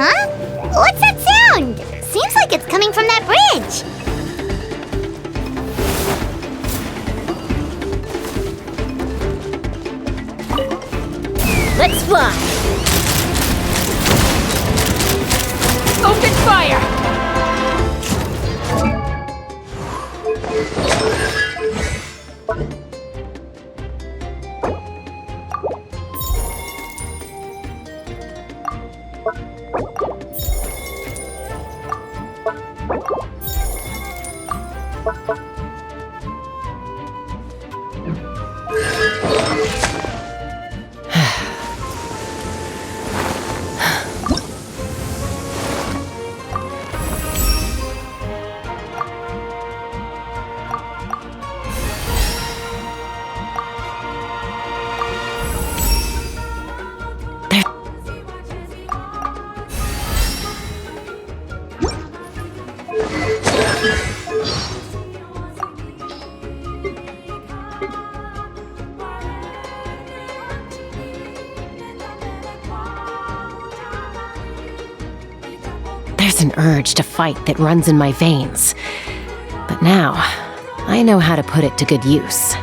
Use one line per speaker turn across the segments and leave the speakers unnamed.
Huh? What's that sound? Seems like it's coming from that bridge.
Let's fly! Open fire!
There's an urge to fight that runs in my veins. But now, I know how to put it to good use.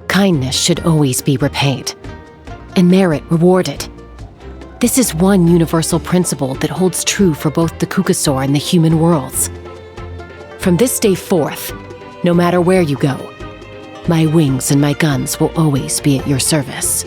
Kindness should always be repaid, and merit rewarded. This is one universal principle that holds true for both the Kukasaur and the human worlds. From this day forth, no matter where you go, my wings and my guns will always be at your service.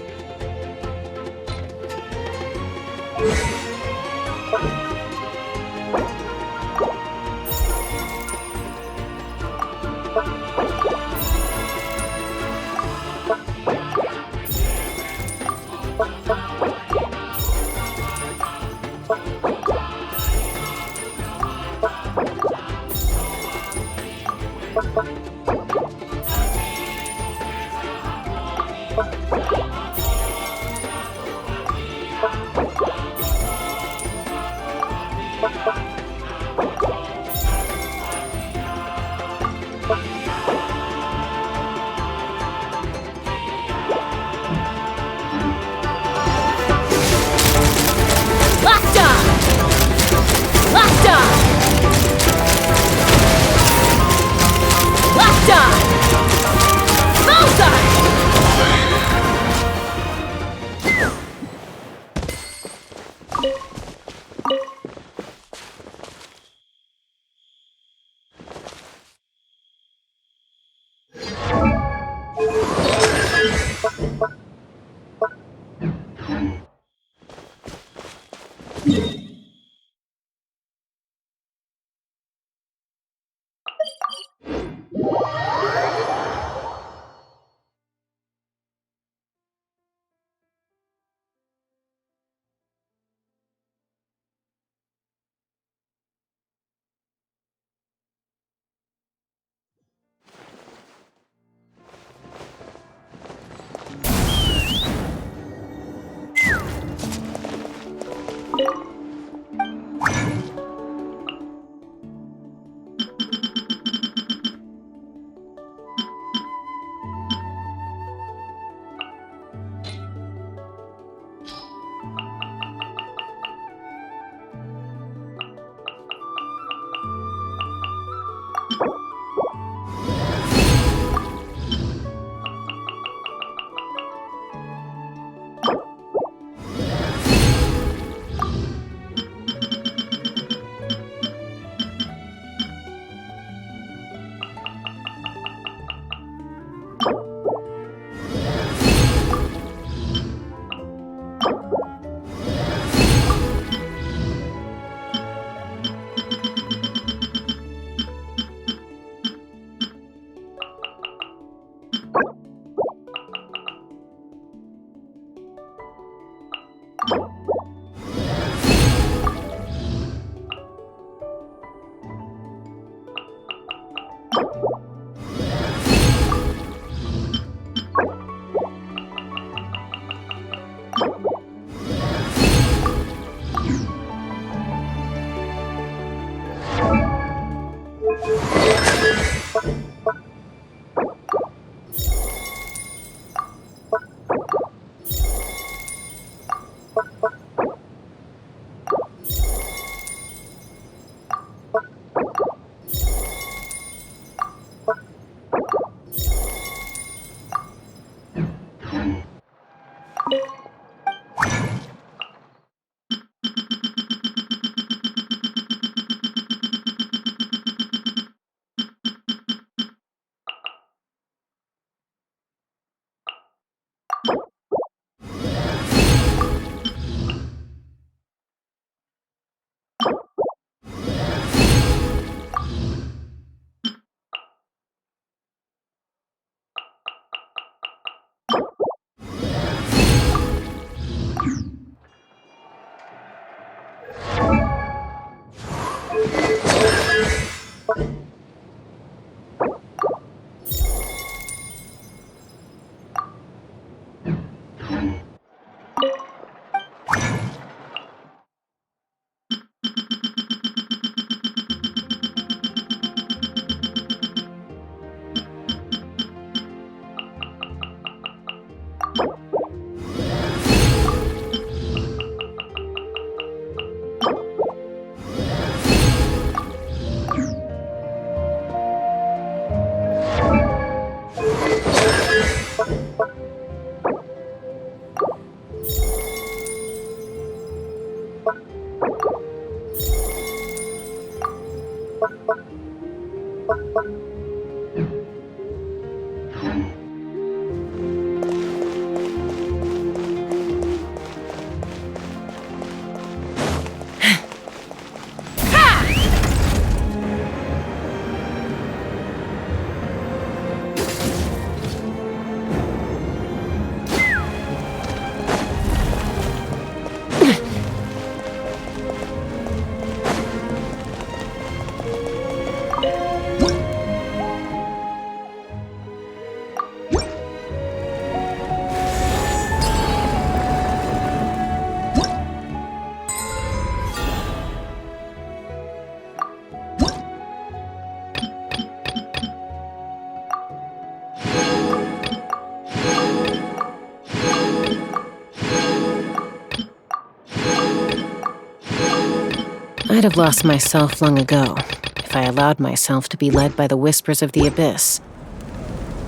I'd have lost myself long ago if I allowed myself to be led by the whispers of the abyss.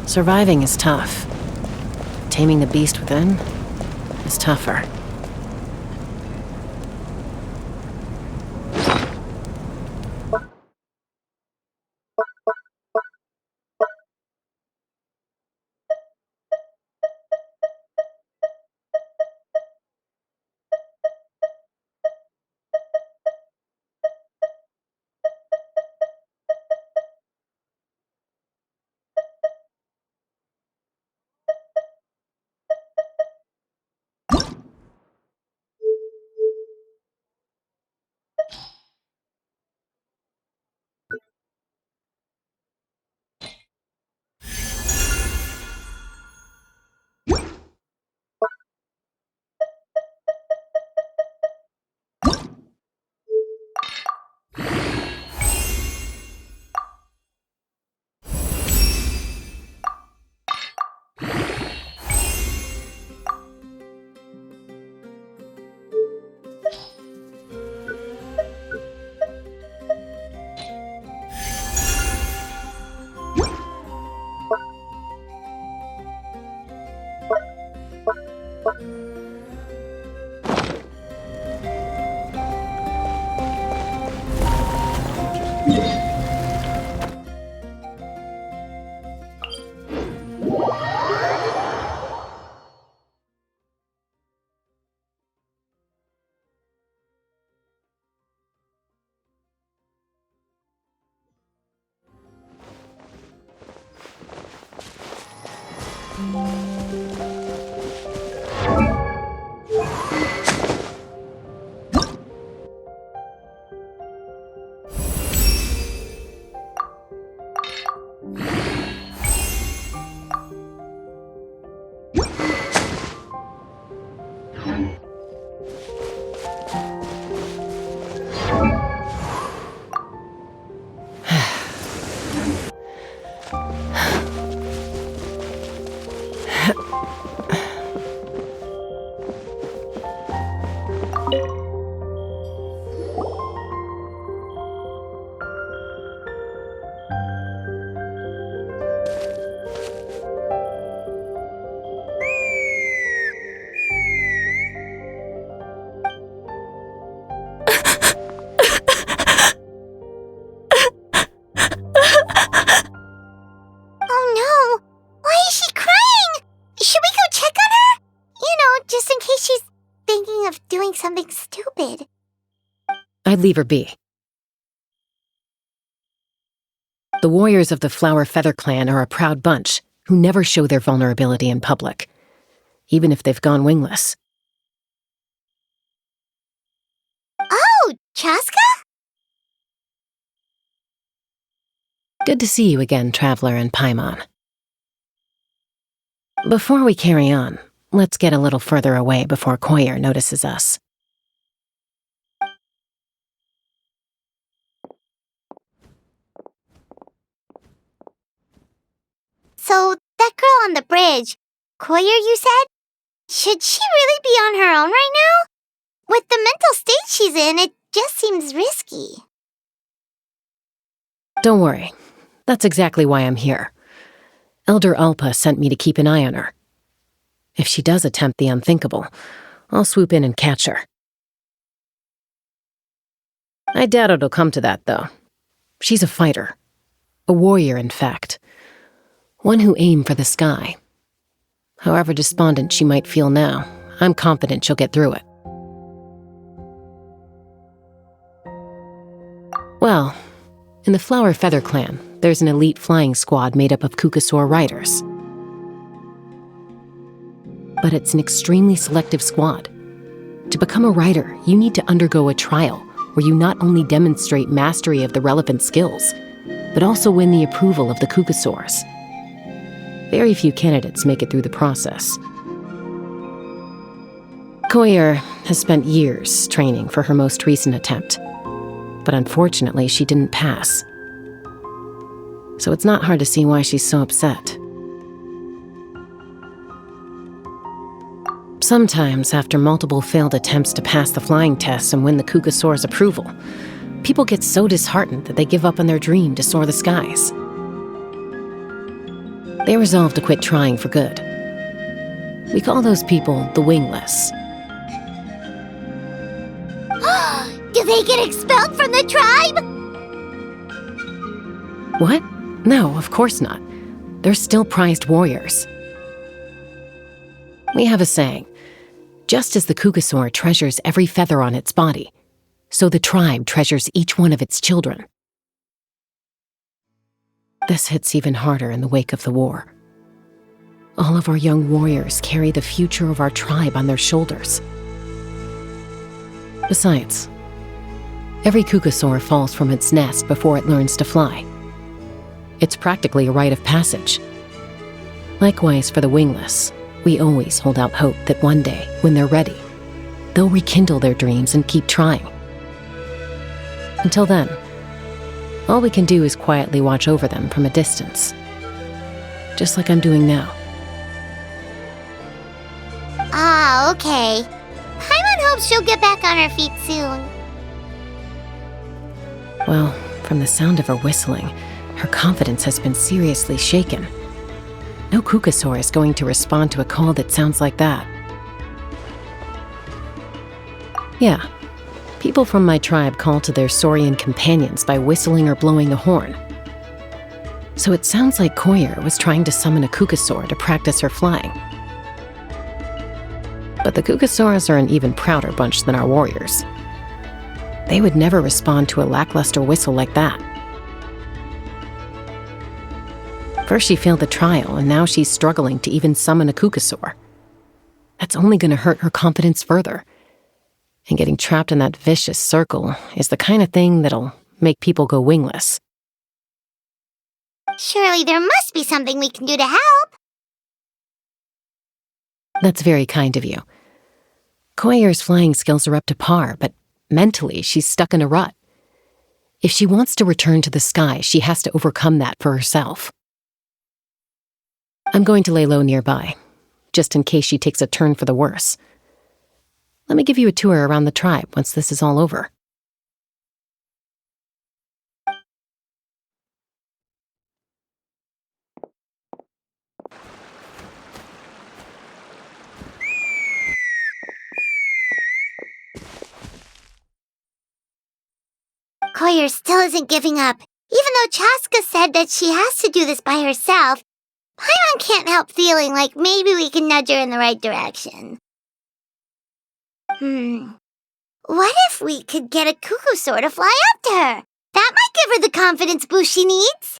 Surviving is tough. Taming the beast within is tougher. I'd leave her be. The warriors of the Flower Feather Clan are a proud bunch who never show their vulnerability in public, even if they've gone wingless.
Oh, Chaska?
Good to see you again, Traveler and Paimon. Before we carry on, let's get a little further away before Koyer notices us.
So, that girl on the bridge, Koyer, you said? Should she really be on her own right now? With the mental state she's in, it just seems risky.
Don't worry. That's exactly why I'm here. Elder Alpa sent me to keep an eye on her. If she does attempt the unthinkable, I'll swoop in and catch her. I doubt it'll come to that, though. She's a fighter. A warrior, in fact. One who aimed for the sky. However despondent she might feel now, I'm confident she'll get through it. Well, in the Flower Feather Clan, there's an elite flying squad made up of Kukasaur riders. But it's an extremely selective squad. To become a rider, you need to undergo a trial where you not only demonstrate mastery of the relevant skills, but also win the approval of the Kukasaurs. Very few candidates make it through the process. Koyer has spent years training for her most recent attempt, but unfortunately she didn't pass. So it's not hard to see why she's so upset. Sometimes, after multiple failed attempts to pass the flying tests and win the Kukasaur's approval, people get so disheartened that they give up on their dream to soar the skies. They resolve to quit trying for good. We call those people the wingless.
Do they get expelled from the tribe?
What? No, of course not. They're still prized warriors. We have a saying, just as the Kukasaur treasures every feather on its body, so the tribe treasures each one of its children. This hits even harder in the wake of the war. All of our young warriors carry the future of our tribe on their shoulders. Besides, every Kukasaur falls from its nest before it learns to fly. It's practically a rite of passage. Likewise for the wingless, we always hold out hope that one day, when they're ready, they'll rekindle their dreams and keep trying. Until then, all we can do is quietly watch over them from a distance. Just like I'm doing now.
Ah, okay. Paimon hopes she'll get back on her feet soon.
Well, from the sound of her whistling, her confidence has been seriously shaken. No Kukasaur is going to respond to a call that sounds like that. Yeah, people from my tribe call to their Saurian companions by whistling or blowing a horn. So it sounds like Koyer was trying to summon a Kukasaur to practice her flying. But the Kukasaurs are an even prouder bunch than our warriors. They would never respond to a lackluster whistle like that. First she failed the trial, and now she's struggling to even summon a Kukasaur. That's only going to hurt her confidence further. And getting trapped in that vicious circle is the kind of thing that'll make people go wingless.
Surely there must be something we can do to help.
That's very kind of you. Koyer's flying skills are up to par, but mentally she's stuck in a rut. If she wants to return to the sky, she has to overcome that for herself. I'm going to lay low nearby, just in case she takes a turn for the worse. Let me give you a tour around the tribe once this is all over.
Koyer still isn't giving up. Even though Chaska said that she has to do this by herself, Paimon can't help feeling like maybe we can nudge her in the right direction. What if we could get a cuckoo to fly up to her? That might give her the confidence boost she needs.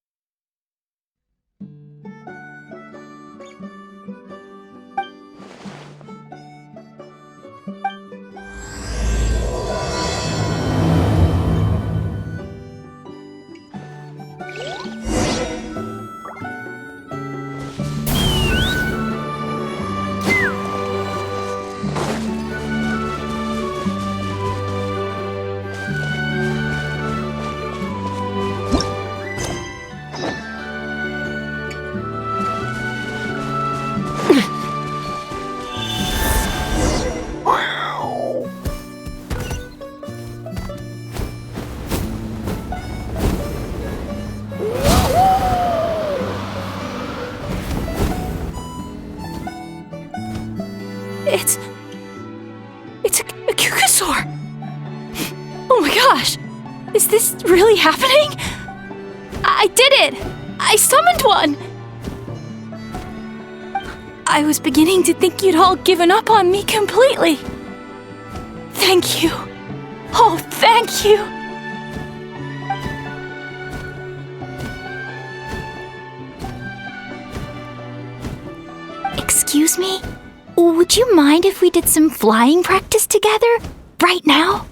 It's a cuckoosaur! Oh my gosh! Is this really happening? I did it! I summoned one! I was beginning to think you'd all given up on me completely. Thank you. Oh, thank you. Excuse me? Would you mind if we did some flying practice together? Right now?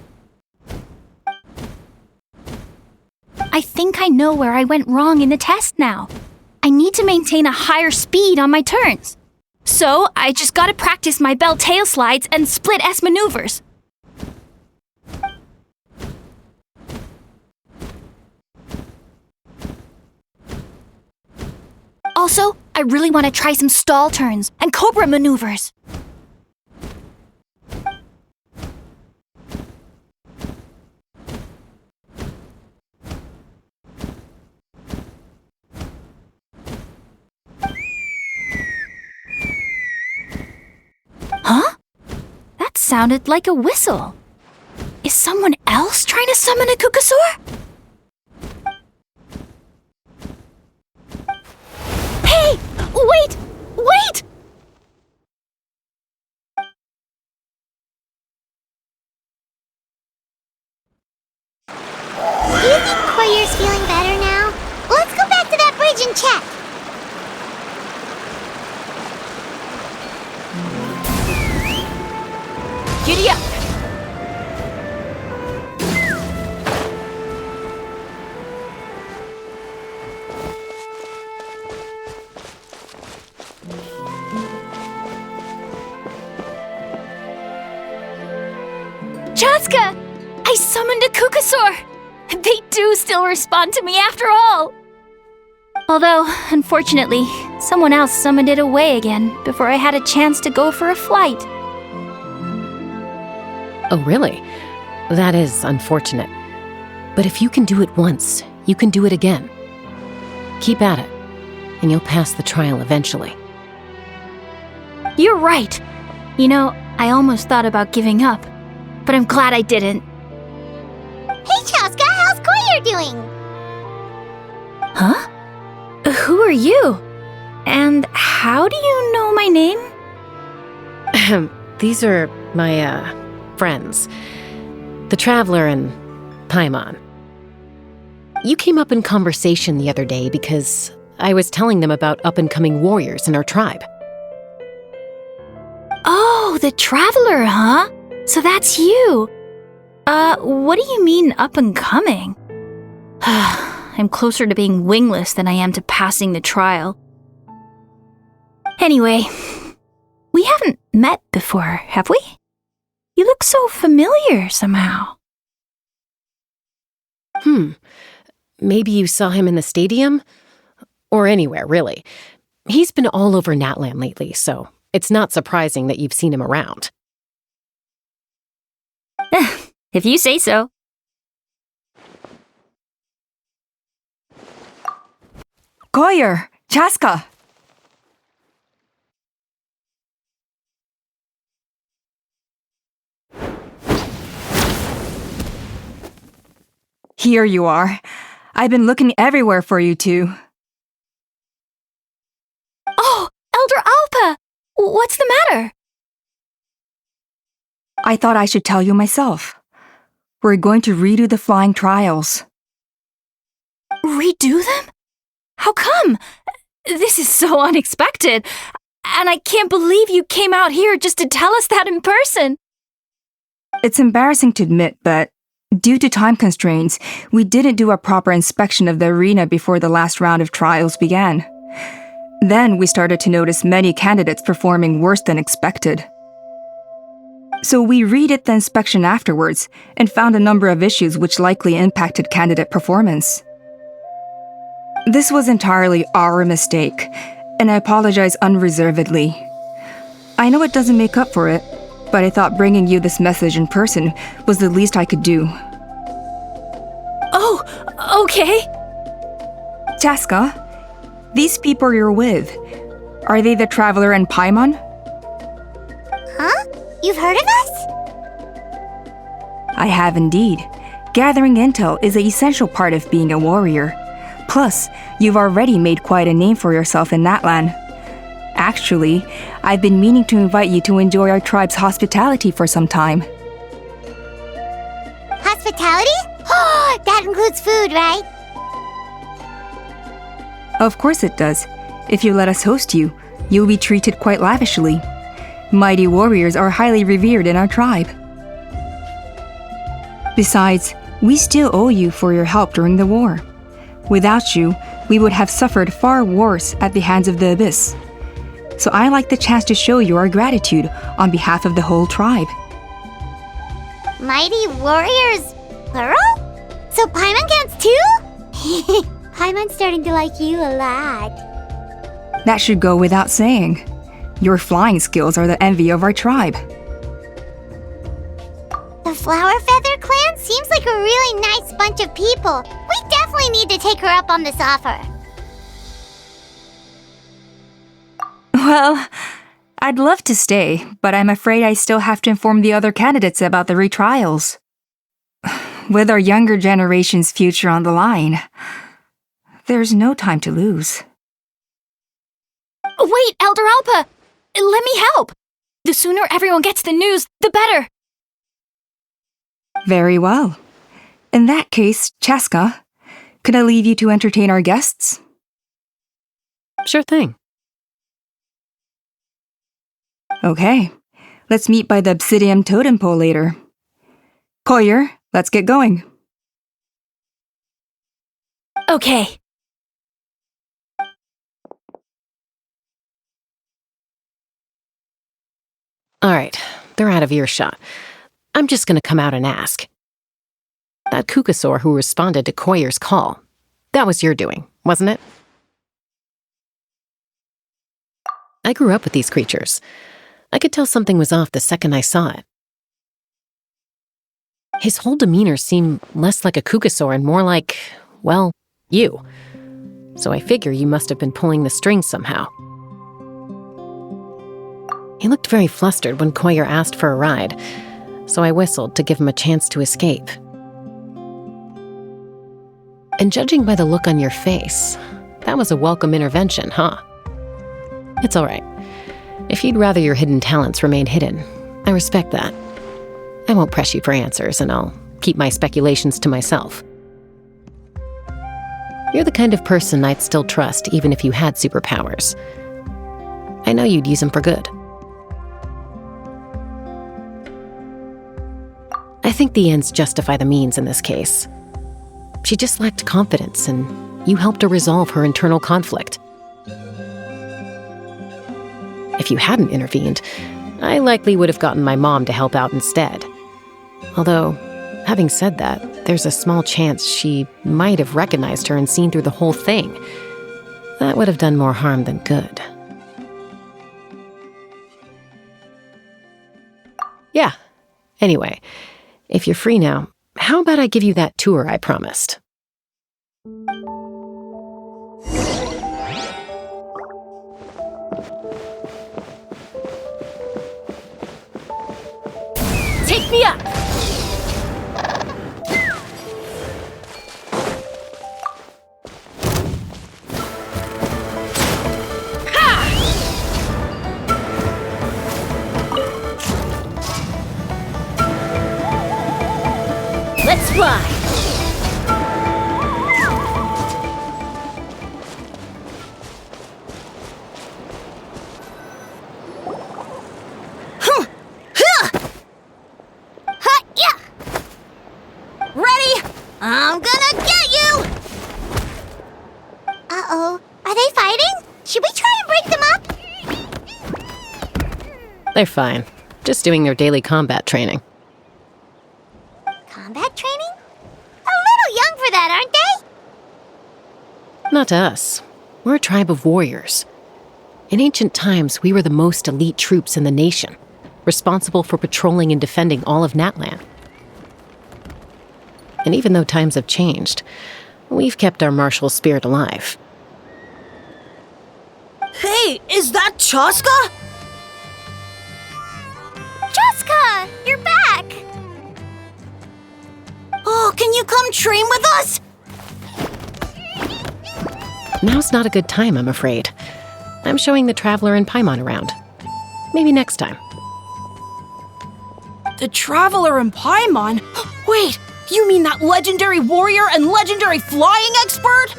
I think I know where I went wrong in the test now. I need to maintain a higher speed on my turns. So I just gotta practice my bell tail slides and split S maneuvers. Also, I really want to try some stall turns and cobra maneuvers. Huh? That sounded like a whistle. Is someone else trying to summon a cuckoosaur? Hey! Wait! Wait!
Do you think Koyer's feeling better now? Let's go back to that bridge and check.
Giddy up! Chaska! I summoned a cuckoosaur! They do still respond to me after all! Although, unfortunately, someone else summoned it away again before I had a chance to go for a flight.
Oh, really? That is unfortunate. But if you can do it once, you can do it again. Keep at it, and you'll pass the trial eventually.
You're right. You know, I almost thought about giving up, but I'm glad I didn't.
Hey, Chaska, how's Koyer doing?
Huh? Who are you? And how do you know my name?
These are my, friends. The Traveler and Paimon. You came up in conversation the other day because I was telling them about up-and-coming warriors in our tribe.
Oh, the Traveler, huh? So that's you. What do you mean up-and-coming? I'm closer to being wingless than I am to passing the trial. Anyway, we haven't met before, have we? You look so familiar somehow.
Maybe you saw him in the stadium? Or anywhere, really. He's been all over Natlan lately, so it's not surprising that you've seen him around.
If you say so.
Koyer! Chaska! Here you are. I've been looking everywhere for you two.
Oh, Elder Alpa! What's the matter?
I thought I should tell you myself. We're going to redo the flying trials.
Redo them? How come? This is so unexpected. And I can't believe you came out here just to tell us that in person.
It's embarrassing to admit, but due to time constraints, we didn't do a proper inspection of the arena before the last round of trials began. Then we started to notice many candidates performing worse than expected. So we redid the inspection afterwards and found a number of issues which likely impacted candidate performance. This was entirely our mistake, and I apologize unreservedly. I know it doesn't make up for it, but I thought bringing you this message in person was the least I could do.
Oh, okay.
Chaska, these people you're with, are they the Traveler and Paimon?
Huh? You've heard of us?
I have indeed. Gathering intel is an essential part of being a warrior. Plus, you've already made quite a name for yourself in Natlan. Actually, I've been meaning to invite you to enjoy our tribe's hospitality for some time.
Hospitality? Oh, that includes food, right?
Of course it does. If you let us host you, you'll be treated quite lavishly. Mighty warriors are highly revered in our tribe. Besides, we still owe you for your help during the war. Without you, we would have suffered far worse at the hands of the Abyss. So I like the chance to show you our gratitude on behalf of the whole tribe.
Mighty warriors, plural? So Paimon counts too? Paimon's starting to like you a lot.
That should go without saying. Your flying skills are the envy of our tribe.
The Flower Feather clan seems like a really nice bunch of people. We definitely need to take her up on this offer.
Well, I'd love to stay, but I'm afraid I still have to inform the other candidates about the retrials. With our younger generation's future on the line, there's no time to lose.
Wait, Elder Alpa! Let me help! The sooner everyone gets the news, the better!
Very well. In that case, Chaska, could I leave you to entertain our guests?
Sure thing.
Okay, let's meet by the Obsidian Totem Pole later. Collier, let's get going.
Okay.
All right, they're out of earshot. I'm just gonna come out and ask. That Kukasaur who responded to Koyer's call, that was your doing, wasn't it? I grew up with these creatures. I could tell something was off the second I saw it. His whole demeanor seemed less like a Kukasaur and more like, well, you. So I figure you must have been pulling the strings somehow. He looked very flustered when Koyer asked for a ride, so I whistled to give him a chance to escape. And judging by the look on your face, that was a welcome intervention, huh? It's all right. If you'd rather your hidden talents remain hidden, I respect that. I won't press you for answers, and I'll keep my speculations to myself. You're the kind of person I'd still trust even if you had superpowers. I know you'd use them for good. I think the ends justify the means in this case. She just lacked confidence, and you helped her resolve her internal conflict. If you hadn't intervened, I likely would have gotten my mom to help out instead. Although, having said that, there's a small chance she might have recognized her and seen through the whole thing. That would have done more harm than good. Yeah. Anyway, if you're free now, how about I give you that tour I promised?
Take me up!
Uh-oh. Are they fighting? Should we try and break them up?
They're fine. Just doing their daily combat training.
Combat training? A little young for that, aren't they?
Not to us. We're a tribe of warriors. In ancient times, we were the most elite troops in the nation, responsible for patrolling and defending all of Natlan. And even though times have changed, we've kept our martial spirit alive.
Hey, is that Chaska?
Chaska, you're back!
Oh, can you come train with us?
Now's not a good time, I'm afraid. I'm showing the Traveler and Paimon around. Maybe next time.
The Traveler and Paimon? Wait, you mean that legendary warrior and legendary flying expert?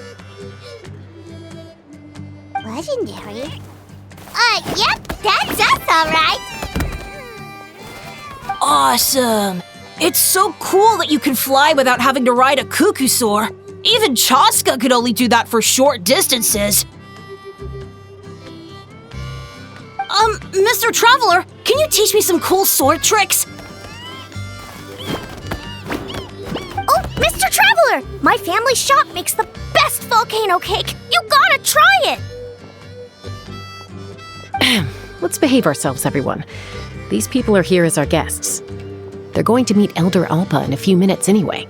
Legendary? Yep, that's us, all right.
Awesome! It's so cool that you can fly without having to ride a cuckoosaur. Even Chaska could only do that for short distances. Mr. Traveler, can you teach me some cool sword tricks?
Oh, Mr. Traveler! My family shop makes the best volcano cake! You gotta try it!
Let's behave ourselves, everyone. These people are here as our guests. They're going to meet Elder Alpa in a few minutes anyway.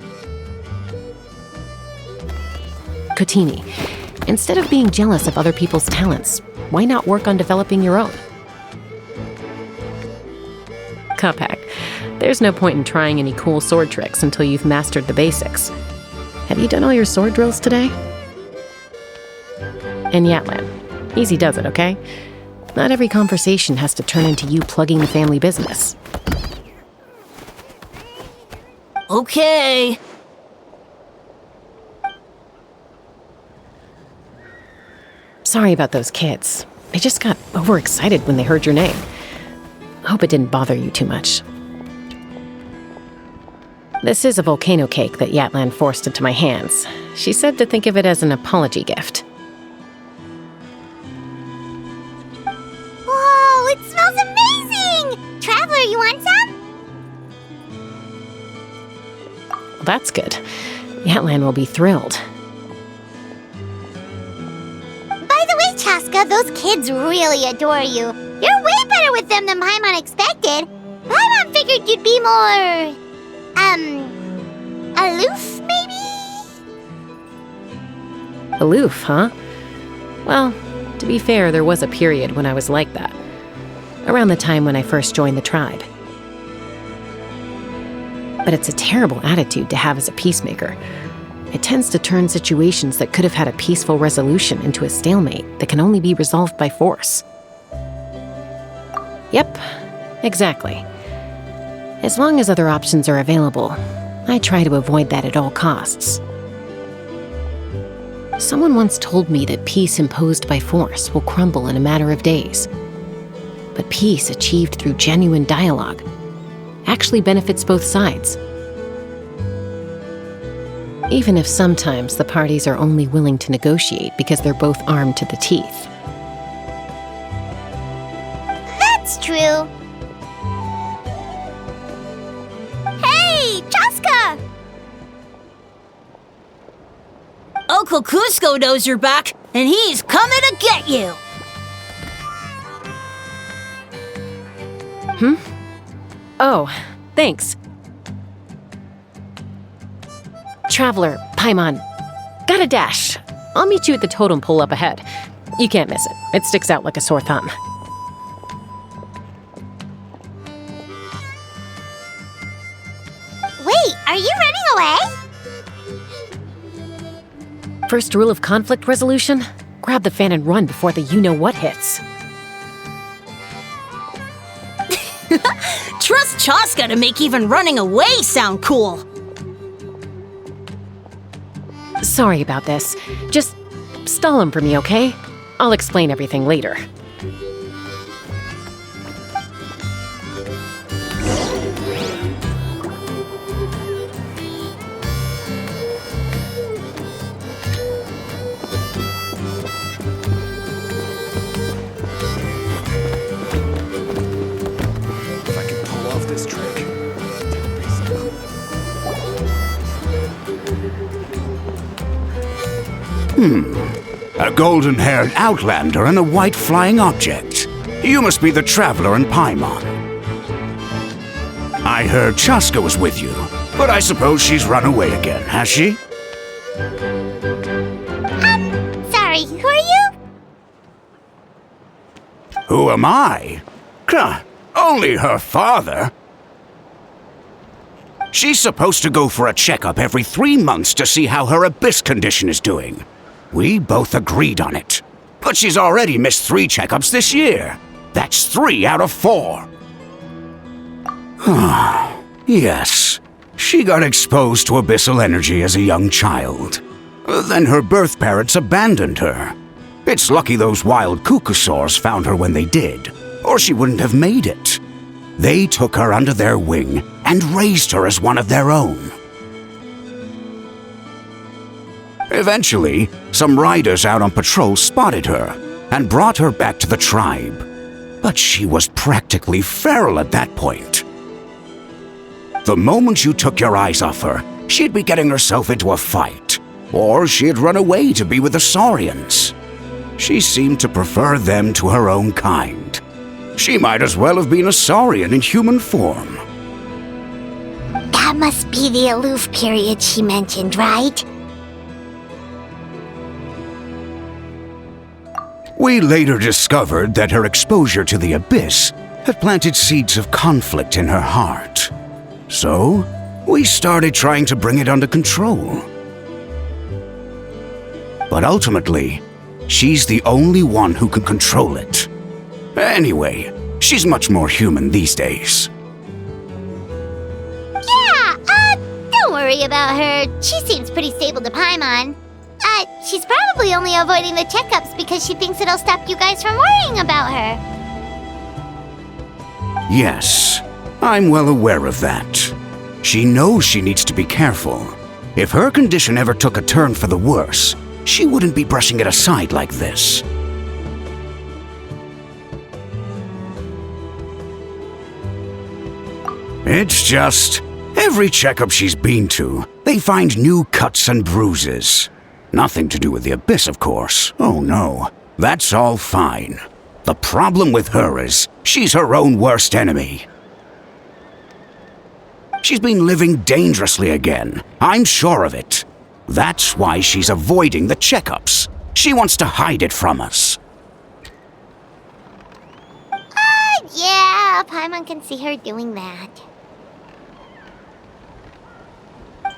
Kotini, instead of being jealous of other people's talents, why not work on developing your own? Kapak, there's no point in trying any cool sword tricks until you've mastered the basics. Have you done all your sword drills today? And Yatlan, easy does it, okay? Not every conversation has to turn into you plugging the family business.
Okay.
Sorry about those kids. They just got overexcited when they heard your name. I hope it didn't bother you too much. This is a volcano cake that Yatlan forced into my hands. She said to think of it as an apology gift.
Whoa, it smells amazing! Traveler, you want some?
Well, that's good. Yatlan will be thrilled.
By the way, Chaska, those kids really adore you. You're way better with them than Paimon expected. Paimon figured you'd be more... aloof, maybe?
Aloof, huh? Well, to be fair, there was a period when I was like that. Around the time when I first joined the tribe. But it's a terrible attitude to have as a peacemaker. It tends to turn situations that could have had a peaceful resolution into a stalemate that can only be resolved by force. Yep, exactly. As long as other options are available, I try to avoid that at all costs. Someone once told me that peace imposed by force will crumble in a matter of days. But peace achieved through genuine dialogue actually benefits both sides. Even if sometimes the parties are only willing to negotiate because they're both armed to the teeth.
That's true. Hey, Chaska!
Uncle Cusco knows you're back, and he's coming to get you!
Oh, thanks. Traveler, Paimon, gotta dash. I'll meet you at the totem pole up ahead. You can't miss it. It sticks out like a sore thumb.
Wait, are you running away?
First rule of conflict resolution? Grab the fan and run before the you-know-what hits.
Trust Chaska to make even running away sound cool!
Sorry about this. Just stall him for me, okay? I'll explain everything later.
A golden-haired outlander and a white flying object. You must be the traveler in Paimon. I heard Chaska was with you, but I suppose she's run away again, has she?
Sorry, who are you?
Who am I? Only her father. She's supposed to go for a checkup every 3 months to see how her abyss condition is doing. We both agreed on it. But she's already missed 3 checkups this year. That's 3 out of 4. Yes, she got exposed to abyssal energy as a young child. Then her birth parents abandoned her. It's lucky those wild Cucusaurs found her when they did, or she wouldn't have made it. They took her under their wing and raised her as one of their own. Eventually, some riders out on patrol spotted her and brought her back to the tribe. But she was practically feral at that point. The moment you took your eyes off her, she'd be getting herself into a fight, or she'd run away to be with the Saurians. She seemed to prefer them to her own kind. She might as well have been a Saurian in human form.
That must be the aloof period she mentioned, right?
We later discovered that her exposure to the abyss had planted seeds of conflict in her heart. So, we started trying to bring it under control. But ultimately, she's the only one who can control it. Anyway, she's much more human these days.
Yeah, don't worry about her. She seems pretty stable to Paimon. She's probably only avoiding the checkups because she thinks it'll stop you guys from worrying about her.
Yes, I'm well aware of that. She knows she needs to be careful. If her condition ever took a turn for the worse, she wouldn't be brushing it aside like this. It's just, every checkup she's been to, they find new cuts and bruises. Nothing to do with the abyss, of course. Oh no, that's all fine. The problem with her is, she's her own worst enemy. She's been living dangerously again. I'm sure of it. That's why she's avoiding the checkups. She wants to hide it from us.
Yeah, Paimon can see her doing that.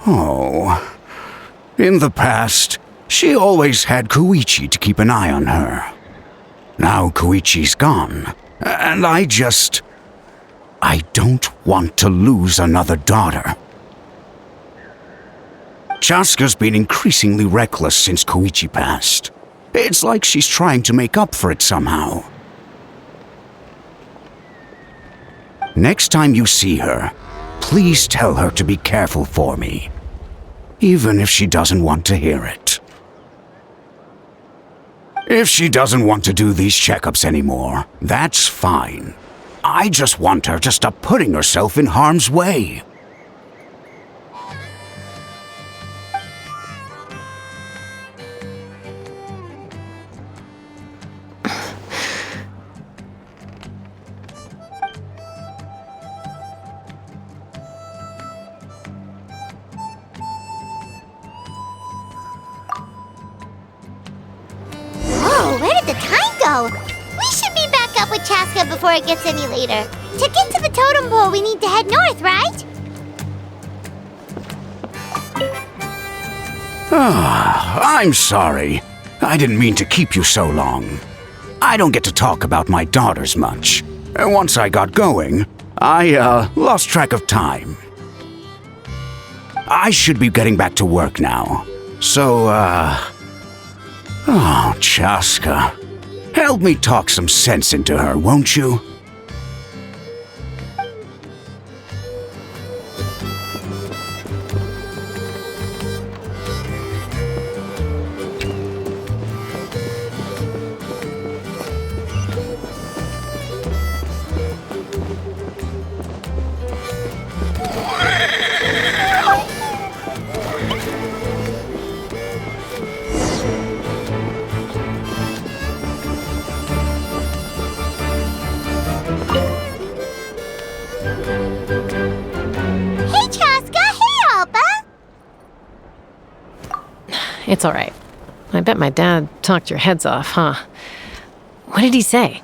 Oh. In the past, she always had Koichi to keep an eye on her. Now Koichi's gone, and I don't want to lose another daughter. Chaska's been increasingly reckless since Koichi passed. It's like she's trying to make up for it somehow. Next time you see her, please tell her to be careful for me. Even if she doesn't want to hear it. If she doesn't want to do these checkups anymore, that's fine. I just want her to stop putting herself in harm's way.
Where did the time go? We should be back up with Chaska before it gets any later. To get to the totem pole, we need to head north, right?
I'm sorry. I didn't mean to keep you so long. I don't get to talk about my daughters much. Once I got going, I lost track of time. I should be getting back to work now. So, Oh, Chaska. Help me talk some sense into her, won't you?
It's all right. I bet my dad talked your heads off, huh? What did he say?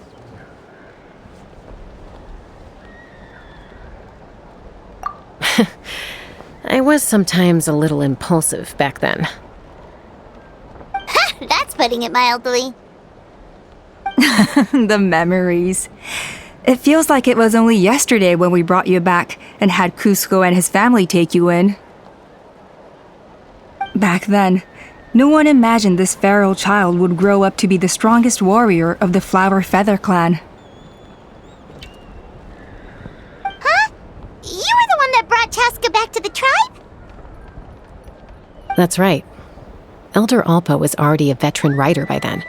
I was sometimes a little impulsive back then.
That's putting it mildly.
The memories. It feels like it was only yesterday when we brought you back and had Cusco and his family take you in. Back then, no one imagined this feral child would grow up to be the strongest warrior of the Flower Feather clan.
Huh? You were the one that brought Chaska back to the tribe?
That's right. Elder Alpa was already a veteran rider by then.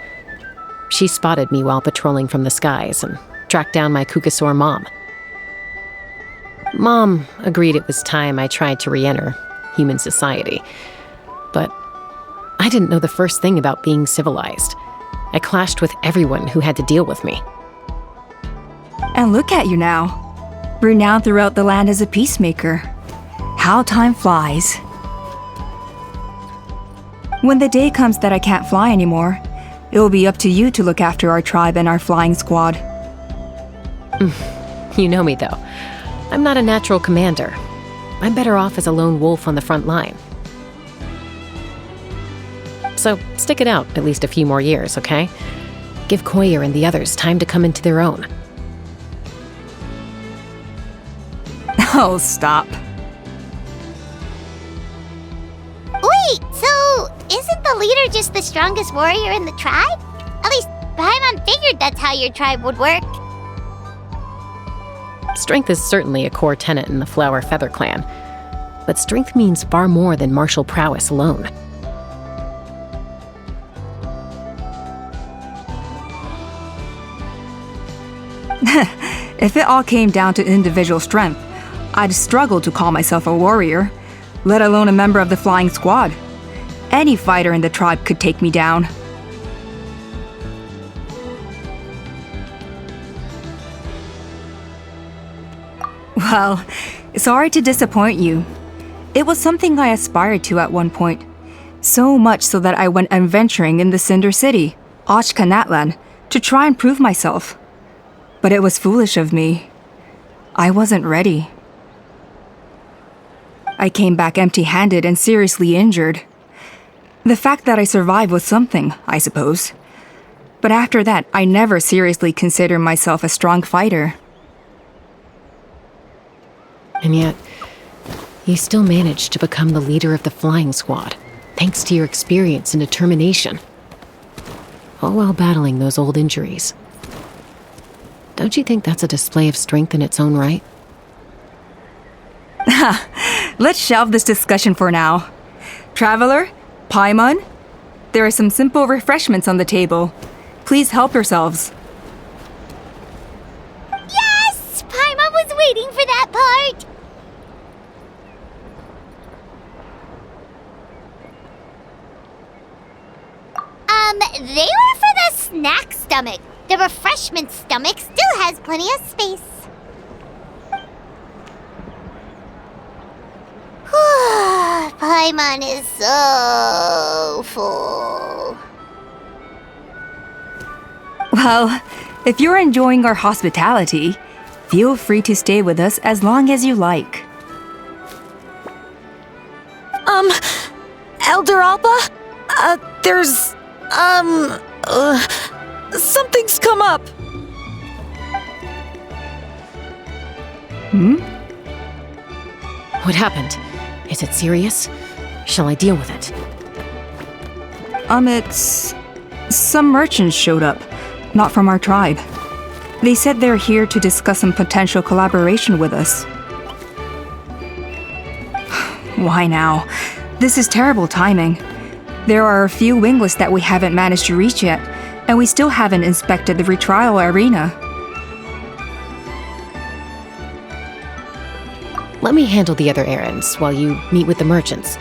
She spotted me while patrolling from the skies and tracked down my Kukasaur mom. Mom agreed it was time I tried to re-enter human society. But I didn't know the first thing about being civilized. I clashed with everyone who had to deal with me.
And look at you now, renowned throughout the land as a peacemaker. How time flies. When the day comes that I can't fly anymore, it will be up to you to look after our tribe and our flying squad.
You know me, though. I'm not a natural commander. I'm better off as a lone wolf on the front line. So stick it out at least a few more years, okay? Give Koyer and the others time to come into their own.
Oh, stop.
Wait, so isn't the leader just the strongest warrior in the tribe? At least Paimon figured that's how your tribe would work.
Strength is certainly a core tenet in the Flower Feather clan, but strength means far more than martial prowess alone.
If it all came down to individual strength, I'd struggle to call myself a warrior, let alone a member of the flying squad. Any fighter in the tribe could take me down. Well, sorry to disappoint you. It was something I aspired to at one point. So much so that I went adventuring in the Cinder City, Ochkanatlan, to try and prove myself. But it was foolish of me. I wasn't ready. I came back empty-handed and seriously injured. The fact that I survived was something, I suppose. But after that, I never seriously considered myself a strong fighter.
And yet, you still managed to become the leader of the flying squad, thanks to your experience and determination. All while battling those old injuries. Don't you think that's a display of strength in its own right?
Let's shelve this discussion for now. Traveler, Paimon, there are some simple refreshments on the table. Please help yourselves.
Yes! Paimon was waiting for that part! They were for the snack stomach. The refreshment stomach still has plenty of space. Paimon is so full.
Well, if you're enjoying our hospitality, feel free to stay with us as long as you like.
Elder Alpa? Something's come up.
What happened? Is it serious? Shall I deal with it?
It's... Some merchants showed up, not from our tribe. They said they're here to discuss some potential collaboration with us. Why now? This is terrible timing. There are a few winglets that we haven't managed to reach yet, and we still haven't inspected the retrial arena.
Let me handle the other errands while you meet with the merchants.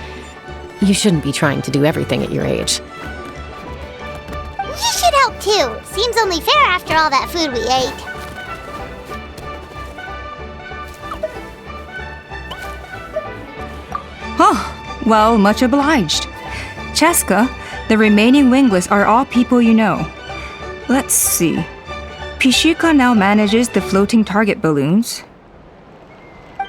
You shouldn't be trying to do everything at your age.
You should help too. Seems only fair after all that food we ate.
Well, much obliged. Cheska, the remaining wingless are all people you know. Let's see. Pishika now manages the floating target balloons.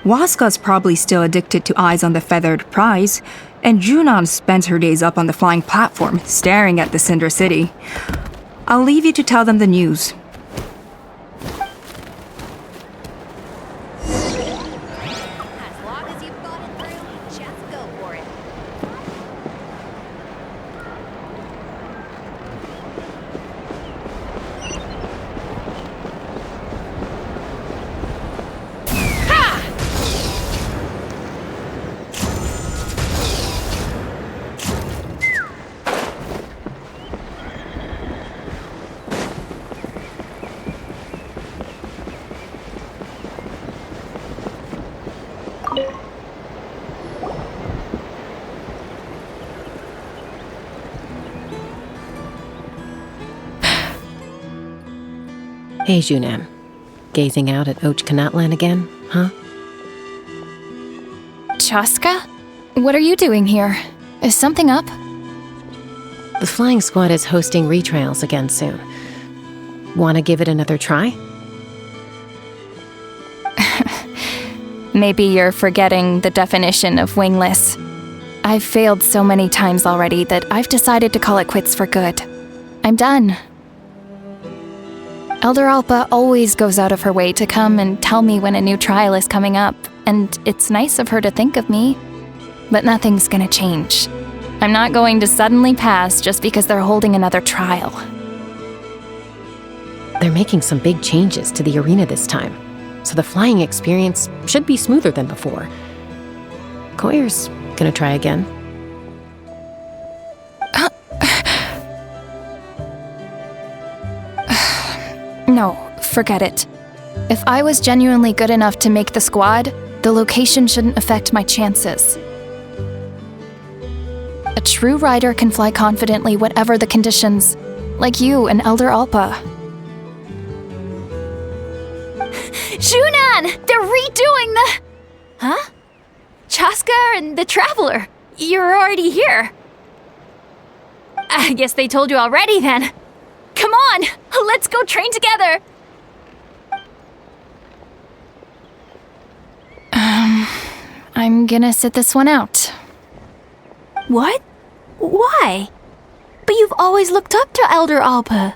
Waska's probably still addicted to eyes on the feathered prize, and Junon spends her days up on the flying platform, staring at the Cinder City. I'll leave you to tell them the news.
As long as you've thought it through, just go for it.
Hey, Junan. Gazing out at Ochkanatlan again, huh?
Chaska? What are you doing here? Is something up?
The flying squad is hosting retrials again soon. Wanna give it another try?
Maybe you're forgetting the definition of wingless. I've failed so many times already that I've decided to call it quits for good. I'm done. Elder Alpa always goes out of her way to come and tell me when a new trial is coming up, and it's nice of her to think of me. But nothing's gonna change. I'm not going to suddenly pass just because they're holding another trial.
They're making some big changes to the arena this time, so the flying experience should be smoother than before. Koyer's gonna try again.
No, forget it. If I was genuinely good enough to make the squad, the location shouldn't affect my chances. A true rider can fly confidently whatever the conditions, like you and Elder Alpa. Junan! They're redoing the... Huh? Chaska and the Traveler. You're already here. I guess they told you already then. Come on, let's go train together. I'm gonna sit this one out. What? Why? But you've always looked up to Elder Alpa.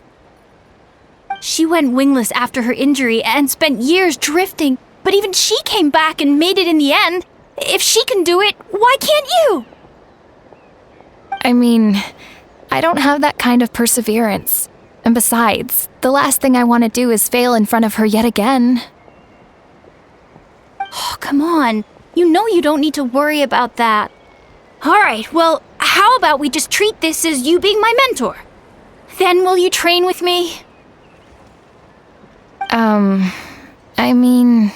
She went wingless after her injury and spent years drifting, but even she came back and made it in the end. If she can do it, why can't you? I mean, I don't have that kind of perseverance. And besides, the last thing I want to do is fail in front of her yet again. Oh, come on. You know you don't need to worry about that. All right, well, how about we just treat this as you being my mentor? Then will you train with me? I mean...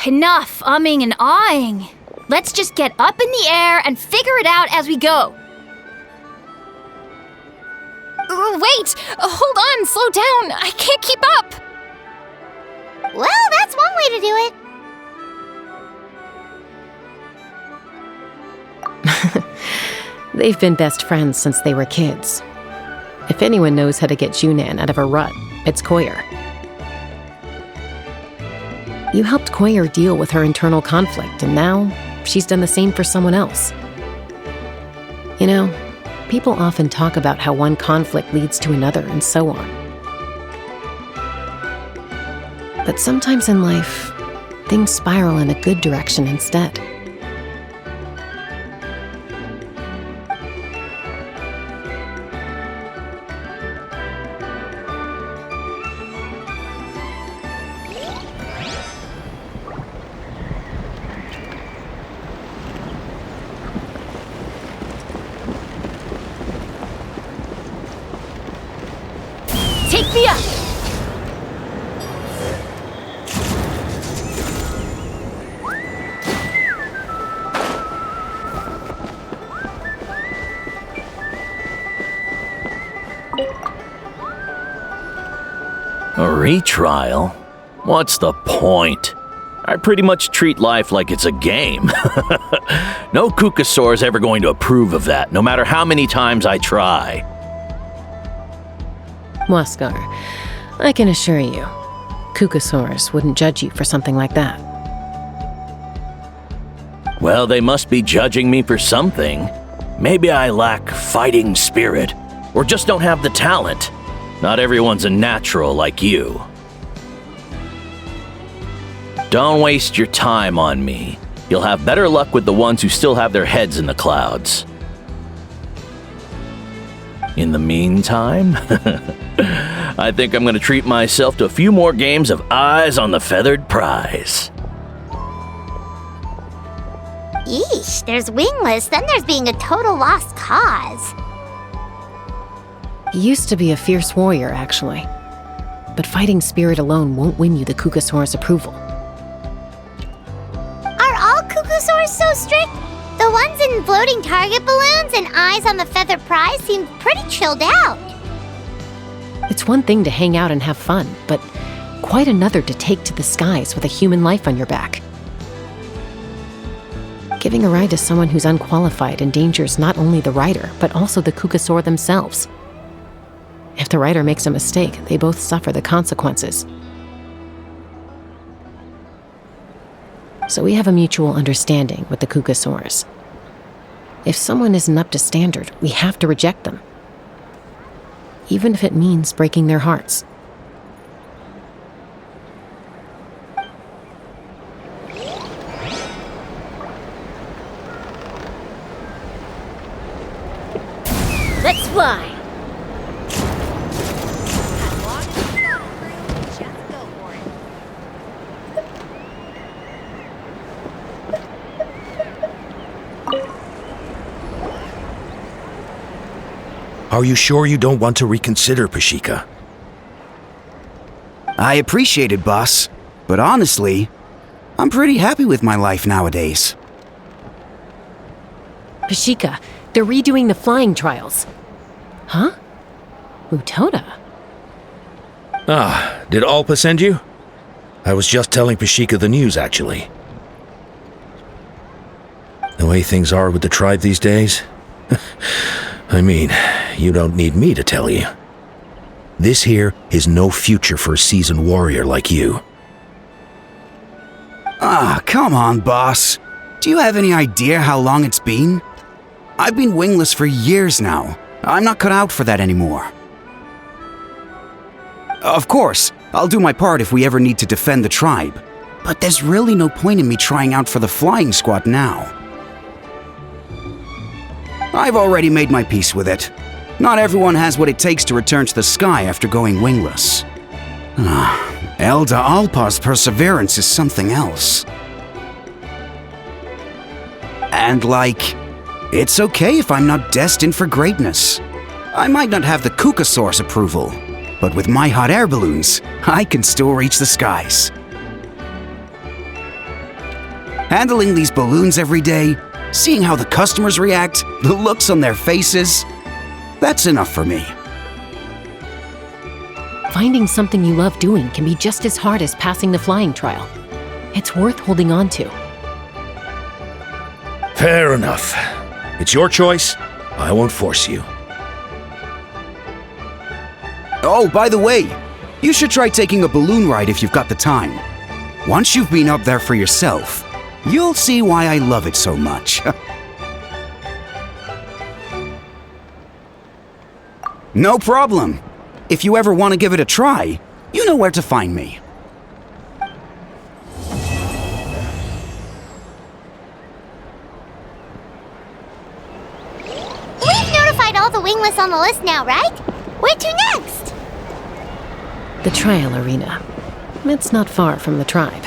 Enough umming and ahhing. Let's just get up in the air and figure it out as we go. Wait! Hold on, slow down. I can't keep up.
Well, that's one way to do it.
They've been best friends since they were kids. If anyone knows how to get Junan out of a rut, it's Koyer. You helped Koyer deal with her internal conflict, and now she's done the same for someone else. You know, people often talk about how one conflict leads to another and so on. But sometimes in life, things spiral in a good direction instead.
Take me up!
A retrial? What's the point? I pretty much treat life like it's a game. No Kukasaur is ever going to approve of that, no matter how many times I try.
Waskar, I can assure you, Kukasaurs wouldn't judge you for something like that.
Well, they must be judging me for something. Maybe I lack fighting spirit, or just don't have the talent. Not everyone's a natural like you. Don't waste your time on me. You'll have better luck with the ones who still have their heads in the clouds. In the meantime, I think I'm going to treat myself to a few more games of Eyes on the Feathered Prize.
Yeesh, there's wingless, then there's being a total lost cause.
He used to be a fierce warrior, actually. But fighting spirit alone won't win you the Kukasaur's approval.
Are all Kukasaurs so strict? The ones in floating target balloons and Eyes on the Feathered Prize seem pretty chilled out.
It's one thing to hang out and have fun, but quite another to take to the skies with a human life on your back. Giving a ride to someone who's unqualified endangers not only the rider, but also the Kukasaur themselves. If the rider makes a mistake, they both suffer the consequences. So we have a mutual understanding with the Kukasaurs. If someone isn't up to standard, we have to reject them. Even if it means breaking their hearts.
Let's fly! As long as you've got it through, just go for it.
Are you sure you don't want to reconsider, Pashika?
I appreciate it, boss. But honestly, I'm pretty happy with my life nowadays.
Pashika, they're redoing the flying trials. Huh? Mutoda?
Ah, did Alpa send you? I was just telling Pashika the news, actually. The way things are with the tribe these days? I mean, you don't need me to tell you. This here is no future for a seasoned warrior like you.
Ah, come on, boss. Do you have any idea how long it's been? I've been wingless for years now. I'm not cut out for that anymore. Of course, I'll do my part if we ever need to defend the tribe. But there's really no point in me trying out for the flying squad now. I've already made my peace with it. Not everyone has what it takes to return to the sky after going wingless. Elder Alpa's perseverance is something else. And it's okay if I'm not destined for greatness. I might not have the Kukasaur's approval, but with my hot air balloons, I can still reach the skies. Handling these balloons every day, seeing how the customers react, the looks on their faces, that's enough for me.
Finding something you love doing can be just as hard as passing the flying trial. It's worth holding on to.
Fair enough. It's your choice. I won't force you.
Oh, by the way, you should try taking a balloon ride if you've got the time. Once you've been up there for yourself, you'll see why I love it so much. No problem. If you ever want to give it a try, you know where to find me.
We've notified all the wingless on the list now, right? Where to next?
The trial arena. It's not far from the tribe.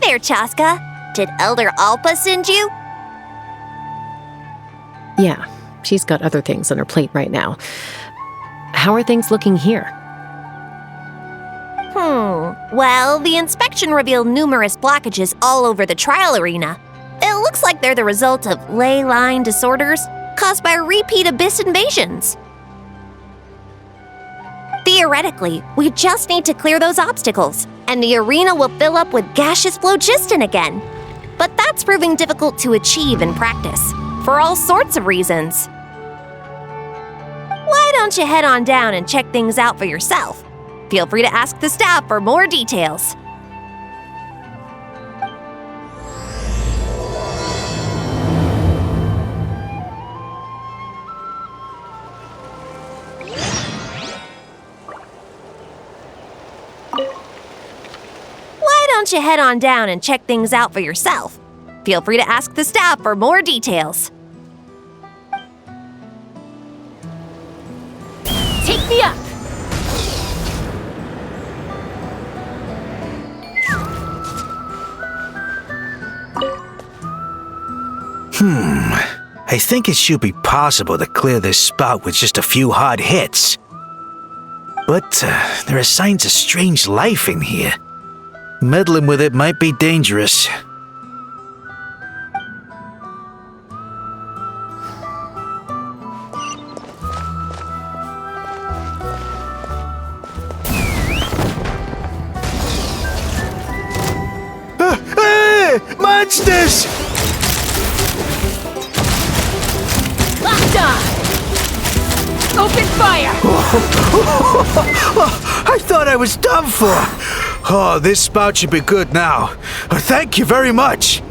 there, Chaska. Did Elder Alpa send you?
Yeah, she's got other things on her plate right now. How are things looking here?
Well, the inspection revealed numerous blockages all over the trial arena. It looks like they're the result of ley line disorders caused by repeat abyss invasions. Theoretically, we just need to clear those obstacles, and the arena will fill up with gaseous phlogiston again. But that's proving difficult to achieve in practice, for all sorts of reasons. Why don't you head on down and check things out for yourself? Feel free to ask the staff for more details. Why don't you head on down and check things out for yourself? Feel free to ask the staff for more details.
Take me up!
I think it should be possible to clear this spout with just a few hard hits. But there are signs of strange life in here. Meddling with it might be dangerous. Hey! Monsters!
Open fire!
I thought I was done for. Oh, this spout should be good now. Thank you very much.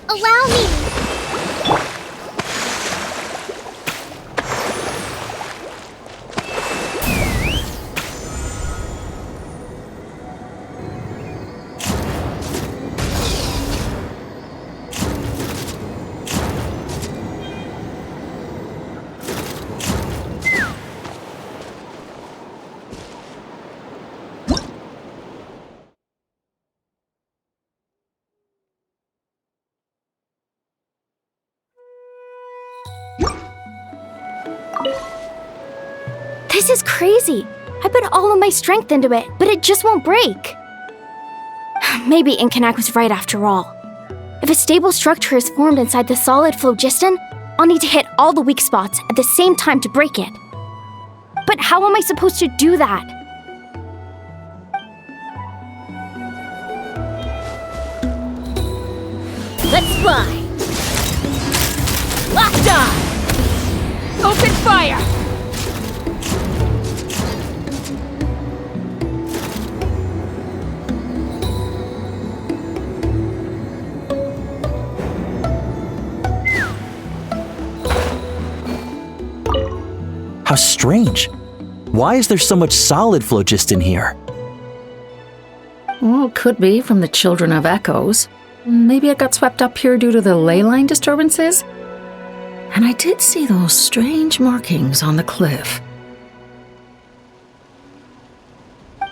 Allow me.
This is crazy. I put all of my strength into it, but it just won't break. Maybe Inkanak was right after all. If a stable structure is formed inside the solid phlogiston, I'll need to hit all the weak spots at the same time to break it. But how am I supposed to do that? Let's fly! Locked on! Open fire!
How strange. Why is there so much solid phlogiston here?
Well, could be from the Children of Echoes. Maybe it got swept up here due to the ley line disturbances? And I did see those strange markings on the cliff.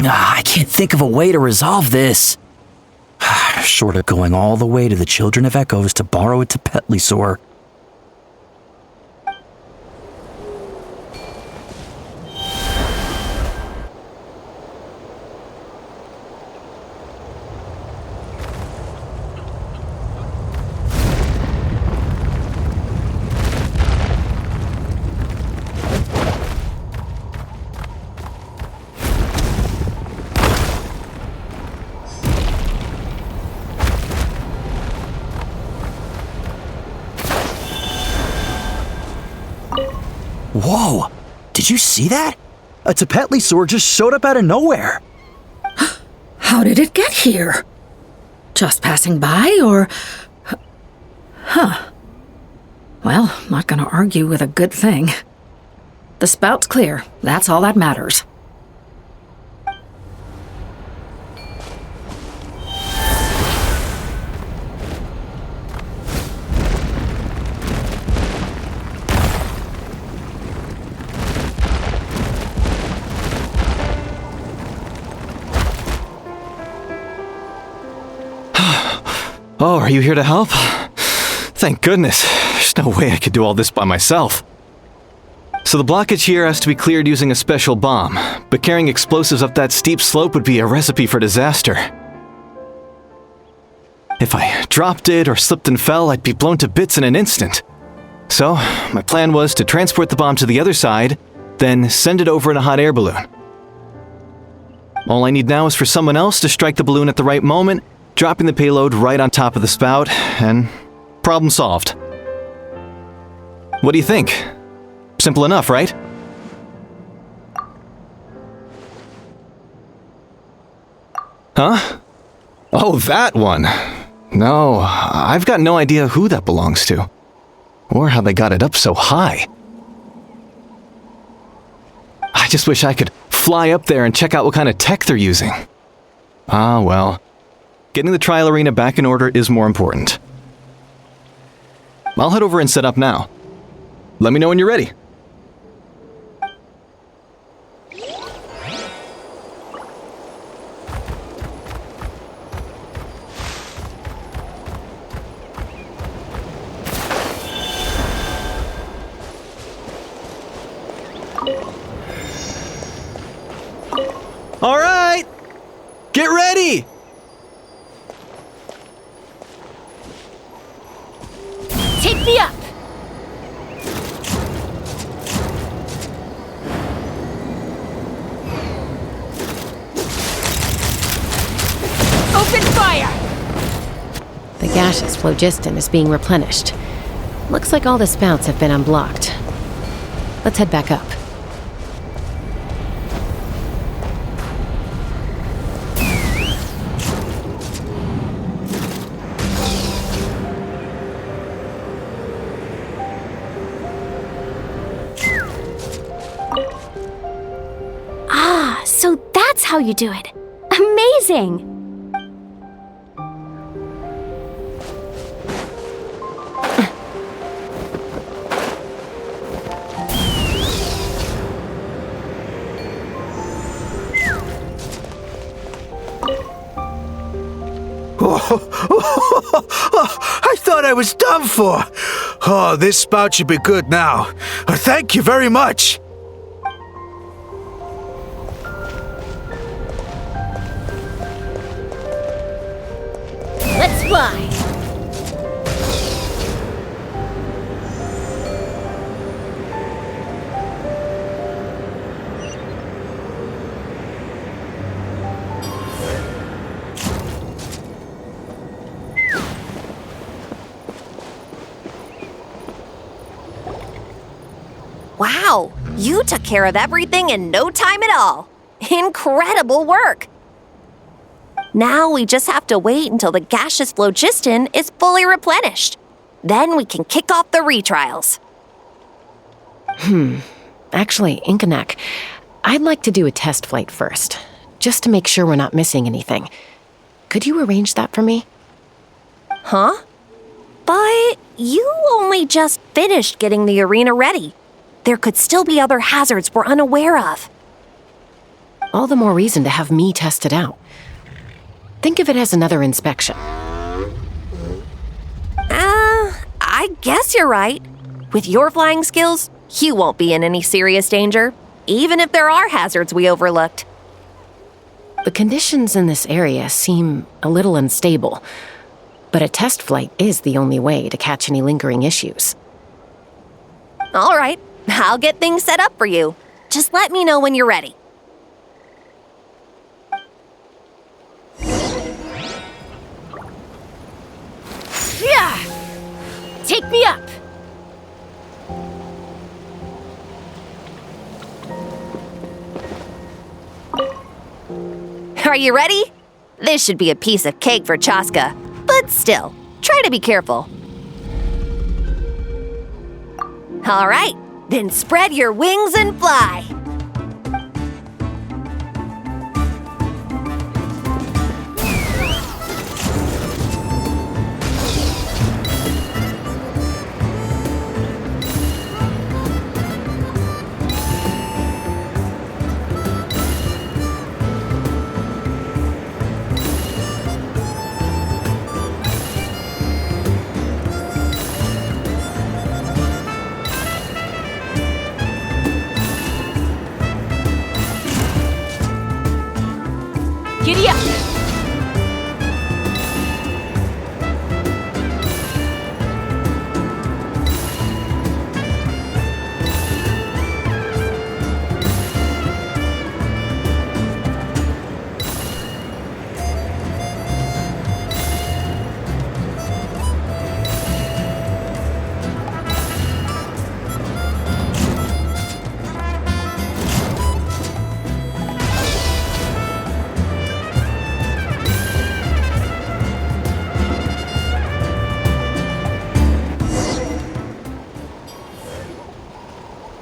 I can't think of a way to resolve this. Short of going all the way to the Children of Echoes to borrow a Tapetlisaur. Whoa! Did you see that? A Tapetlisaur just showed up out of nowhere.
How did it get here? Just passing by, or... Huh. Well, not gonna argue with a good thing. The spout's clear. That's all that matters.
Oh, are you here to help? Thank goodness. There's no way I could do all this by myself. So the blockage here has to be cleared using a special bomb, but carrying explosives up that steep slope would be a recipe for disaster. If I dropped it or slipped and fell, I'd be blown to bits in an instant. So, my plan was to transport the bomb to the other side, then send it over in a hot air balloon. All I need now is for someone else to strike the balloon at the right moment, dropping the payload right on top of the spout, and problem solved. What do you think? Simple enough, right? Huh? Oh, that one! No, I've got no idea who that belongs to, or how they got it up so high. I just wish I could fly up there and check out what kind of tech they're using. Ah, well. Getting the trial arena back in order is more important. I'll head over and set up now. Let me know when you're ready. All right! Get ready!
Take me up! Open fire!
The gaseous phlogiston is being replenished. Looks like all the spouts have been unblocked. Let's head back up.
So that's how you do it. Amazing!
I thought I was done for. Oh, this spout should be good now. Thank you very much.
Let's fly!
Wow, you took care of everything in no time at all. Incredible work! Now we just have to wait until the gaseous phlogiston is fully replenished. Then we can kick off the retrials.
Actually, Inkanak, I'd like to do a test flight first, just to make sure we're not missing anything. Could you arrange that for me?
Huh? But you only just finished getting the arena ready. There could still be other hazards we're unaware of.
All the more reason to have me test it out. Think of it as another inspection.
I guess you're right. With your flying skills, you won't be in any serious danger, even if there are hazards we overlooked.
The conditions in this area seem a little unstable, but a test flight is the only way to catch any lingering issues.
All right, I'll get things set up for you. Just let me know when you're ready.
Yeah! Take me up!
Are you ready? This should be a piece of cake for Chaska, but still, try to be careful. All right, then spread your wings and fly.
Giddy up!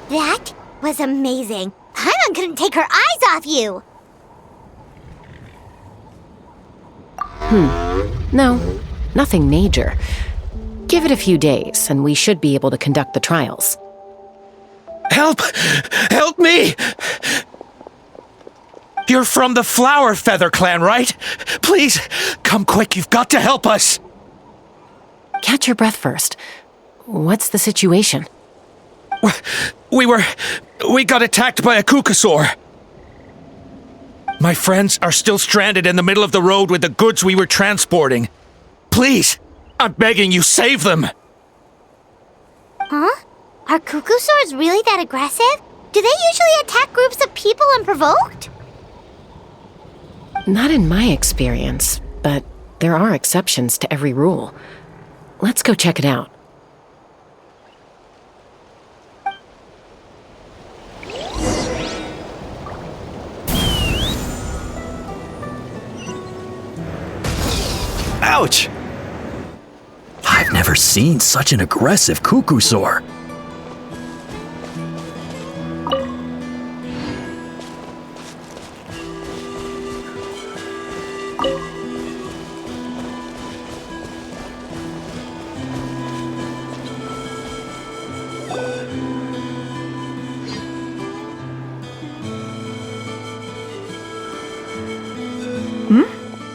That was amazing. Paimon couldn't take her eyes off you.
No, nothing major. Give it a few days, and we should be able to conduct the trials.
Help! Help me! You're from the Flower Feather clan, right? Please, come quick, you've got to help us!
Catch your breath first. What's the situation?
We got attacked by a Kukasaur. My friends are still stranded in the middle of the road with the goods we were transporting. Please, I'm begging you, save them!
Huh? Are Kukusaurs really that aggressive? Do they usually attack groups of people unprovoked?
Not in my experience, but there are exceptions to every rule. Let's go check it out.
Ouch! I've never seen such an aggressive Kukusaur.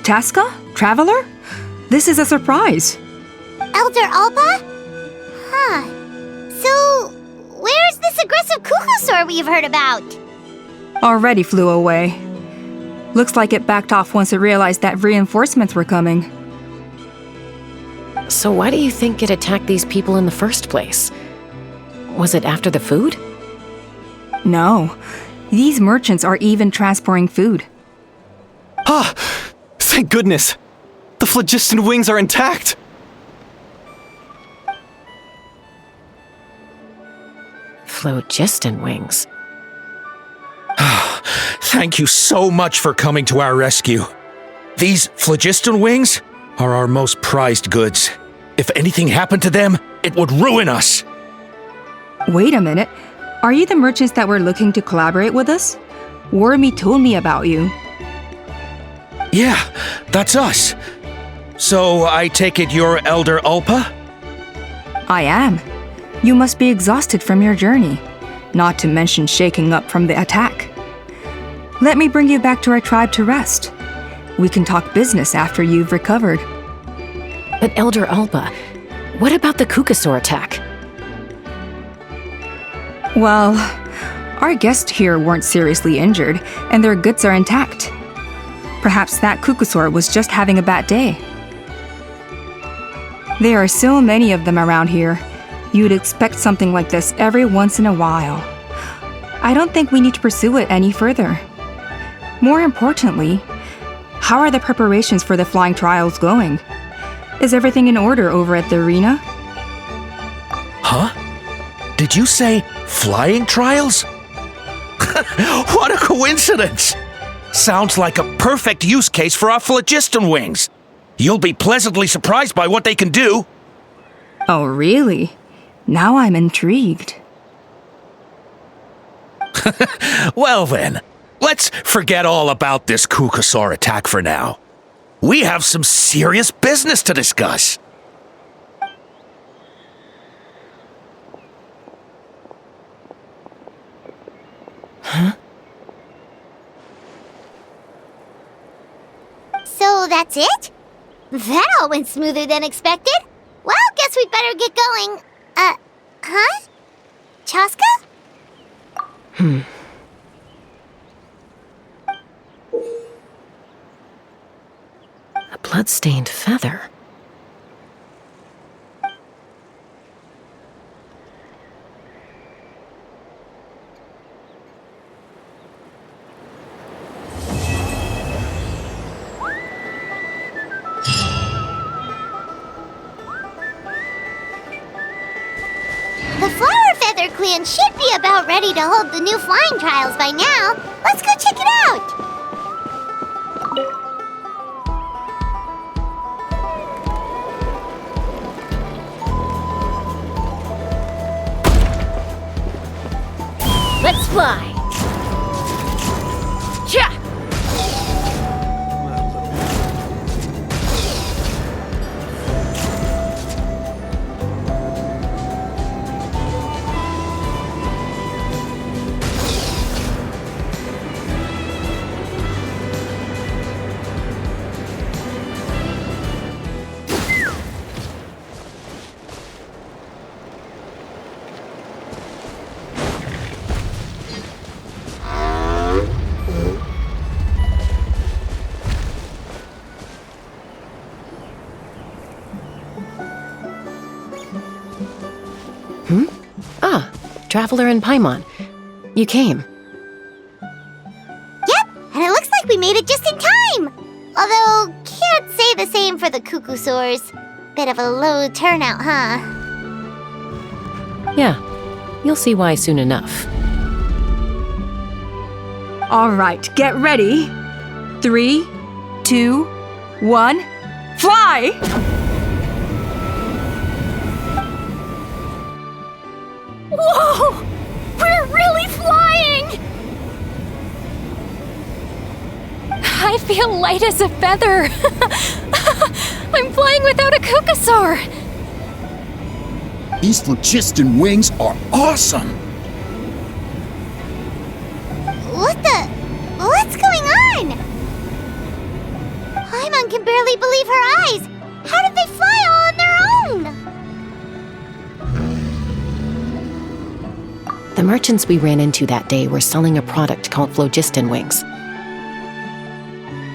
Chaska? Traveler? This is a surprise.
Elder Alba? Huh. So, where's this aggressive Kukusaur we've heard about?
Already flew away. Looks like it backed off once it realized that reinforcements were coming.
So why do you think it attacked these people in the first place? Was it after the food?
No. These merchants are even transporting food.
Ah! Thank goodness! The phlogiston wings are intact!
Phlogiston wings.
Thank you so much for coming to our rescue. These phlogiston wings are our most prized goods. If anything happened to them, it would ruin us.
Wait a minute. Are you the merchants that were looking to collaborate with us? Wormy told me about you.
Yeah, that's us. So I take it you're Elder Ulpa?
I am. You must be exhausted from your journey, not to mention shaking up from the attack. Let me bring you back to our tribe to rest. We can talk business after you've recovered.
But Elder Ulpa, what about the Kukusaur attack?
Well, our guests here weren't seriously injured, and their goods are intact. Perhaps that Kukusaur was just having a bad day. There are so many of them around here. You'd expect something like this every once in a while. I don't think we need to pursue it any further. More importantly, how are the preparations for the flying trials going? Is everything in order over at the arena?
Huh? Did you say flying trials? What a coincidence! Sounds like a perfect use case for our phlogiston wings. You'll be pleasantly surprised by what they can do.
Oh, really? Now I'm intrigued.
Well then, let's forget all about this Kukusaur attack for now. We have some serious business to discuss.
Huh?
So that's it? That all went smoother than expected. Well, guess we'd better get going. Huh? Chaska?
A blood-stained feather.
The Flower Feather Clan should be about ready to hold the new flying trials by now. Let's go check it out!
Let's fly! Yeah!
Ah, Traveler and Paimon. You came.
Yep, and it looks like we made it just in time! Although, can't say the same for the Cuckoosaurs. Bit of a low turnout, huh?
Yeah, you'll see why soon enough.
All right, get ready. 3, 2, 1, fly!
Whoa! We're really flying! I feel light as a feather. I'm flying without a Cuckoosaur.
These phlogiston wings are awesome!
What's going on? Paimon can barely believe her eyes. How did they fly all on their own?
The merchants we ran into that day were selling a product called phlogiston wings.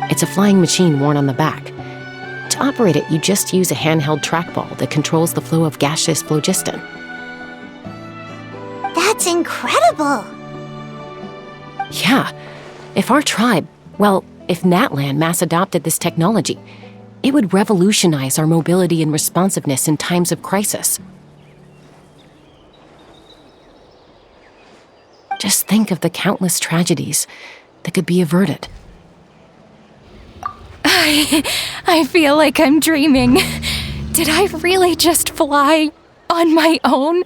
It's a flying machine worn on the back. To operate it, you just use a handheld trackball that controls the flow of gaseous phlogiston.
That's incredible!
Yeah. If our tribe, if Natlan mass adopted this technology, it would revolutionize our mobility and responsiveness in times of crisis. Just think of the countless tragedies that could be averted.
I feel like I'm dreaming. Did I really just fly on my own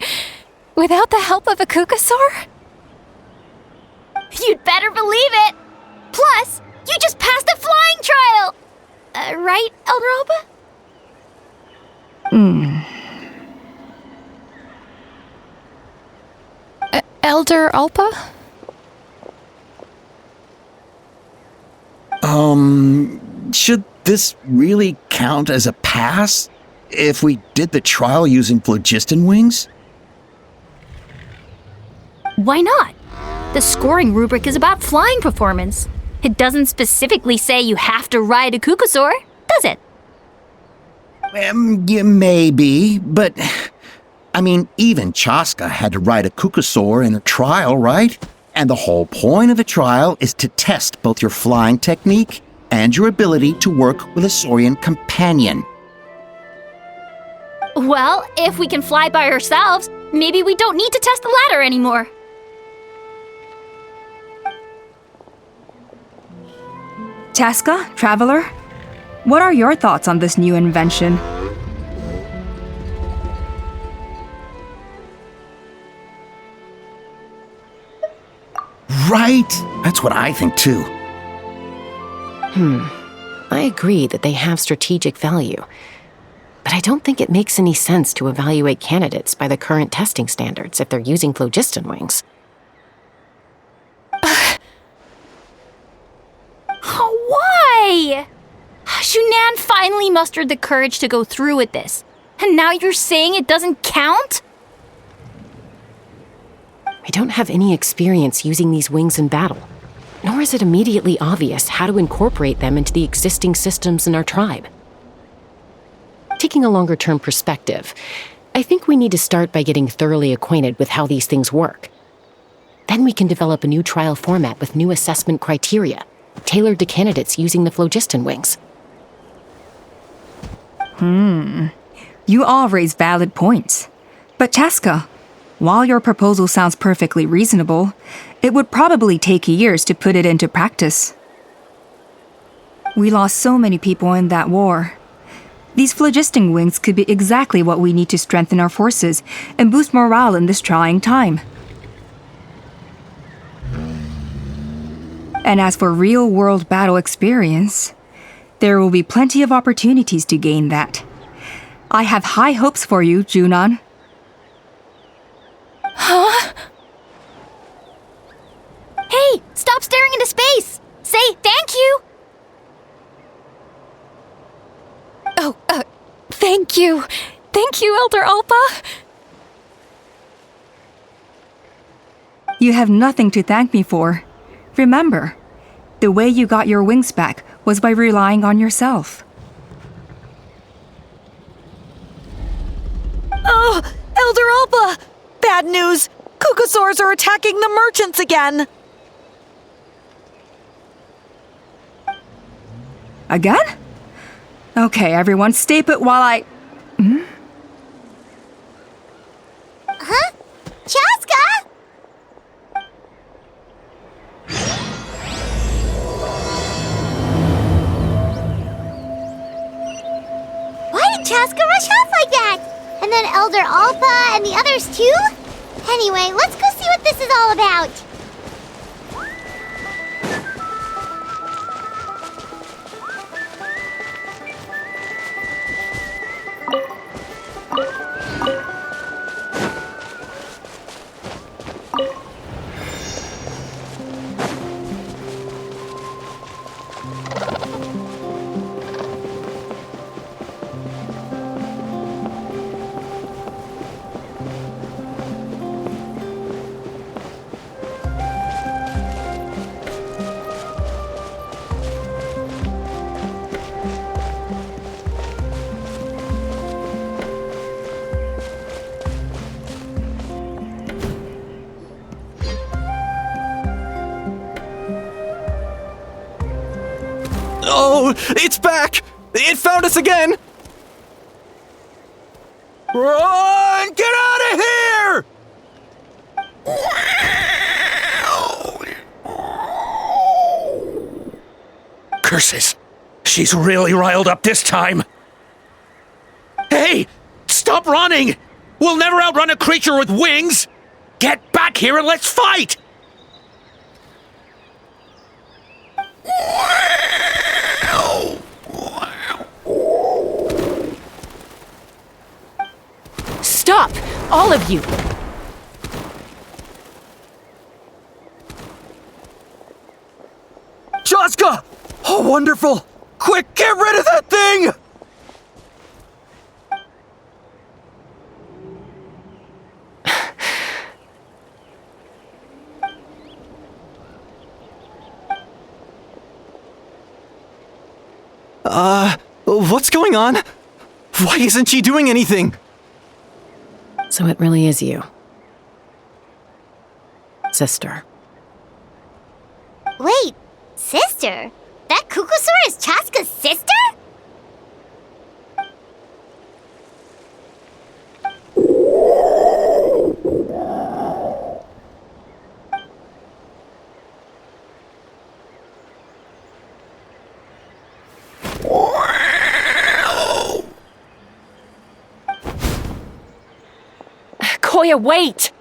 without the help of a Cuckoosaur? You'd better believe it! Plus, you just passed a flying trial! Right, Elder Alpa? Elder Alpa?
Should this really count as a pass if we did the trial using phlogiston wings?
Why not? The scoring rubric is about flying performance. It doesn't specifically say you have to ride a Cuckoosaur, does it?
Yeah, maybe, but I mean, even Chaska had to ride a Cuckoosaur in her trial, right? And the whole point of the trial is to test both your flying technique and your ability to work with a Saurian companion.
Well, if we can fly by ourselves, maybe we don't need to test the ladder anymore.
Chaska, Traveler, what are your thoughts on this new invention?
Right? That's what I think too.
I agree that they have strategic value, but I don't think it makes any sense to evaluate candidates by the current testing standards if they're using phlogiston wings.
Why? Shunan finally mustered the courage to go through with this, and now you're saying it doesn't count?
We don't have any experience using these wings in battle. nor is it immediately obvious how to incorporate them into the existing systems in our tribe. Taking a longer-term perspective, I think we need to start by getting thoroughly acquainted with how these things work. Then we can develop a new trial format with new assessment criteria, tailored to candidates using the phlogiston wings.
You all raise valid points. But Chaska, while your proposal sounds perfectly reasonable, it would probably take years to put it into practice. We lost so many people in that war. These phlogiston wings could be exactly what we need to strengthen our forces and boost morale in this trying time. And as for real-world battle experience, there will be plenty of opportunities to gain that. I have high hopes for you, Junon.
Huh? Hey, stop staring into space! Say thank you! Oh, thank you. Thank you, Elder Alpa.
You have nothing to thank me for. Remember, the way you got your wings back was by relying on yourself.
Oh, Elder Alpa! Bad news! Kukasaurs are attacking the merchants again!
Again? Okay, everyone, stay put while I...
Huh? Chaska? Why did Chaska rush off like that? And then Elder Alpa and the others too? Anyway, let's go see what this is all about.
Oh, it's back! It found us again!
Run! Get out of here! Curses! She's really riled up this time. Hey! Stop running! We'll never outrun a creature with wings! Get back here and let's fight!
Stop! All of you!
Chaska! Oh, wonderful! Quick, get rid of that thing!
What's going on? Why isn't she doing anything?
So it really is you. Sister.
Wait, sister? That Kukusaur is Chaska's sister?
Koya, wait!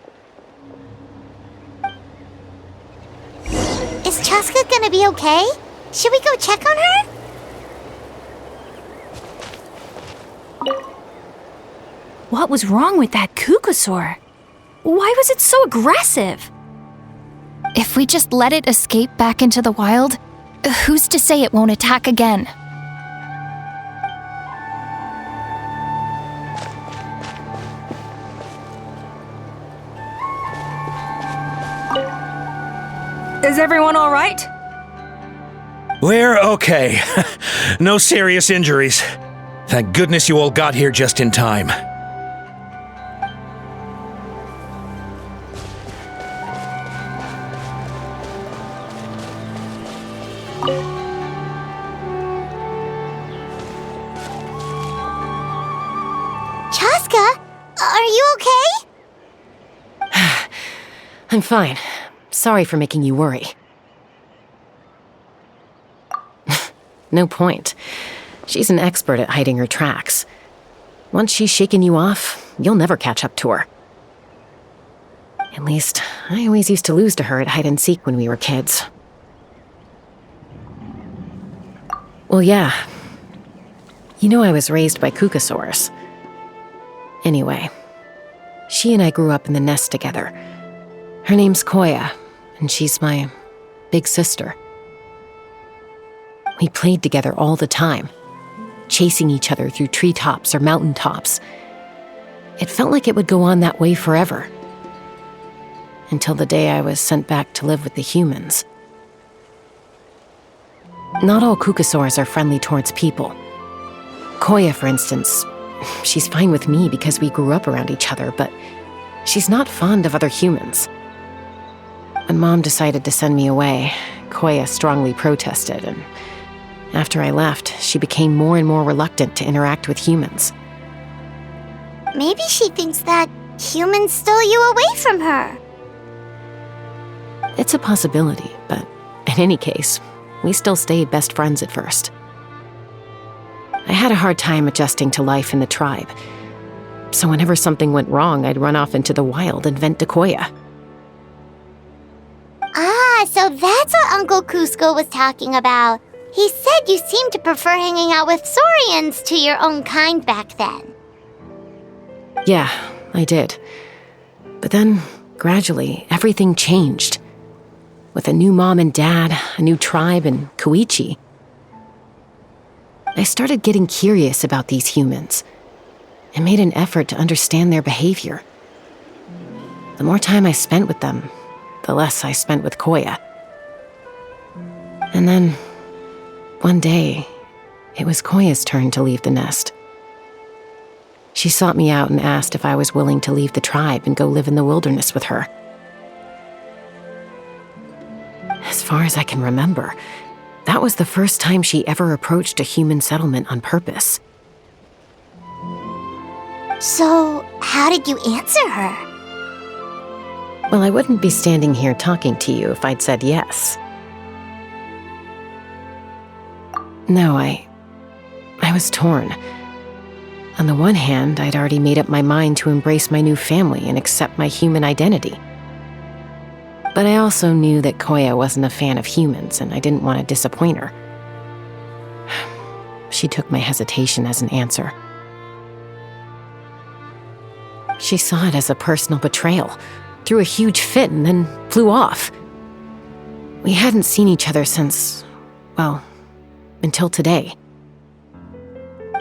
Is Chaska gonna be okay? Should we go check on her?
What was wrong with that Kukusaur? Why was it so aggressive? If we just let it escape back into the wild, who's to say it won't attack again?
Is everyone all right?
We're okay. No serious injuries. Thank goodness you all got here just in time.
Chaska, are you okay?
I'm fine. Sorry for making you worry. No point. She's an expert at hiding her tracks. Once she's shaken you off, you'll never catch up to her. At least, I always used to lose to her at hide-and-seek when we were kids. Well, yeah. You know I was raised by Kukasaurs. Anyway, she and I grew up in the nest together. Her name's Koya, and she's my big sister. We played together all the time, chasing each other through treetops or mountaintops. It felt like it would go on that way forever. Until the day I was sent back to live with the humans. Not all Kukasaurs are friendly towards people. Koya, for instance, she's fine with me because we grew up around each other, but she's not fond of other humans. When Mom decided to send me away, Koya strongly protested, and after I left, she became more and more reluctant to interact with humans.
Maybe she thinks that humans stole you away from her.
It's a possibility, but in any case, we still stayed best friends at first. I had a hard time adjusting to life in the tribe, so whenever something went wrong, I'd run off into the wild and vent to Koya.
Ah, so that's what Uncle Cusco was talking about. He said you seemed to prefer hanging out with Saurians to your own kind back then.
Yeah, I did. But then, gradually, everything changed. With a new mom and dad, a new tribe, and Koichi. I started getting curious about these humans, and made an effort to understand their behavior. The more time I spent with them, the less I spent with Koya. And then, one day, it was Koya's turn to leave the nest. She sought me out and asked if I was willing to leave the tribe and go live in the wilderness with her. As far as I can remember, that was the first time she ever approached a human settlement on purpose.
So, how did you answer her?
Well, I wouldn't be standing here talking to you if I'd said yes. No, I was torn. On the one hand, I'd already made up my mind to embrace my new family and accept my human identity. But I also knew that Koya wasn't a fan of humans, and I didn't want to disappoint her. She took my hesitation as an answer. She saw it as a personal betrayal, threw a huge fit, and then flew off. We hadn't seen each other since, well, until today.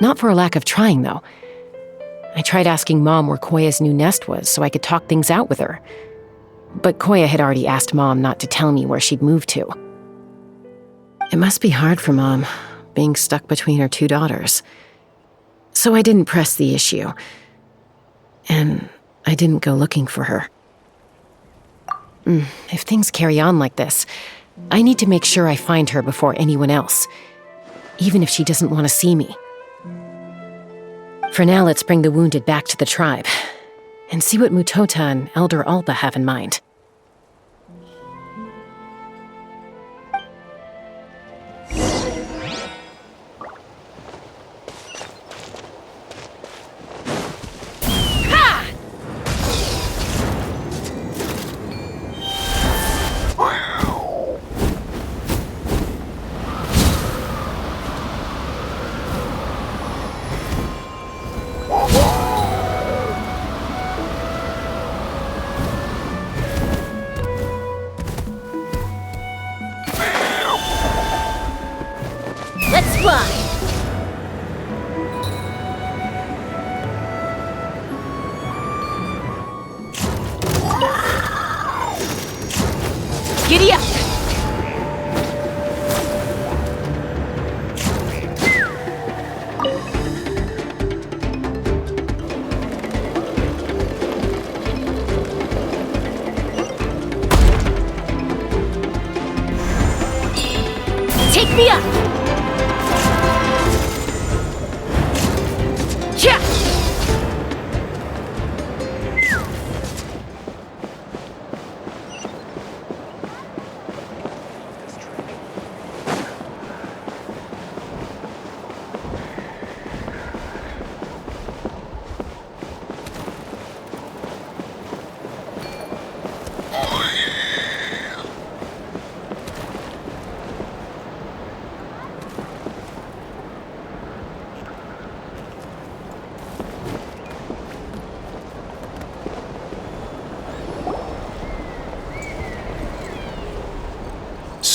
Not for a lack of trying, though. I tried asking Mom where Koya's new nest was so I could talk things out with her. But Koya had already asked Mom not to tell me where she'd moved to. It must be hard for Mom, being stuck between her two daughters. So I didn't press the issue. And I didn't go looking for her. If things carry on like this, I need to make sure I find her before anyone else, even if she doesn't want to see me. For now, let's bring the wounded back to the tribe, and see what Mutota and Elder Alba have in mind.
Let's fly!
Giddy up!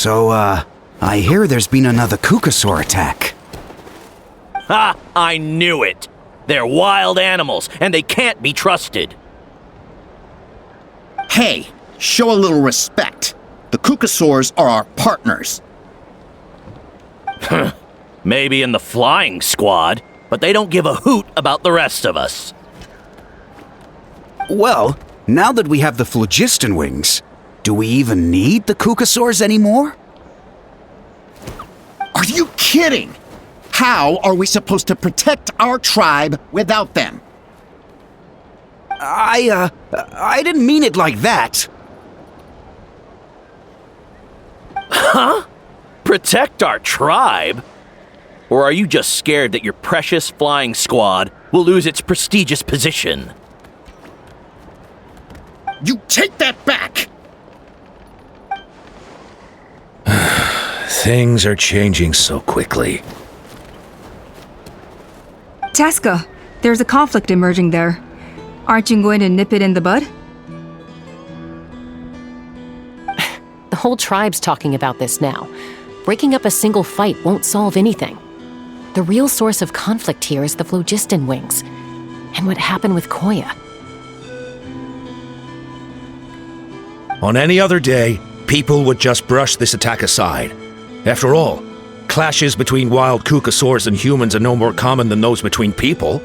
So, I hear there's been another Kukasaur attack.
Ha! I knew it! They're wild animals, and they can't be trusted.
Hey, show a little respect. The Kukasaurs are our partners.
Maybe in the flying squad, but they don't give a hoot about the rest of us.
Well, now that we have the phlogiston wings, do we even need the Kukasaurs anymore?
Are you kidding? How are we supposed to protect our tribe without them?
I didn't mean it like that.
Huh? Protect our tribe? Or are you just scared that your precious flying squad will lose its prestigious position?
You take that back!
Things are changing so quickly.
Chaska, there's a conflict emerging there. Aren't you going to nip it in the bud?
The whole tribe's talking about this now. Breaking up a single fight won't solve anything. The real source of conflict here is the phlogiston wings, and what happened with Koya.
On any other day, people would just brush this attack aside. After all, clashes between wild Kukasaurs and humans are no more common than those between people.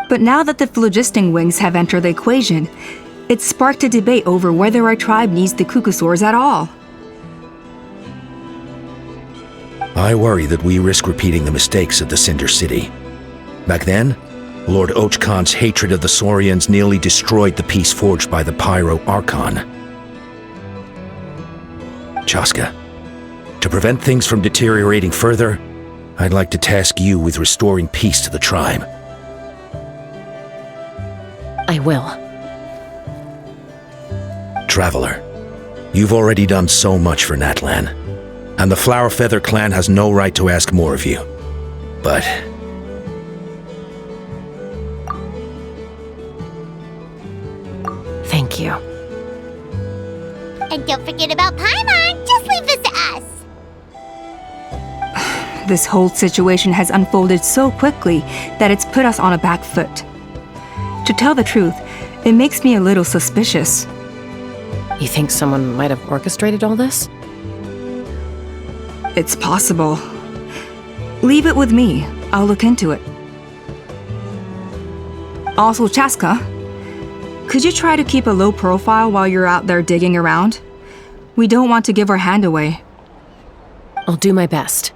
But now that the phlogiston wings have entered the equation, it's sparked a debate over whether our tribe needs the Kukasaurs at all.
I worry that we risk repeating the mistakes of the Cinder City. Back then, Lord Ochkon's hatred of the Saurians nearly destroyed the peace forged by the Pyro Archon. Chaska, to prevent things from deteriorating further, I'd like to task you with restoring peace to the tribe.
I will.
Traveler, you've already done so much for Natlan, and the Flower Feather clan has no right to ask more of you. But
thank you.
And don't forget about Paimon. Just leave this to us.
This whole situation has unfolded so quickly that it's put us on a back foot. To tell the truth, it makes me a little suspicious.
You think someone might have orchestrated all this?
It's possible. Leave it with me. I'll look into it. Also, Chaska, could you try to keep a low profile while you're out there digging around? We don't want to give our hand away.
I'll do my best.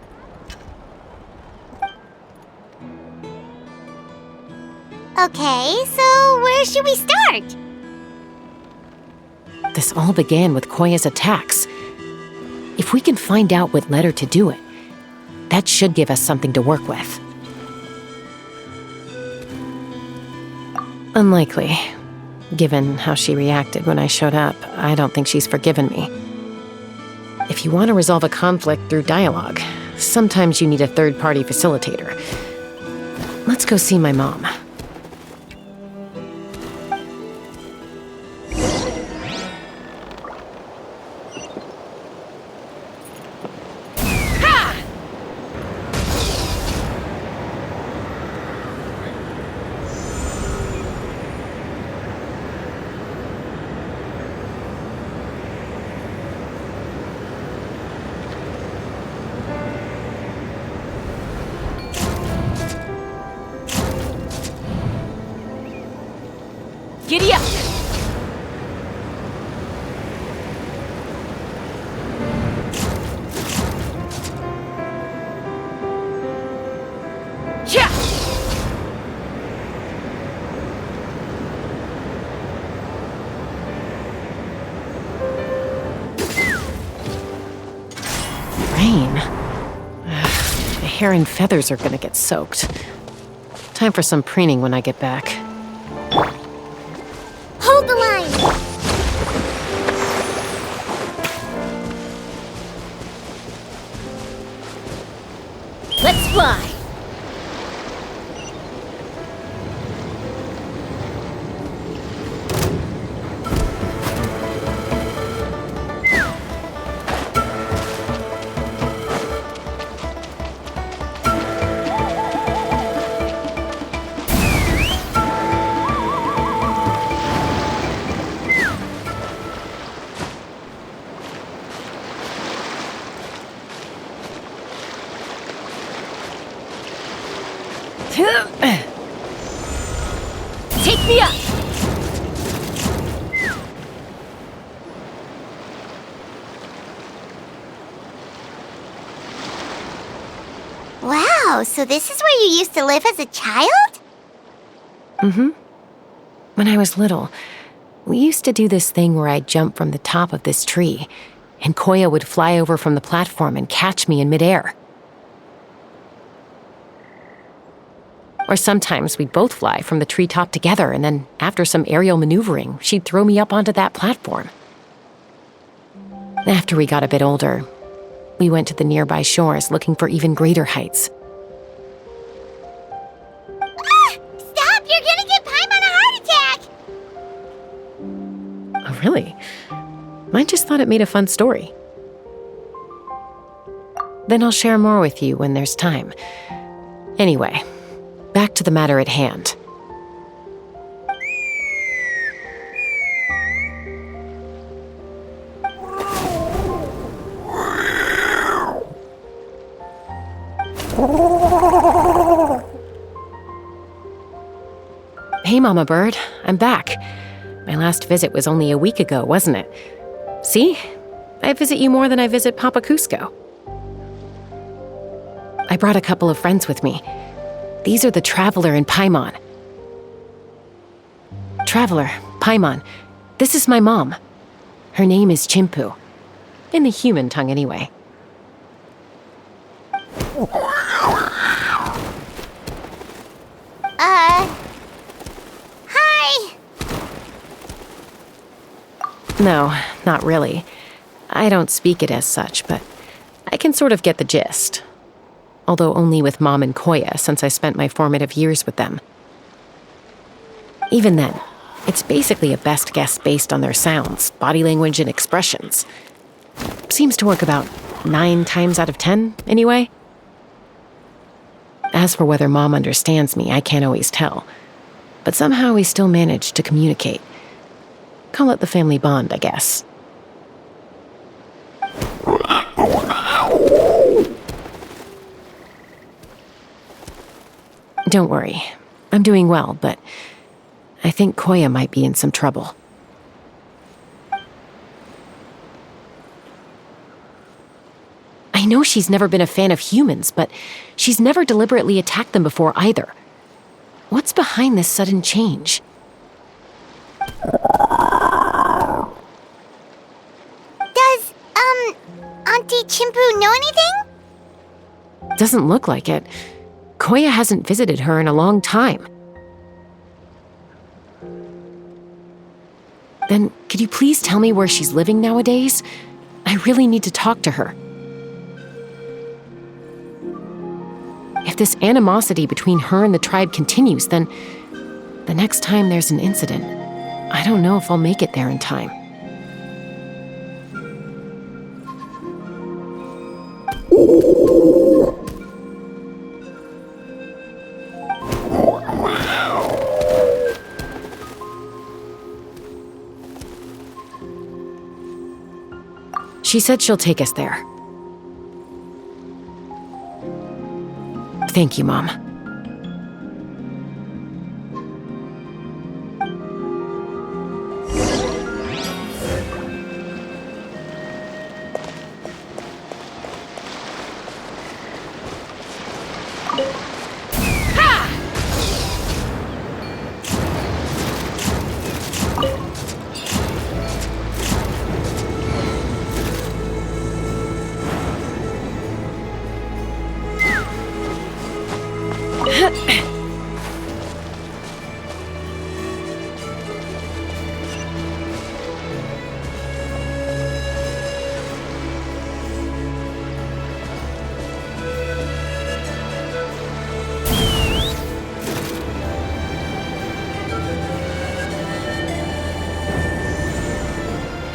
Okay, so where should we start?
This all began with Koya's attacks. If we can find out what led her to do it, that should give us something to work with. Unlikely. Given how she reacted when I showed up, I don't think she's forgiven me. If you want to resolve a conflict through dialogue, sometimes you need a third-party facilitator. Let's go see my mom.
Giddy up! Yeah!
Rain. The hair and feathers are gonna get soaked. Time for some preening when I get back.
Hold the line. Let's fly.
Take me up!
Wow, so this is where you used to live as a child?
Mm-hmm. When I was little, we used to do this thing where I'd jump from the top of this tree, and Koya would fly over from the platform and catch me in midair. Or sometimes we'd both fly from the treetop together, and then after some aerial maneuvering, she'd throw me up onto that platform. After we got a bit older, we went to the nearby shores looking for even greater heights.
Stop! You're gonna give Paimon a heart attack!
Oh, really? I just thought it made a fun story. Then I'll share more with you when there's time. Anyway, back to the matter at hand. Hey, Mama Bird, I'm back. My last visit was only a week ago, wasn't it? See? I visit you more than I visit Papa Cusco. I brought a couple of friends with me. These are the Traveler and Paimon. Traveler, Paimon, this is my mom. Her name is Chimpu. In the human tongue, anyway.
Hi!
No, not really. I don't speak it as such, but I can sort of get the gist. Although only with Mom and Koya, since I spent my formative years with them. Even then, it's basically a best guess based on their sounds, body language, and expressions. Seems to work about 9 times out of 10, anyway. As for whether Mom understands me, I can't always tell. But somehow we still manage to communicate. Call it the family bond, I guess. Don't worry. I'm doing well, but I think Koya might be in some trouble. I know she's never been a fan of humans, but she's never deliberately attacked them before either. What's behind this sudden change?
Does, Auntie Chimpu know anything?
Doesn't look like it. Koya hasn't visited her in a long time. Then, could you please tell me where she's living nowadays? I really need to talk to her. If this animosity between her and the tribe continues, then the next time there's an incident, I don't know if I'll make it there in time. She said she'll take us there. Thank you, Mom.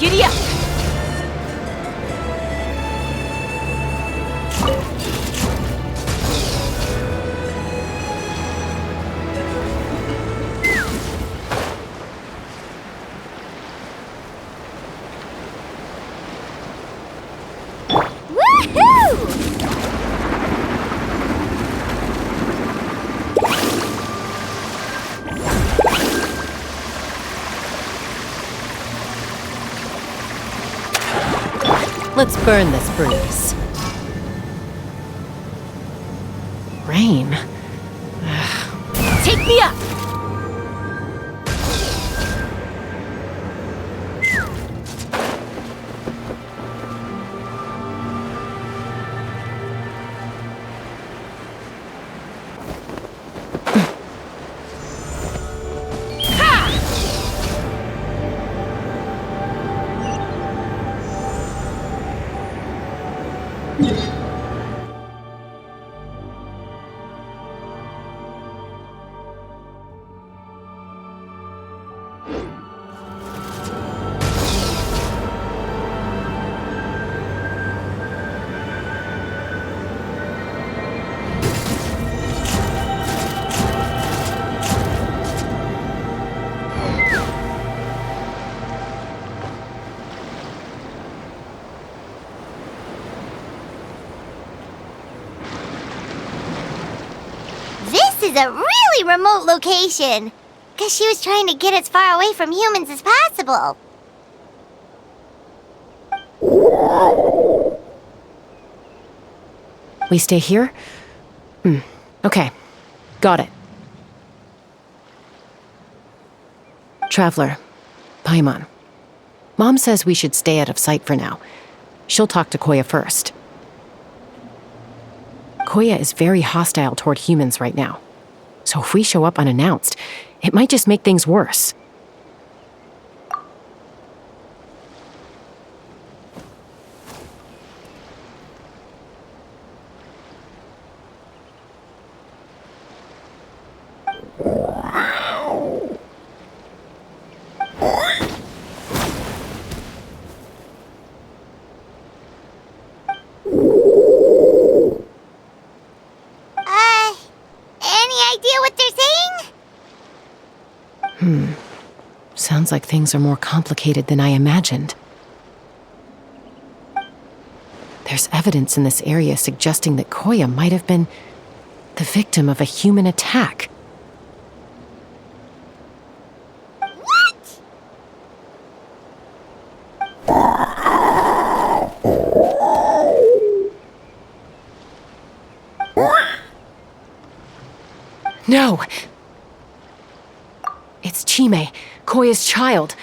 Giddy up!
Let's burn this breeze. Rain?
Take me up!
This is a really remote location. Guess she was trying to get as far away from humans as possible.
We stay here? Okay. Got it. Traveler, Paimon. Mom says we should stay out of sight for now. She'll talk to Koya first. Koya is very hostile toward humans right now. So if we show up unannounced, it might just make things worse.
Any idea what they're saying?
Sounds like things are more complicated than I imagined. There's evidence in this area suggesting that Koya might have been the victim of a human attack.
What?
No! It's Chime, Koya's child.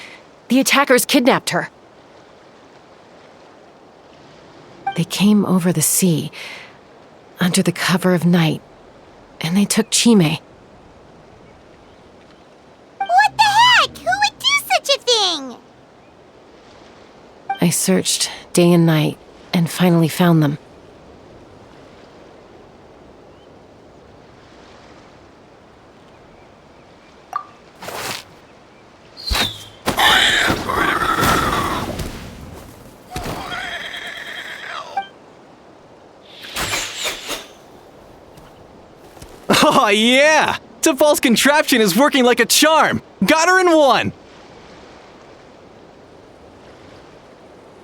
The attackers kidnapped her. They came over the sea, under the cover of night, and they took Chime.
What the heck? Who would do such a thing?
I searched day and night, and finally found them.
Oh yeah! Tafal's contraption is working like a charm! Got her in one!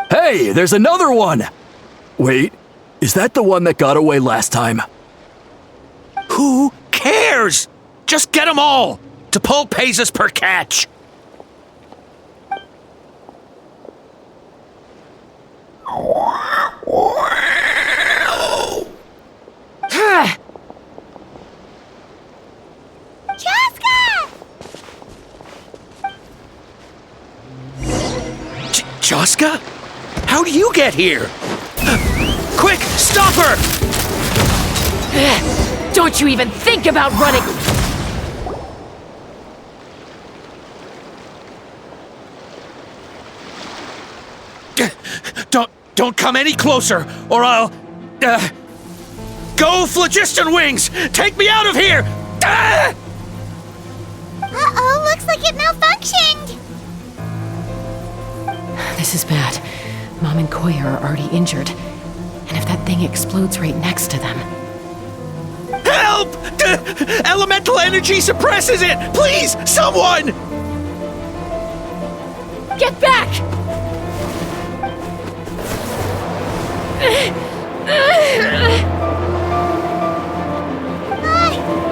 Hey, there's another one! Wait, is that the one that got away last time?
Who cares? Just get them all! Tafal pays us per catch! Chaska? How do you get here? Quick, stop her!
Don't you even think about running!
Don't come any closer, or I'll... Go, Phlogiston Wings! Take me out of here!
Uh-oh, looks like it malfunctioned!
This is bad. Mom and Koya are already injured. And if that thing explodes right next to them...
Help! Elemental energy suppresses it! Please, someone!
Get back!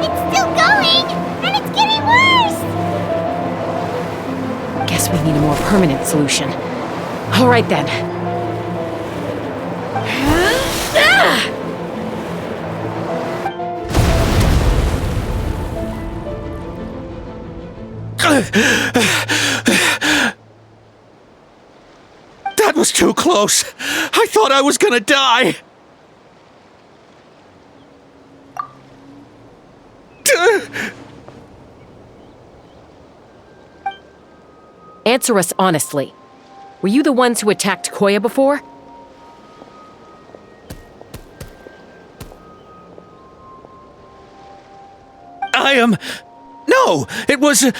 It's still going! And it's getting worse!
Guess we need a more permanent solution. All right then.
That was too close. I thought I was gonna die.
Answer us honestly. Were you the ones who attacked Koya before?
No, it was...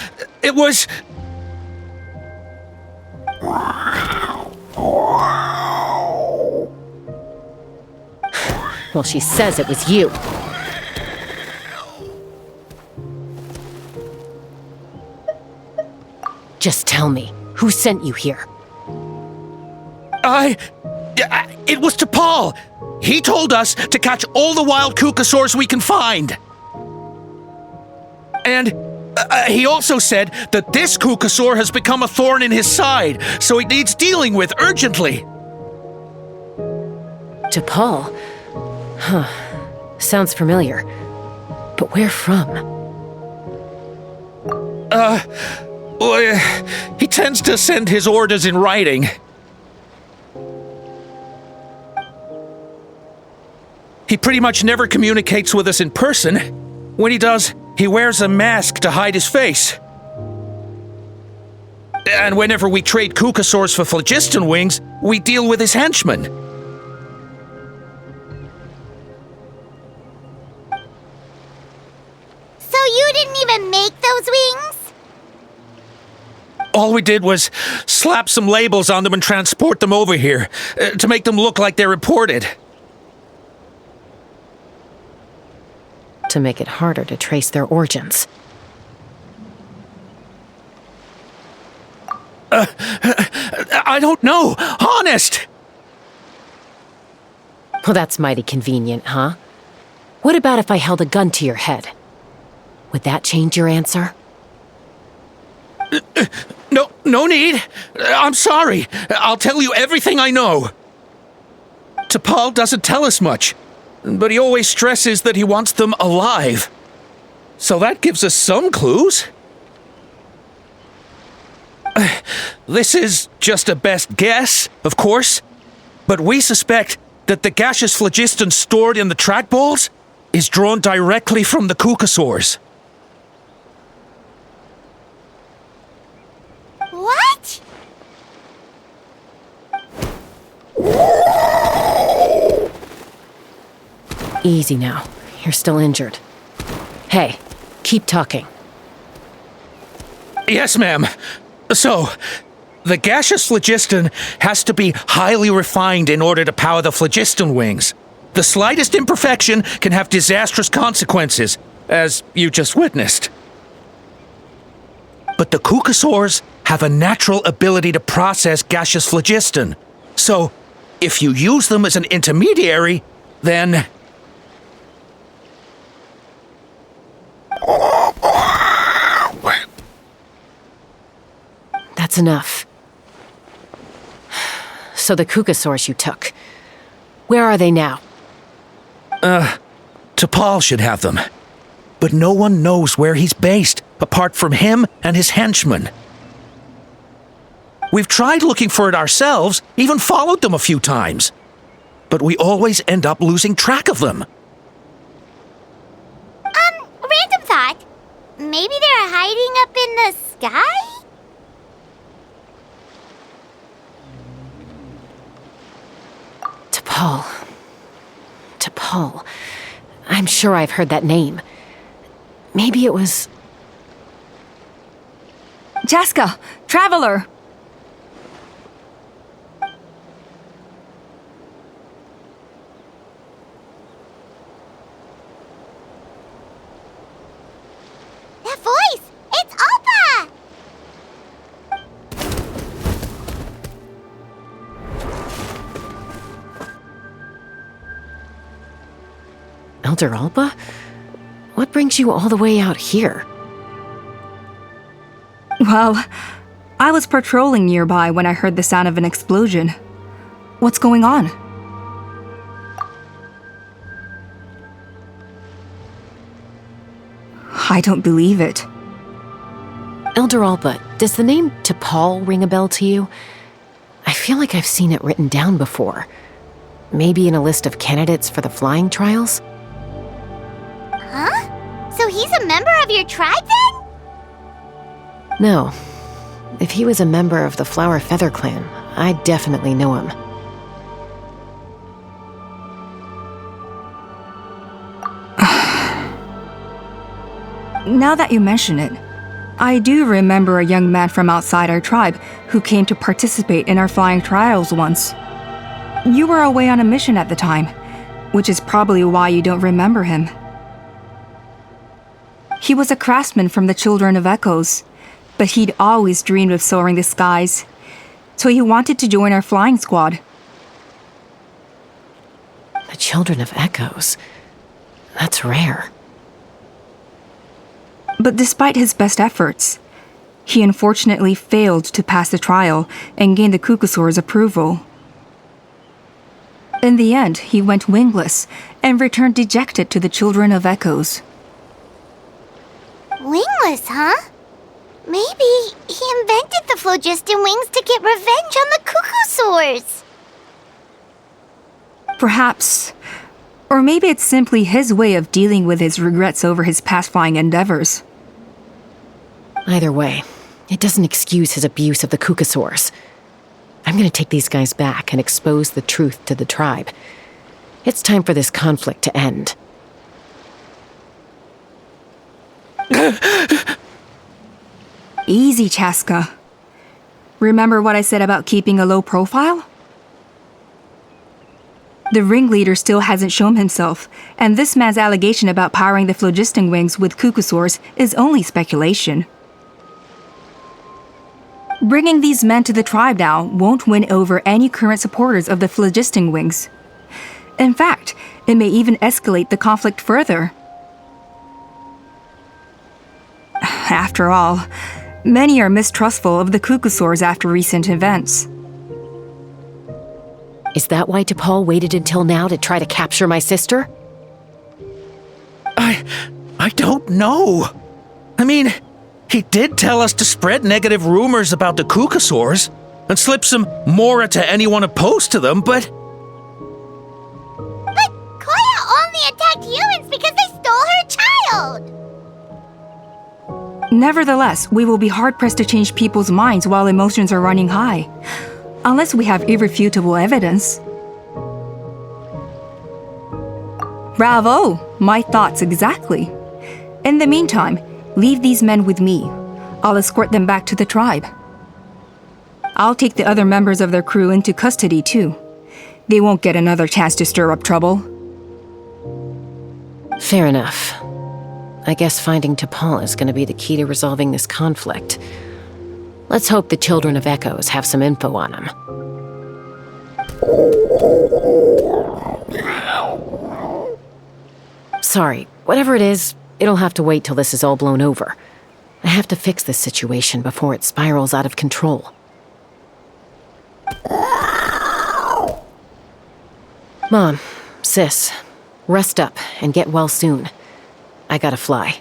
Well, she says it was you. Just tell me, who sent you here?
It was to Paul. He told us to catch all the wild Kukasaurs we can find. And he also said that this Kukasaur has become a thorn in his side, so it needs dealing with urgently.
To Paul? Huh. Sounds familiar. But where from?
Well, he tends to send his orders in writing. He pretty much never communicates with us in person. When he does, he wears a mask to hide his face. And whenever we trade Kukasaurs for phlogiston wings, we deal with his henchmen.
So you didn't even make those wings?
All we did was slap some labels on them and transport them over here, to make them look like they're imported.
To make it harder to trace their origins.
I don't know, honest!
Well, that's mighty convenient, huh? What about if I held a gun to your head? Would that change your answer?
No need. I'm sorry. I'll tell you everything I know. T'Pol doesn't tell us much, but he always stresses that he wants them alive. So that gives us some clues. This is just a best guess, of course, but we suspect that the gaseous phlogiston stored in the trackballs is drawn directly from the Kukasaurs.
What?
Easy now. You're still injured. Hey, keep talking.
Yes, ma'am. So, the gaseous phlogiston has to be highly refined in order to power the phlogiston wings. The slightest imperfection can have disastrous consequences, as you just witnessed. But the Kukasaurs have a natural ability to process gaseous phlogiston. So, if you use them as an intermediary, then...
That's enough. So the Kukasaurs you took, where are they now?
T'Pol should have them. But no one knows where he's based, apart from him and his henchmen. We've tried looking for it ourselves, even followed them a few times. But we always end up losing track of them.
Random thought. Maybe they're hiding up in the sky?
T'Pol. I'm sure I've heard that name. Maybe it was...
Jaska! Traveler!
That voice! It's Alpa!
Elder Alba? What brings you all the way out here?
Well, I was patrolling nearby when I heard the sound of an explosion. What's going on? I don't believe it.
Elder Alba, does the name T'Pol ring a bell to you? I feel like I've seen it written down before. Maybe in a list of candidates for the flying trials?
Huh? So he's a member of your tribe then?
No. If he was a member of the Flower Feather clan, I'd definitely know him.
Now that you mention it, I do remember a young man from outside our tribe who came to participate in our flying trials once. You were away on a mission at the time, which is probably why you don't remember him. He was a craftsman from the Children of Echoes, but he'd always dreamed of soaring the skies, so he wanted to join our flying squad.
The Children of Echoes? That's rare.
But despite his best efforts, he unfortunately failed to pass the trial and gain the Kukusaur's approval. In the end, he went wingless and returned dejected to the Children of Echoes.
Wingless, huh? Maybe he invented the phlogiston wings to get revenge on the Kukusaurs.
Perhaps. Or maybe it's simply his way of dealing with his regrets over his past flying endeavors.
Either way, it doesn't excuse his abuse of the Kukusaurs. I'm gonna take these guys back and expose the truth to the tribe. It's time for this conflict to end.
Easy, Chaska. Remember what I said about keeping a low profile? The ringleader still hasn't shown himself, and this man's allegation about powering the phlogiston wings with Kukusaurs is only speculation. Bringing these men to the tribe now won't win over any current supporters of the phlogiston wings. In fact, it may even escalate the conflict further. After all, many are mistrustful of the Kukusaurs after recent events.
Is that why T'Pol waited until now to try to capture my sister?
I don't know. I mean, he did tell us to spread negative rumors about the Kukusaurs and slip some mora to anyone opposed to them, but...
But Koya only attacked humans because they stole her child!
Nevertheless, we will be hard-pressed to change people's minds while emotions are running high. Unless we have irrefutable evidence. Bravo! My thoughts exactly. In the meantime, leave these men with me. I'll escort them back to the tribe. I'll take the other members of their crew into custody too. They won't get another chance to stir up trouble.
Fair enough. I guess finding T'Pol is going to be the key to resolving this conflict. Let's hope the Children of Echoes have some info on him. Sorry, whatever it is, it'll have to wait till this is all blown over. I have to fix this situation before it spirals out of control. Mom, Sis, rest up and get well soon. I gotta fly.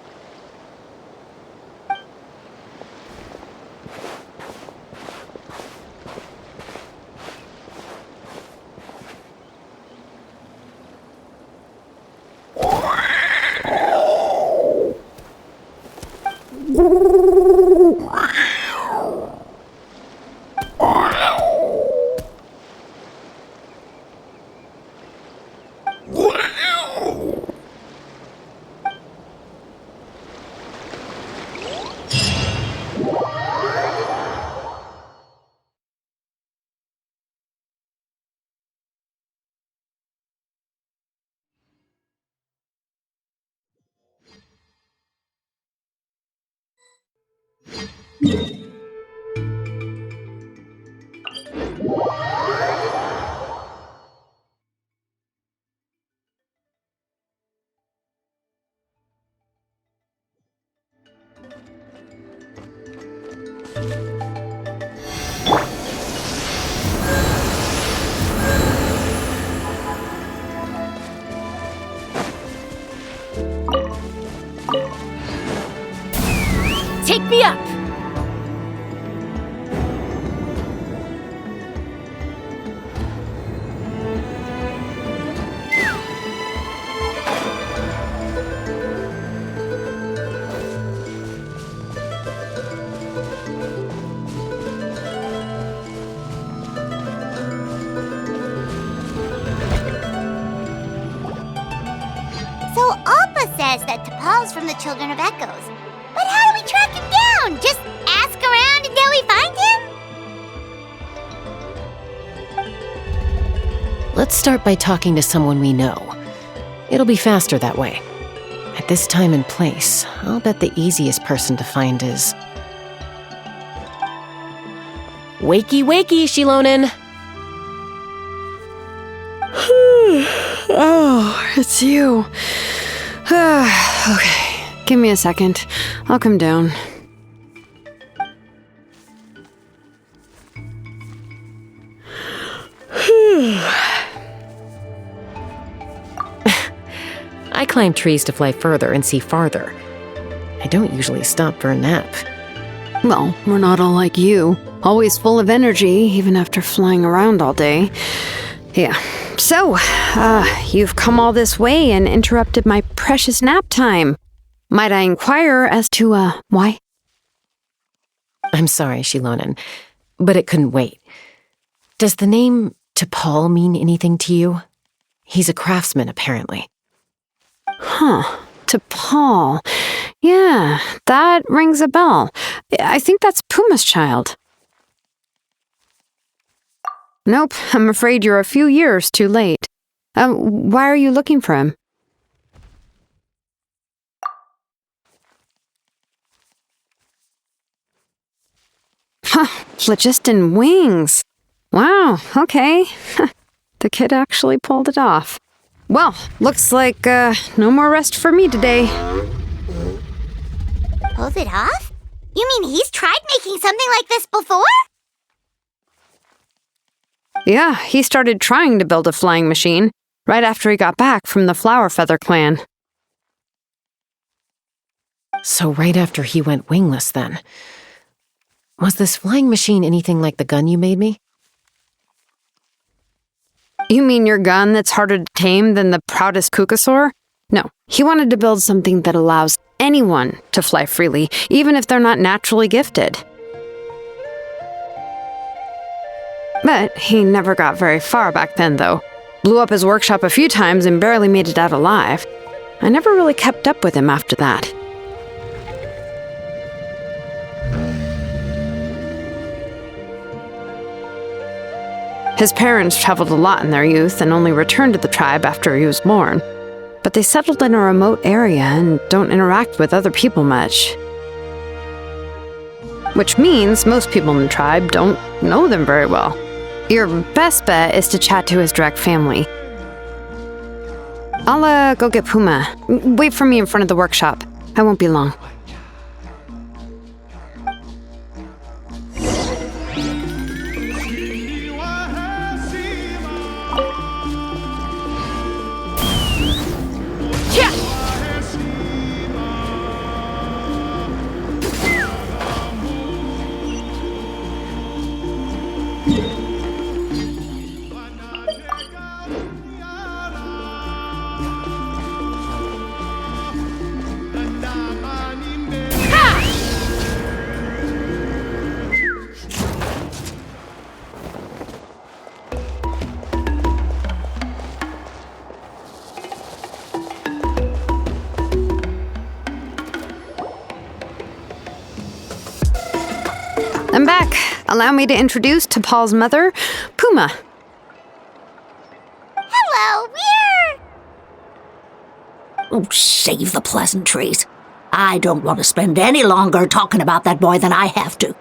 Take me up!
So Alpa says that T'Pol's from the Children of Echoes. But how do we track him down? Just ask around until we find him?
Let's start by talking to someone we know. It'll be faster that way. At this time and place, I'll bet the easiest person to find is... Wakey, wakey, Shilonen!
Oh, it's you. Okay, give me a second. I'll come down.
I climb trees to fly further and see farther. I don't usually stop for a nap.
Well, we're not all like you. Always full of energy, even after flying around all day. Yeah. So, you've come all this way and interrupted my precious nap time. Might I inquire as to, why?
I'm sorry, Shilonen, but it couldn't wait. Does the name T'Pol mean anything to you? He's a craftsman, apparently.
Huh. T'Pol. Yeah, that rings a bell. I think that's Puma's child. Nope, I'm afraid you're a few years too late. Why are you looking for him? Huh, phlogiston wings. Wow, okay. The kid actually pulled it off. Well, looks like, no more rest for me today.
Pulled it off? You mean he's tried making something like this before?
Yeah, he started trying to build a flying machine right after he got back from the Flower Feather clan.
So right after he went wingless, then. Was this flying machine anything like the gun you made me?
You mean your gun that's harder to tame than the proudest Kukasaur? No, he wanted to build something that allows anyone to fly freely, even if they're not naturally gifted. But he never got very far back then, though. Blew up his workshop a few times and barely made it out alive. I never really kept up with him after that. His parents traveled a lot in their youth and only returned to the tribe after he was born. But they settled in a remote area and don't interact with other people much. Which means most people in the tribe don't know them very well. Your best bet is to chat to his direct family. I'll go get Puma. Wait for me in front of the workshop. I won't be long. I'm back. Allow me to introduce T'Pol's mother, Puma.
Hello, we're...
Oh, save the pleasantries. I don't want to spend any longer talking about that boy than I have to.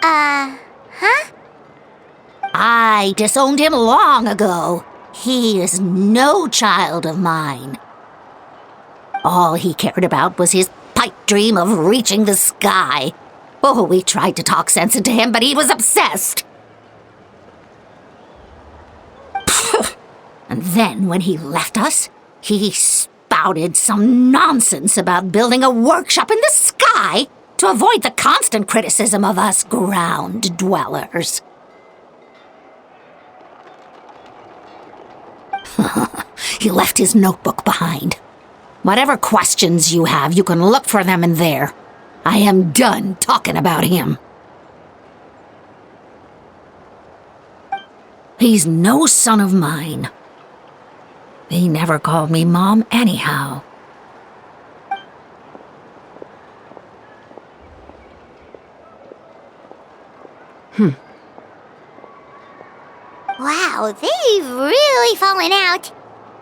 Huh?
I disowned him long ago. He is no child of mine. All he cared about was his pipe dream of reaching the sky. Oh, we tried to talk sense into him, but he was obsessed. And then, when he left us, he spouted some nonsense about building a workshop in the sky to avoid the constant criticism of us ground dwellers. He left his notebook behind. Whatever questions you have, you can look for them in there. I am done talking about him. He's no son of mine. He never called me Mom anyhow.
Wow, they've really fallen out.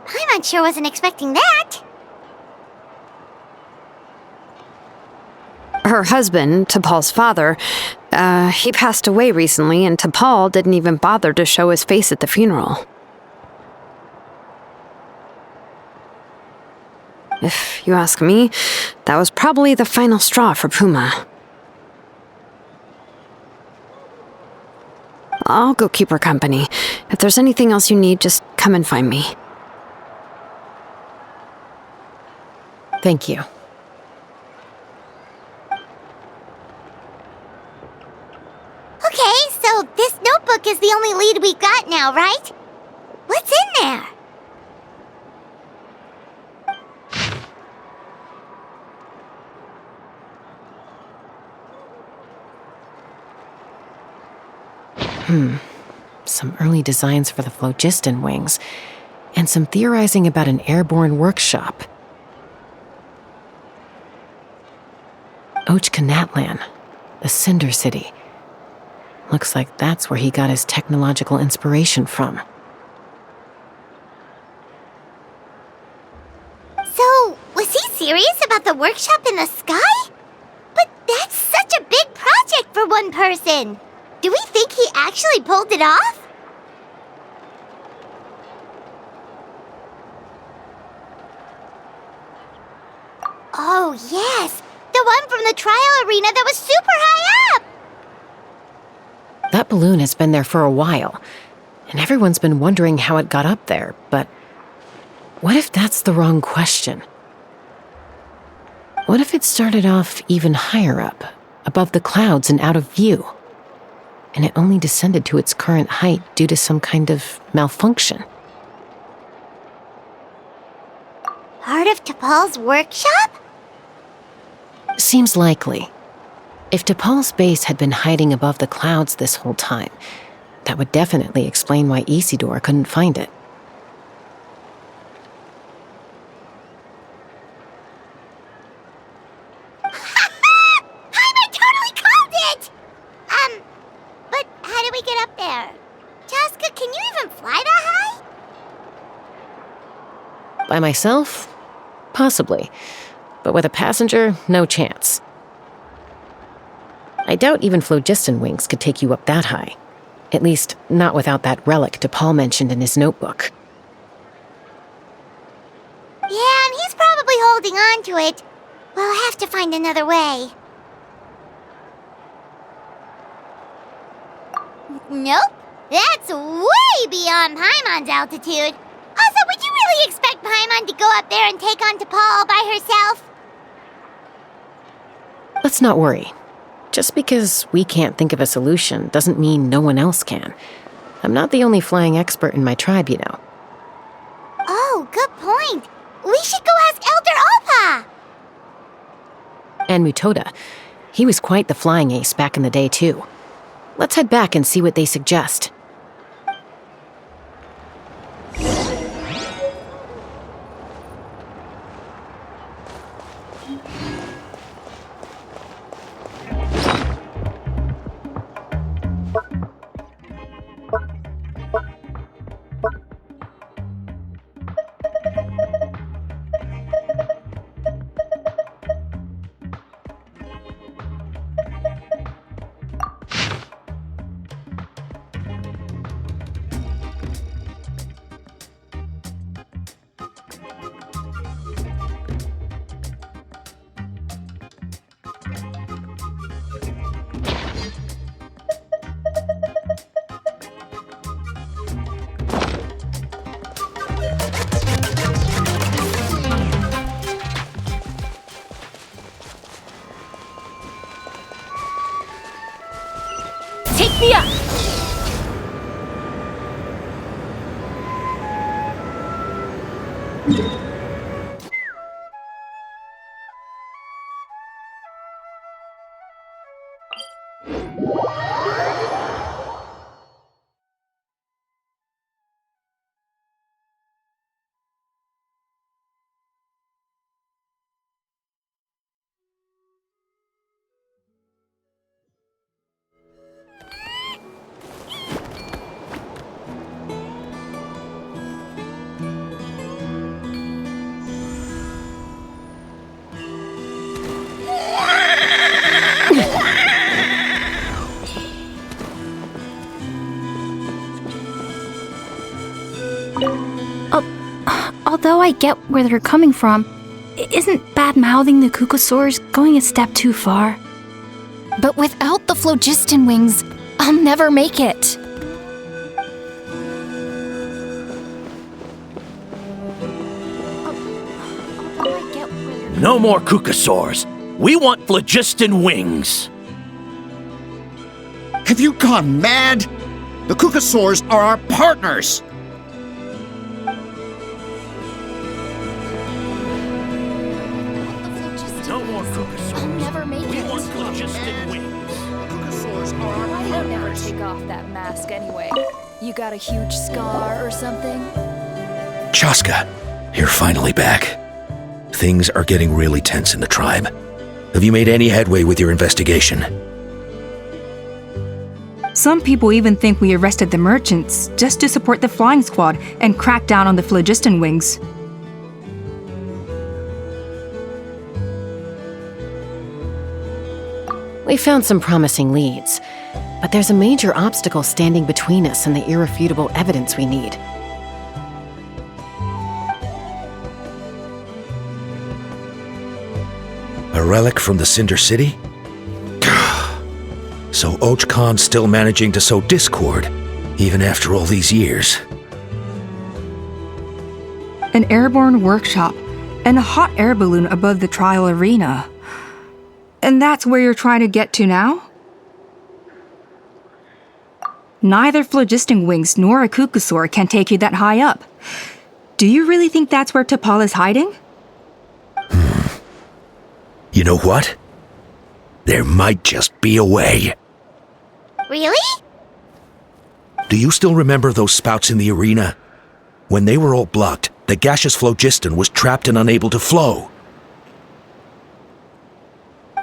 Paimon sure wasn't expecting that.
Her husband, T'Pol's father, he passed away recently, and T'Pol didn't even bother to show his face at the funeral. If you ask me, that was probably the final straw for Puma. I'll go keep her company. If there's anything else you need, just come and find me.
Thank you.
Okay, so this notebook is the only lead we've got now, right? What's in there?
Some early designs for the phlogiston wings, and some theorizing about an airborne workshop. Ochkanatlan, the Cinder City. Looks like that's where he got his technological inspiration from.
So, was he serious about the workshop in the sky? But that's such a big project for one person. Do we think he actually pulled it off? Oh, yes. The one from the trial arena that was super high up!
That balloon has been there for a while, and everyone's been wondering how it got up there, but what if that's the wrong question? What if it started off even higher up, above the clouds and out of view, and it only descended to its current height due to some kind of malfunction?
Part of T'Pol's workshop?
Seems likely. If T'Pol's base had been hiding above the clouds this whole time, that would definitely explain why Isidore couldn't find it.
Paimon totally called it! But how do we get up there? Chaska, can you even fly that high?
By myself? Possibly. But with a passenger, no chance. I doubt even phlogiston wings could take you up that high. At least, not without that relic T'Pol mentioned in his notebook.
Yeah, and he's probably holding on to it. We'll have to find another way. Nope. That's way beyond Paimon's altitude. Also, would you really expect Paimon to go up there and take on T'Pol all by herself?
Let's not worry. Just because we can't think of a solution doesn't mean no one else can. I'm not the only flying expert in my tribe, you know.
Oh, good point. We should go ask Elder Alpa.
And Mutoda. He was quite the flying ace back in the day, too. Let's head back and see what they suggest.
Take me up! Although I get where they're coming from, isn't bad-mouthing the Kukusaurs going a step too far?
But without the phlogiston wings, I'll never make it.
No more Kukusaurs. We want phlogiston wings.
Have you gone mad? The Kukusaurs are our partners.
No more Kukusaurs.
I'll never make
We
it.
want phlogiston wings.
Kukusaurs are our
Why don't you never
partners.
take off that mask anyway? You got a huge scar or something?
Chaska, you're finally back. Things are getting really tense in the tribe. Have you made any headway with your investigation?
Some people even think we arrested the merchants just to support the flying squad and crack down on the phlogiston wings.
We found some promising leads, but there's a major obstacle standing between us and the irrefutable evidence we need.
A relic from the Cinder City? So Och Khan's still managing to sow discord, even after all these years.
An airborne workshop and a hot air balloon above the trial arena. And that's where you're trying to get to now? Neither phlogiston wings nor a Kukusaur can take you that high up. Do you really think that's where T'Pol is hiding?
You know what? There might just be a way.
Really?
Do you still remember those spouts in the arena? When they were all blocked, the gaseous phlogiston was trapped and unable to flow.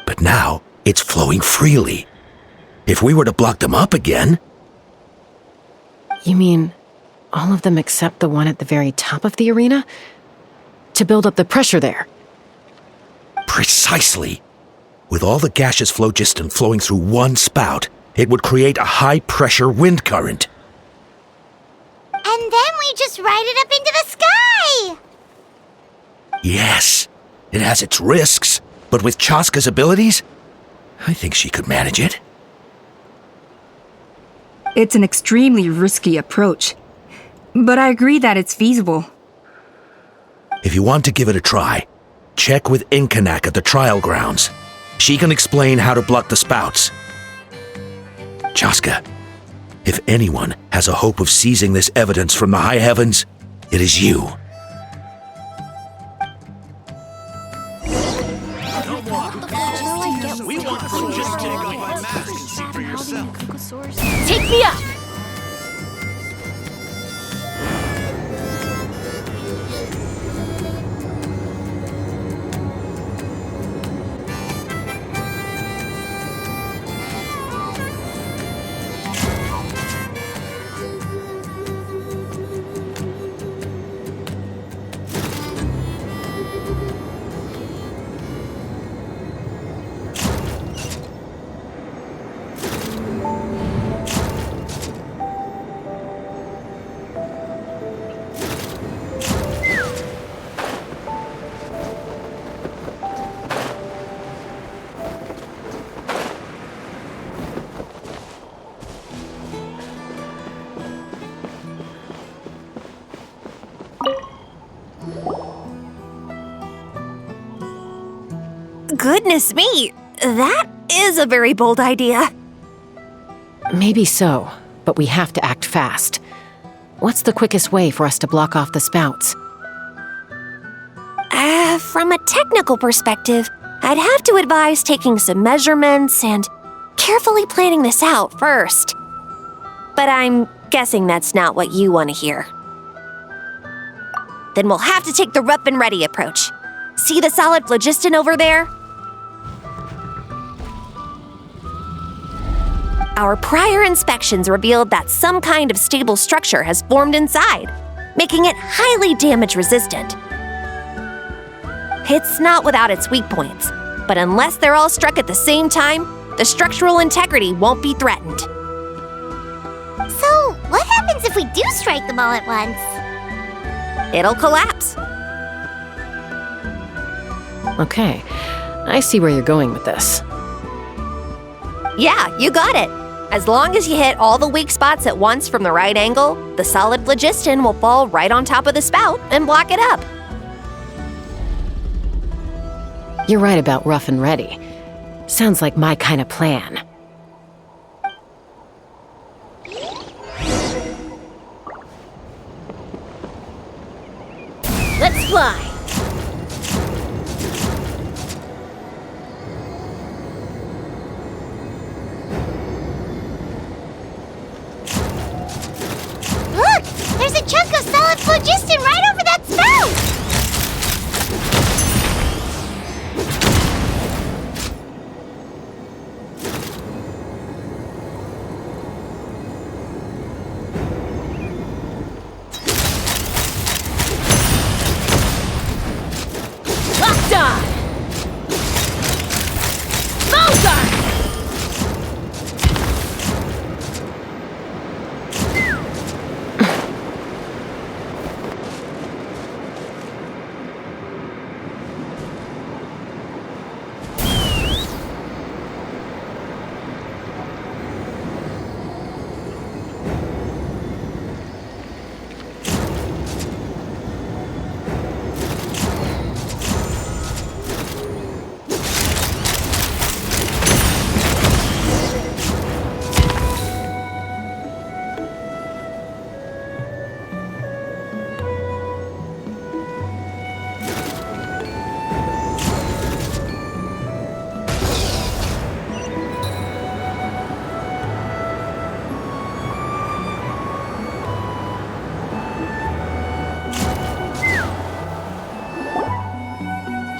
But now, it's flowing freely. If we were to block them up again...
You mean all of them except the one at the very top of the arena? To build up the pressure there?
Precisely. With all the gaseous phlogiston flowing through one spout, it would create a high-pressure wind current.
And then we just ride it up into the sky!
Yes, it has its risks, but with Chaska's abilities, I think she could manage it.
It's an extremely risky approach, but I agree that it's feasible.
If you want to give it a try, check with Inkanak at the trial grounds. She can explain how to block the spouts. Chaska, if anyone has a hope of seizing this evidence from the high heavens, it is you.
We want phlogiston wings. See for yourself.
Take me up!
Goodness me, that is a very bold idea.
Maybe so, but we have to act fast. What's the quickest way for us to block off the spouts?
From a technical perspective, I'd have to advise taking some measurements and carefully planning this out first. But I'm guessing that's not what you want to hear. Then we'll have to take the rough and ready approach. See the solid phlogiston over there? Our prior inspections revealed that some kind of stable structure has formed inside, making it highly damage resistant. It's not without its weak points, but unless they're all struck at the same time, the structural integrity won't be threatened.
So, what happens if we do strike them all at once?
it'll collapse.
Okay, I see where you're going with this.
Yeah, you got it. As long as you hit all the weak spots at once from the right angle, the solid phlogiston will fall right on top of the spout and block it up.
You're right about rough and ready. Sounds like my kind of plan.
Let's fly.
Look! There's a chunk of solid phlogiston right over that spout!
Locked on. Bullseye.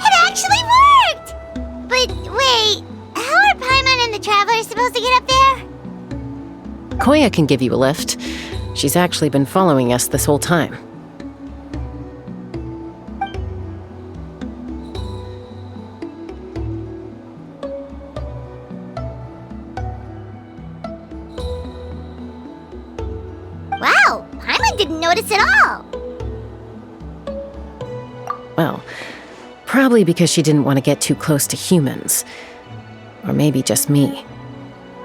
It actually worked! But wait, how are Paimon and the Traveler supposed to get up there?
Koya can give you a lift. She's actually been following us this whole time.
Wow, Paimon didn't notice at all!
Well, probably because she didn't want to get too close to humans. Or maybe just me.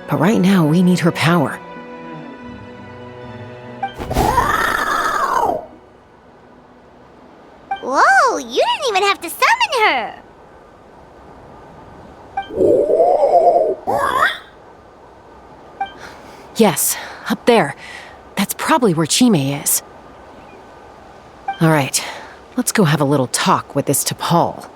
But right now, we need her power.
Whoa, you didn't even have to summon her!
Yes, up there. That's probably where Chime is. All right, let's go have a little talk with this T'Pol.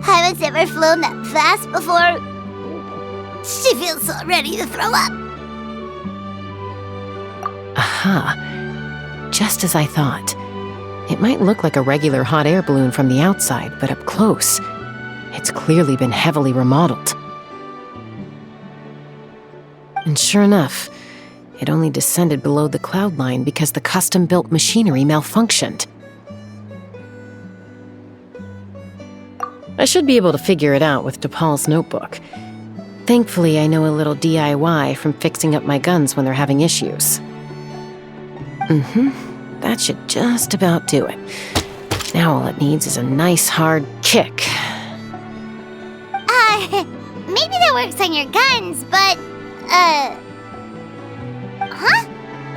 Haven't ever flown that fast before. She feels so ready to throw up.
Aha. Just as I thought. It might look like a regular hot air balloon from the outside, but up close, it's clearly been heavily remodeled. And sure enough, it only descended below the cloud line because the custom-built machinery malfunctioned. I should be able to figure it out with T'Pol's notebook. Thankfully, I know a little DIY from fixing up my guns when they're having issues. That should just about do it. Now all it needs is a nice hard kick.
Maybe that works on your guns, but, huh?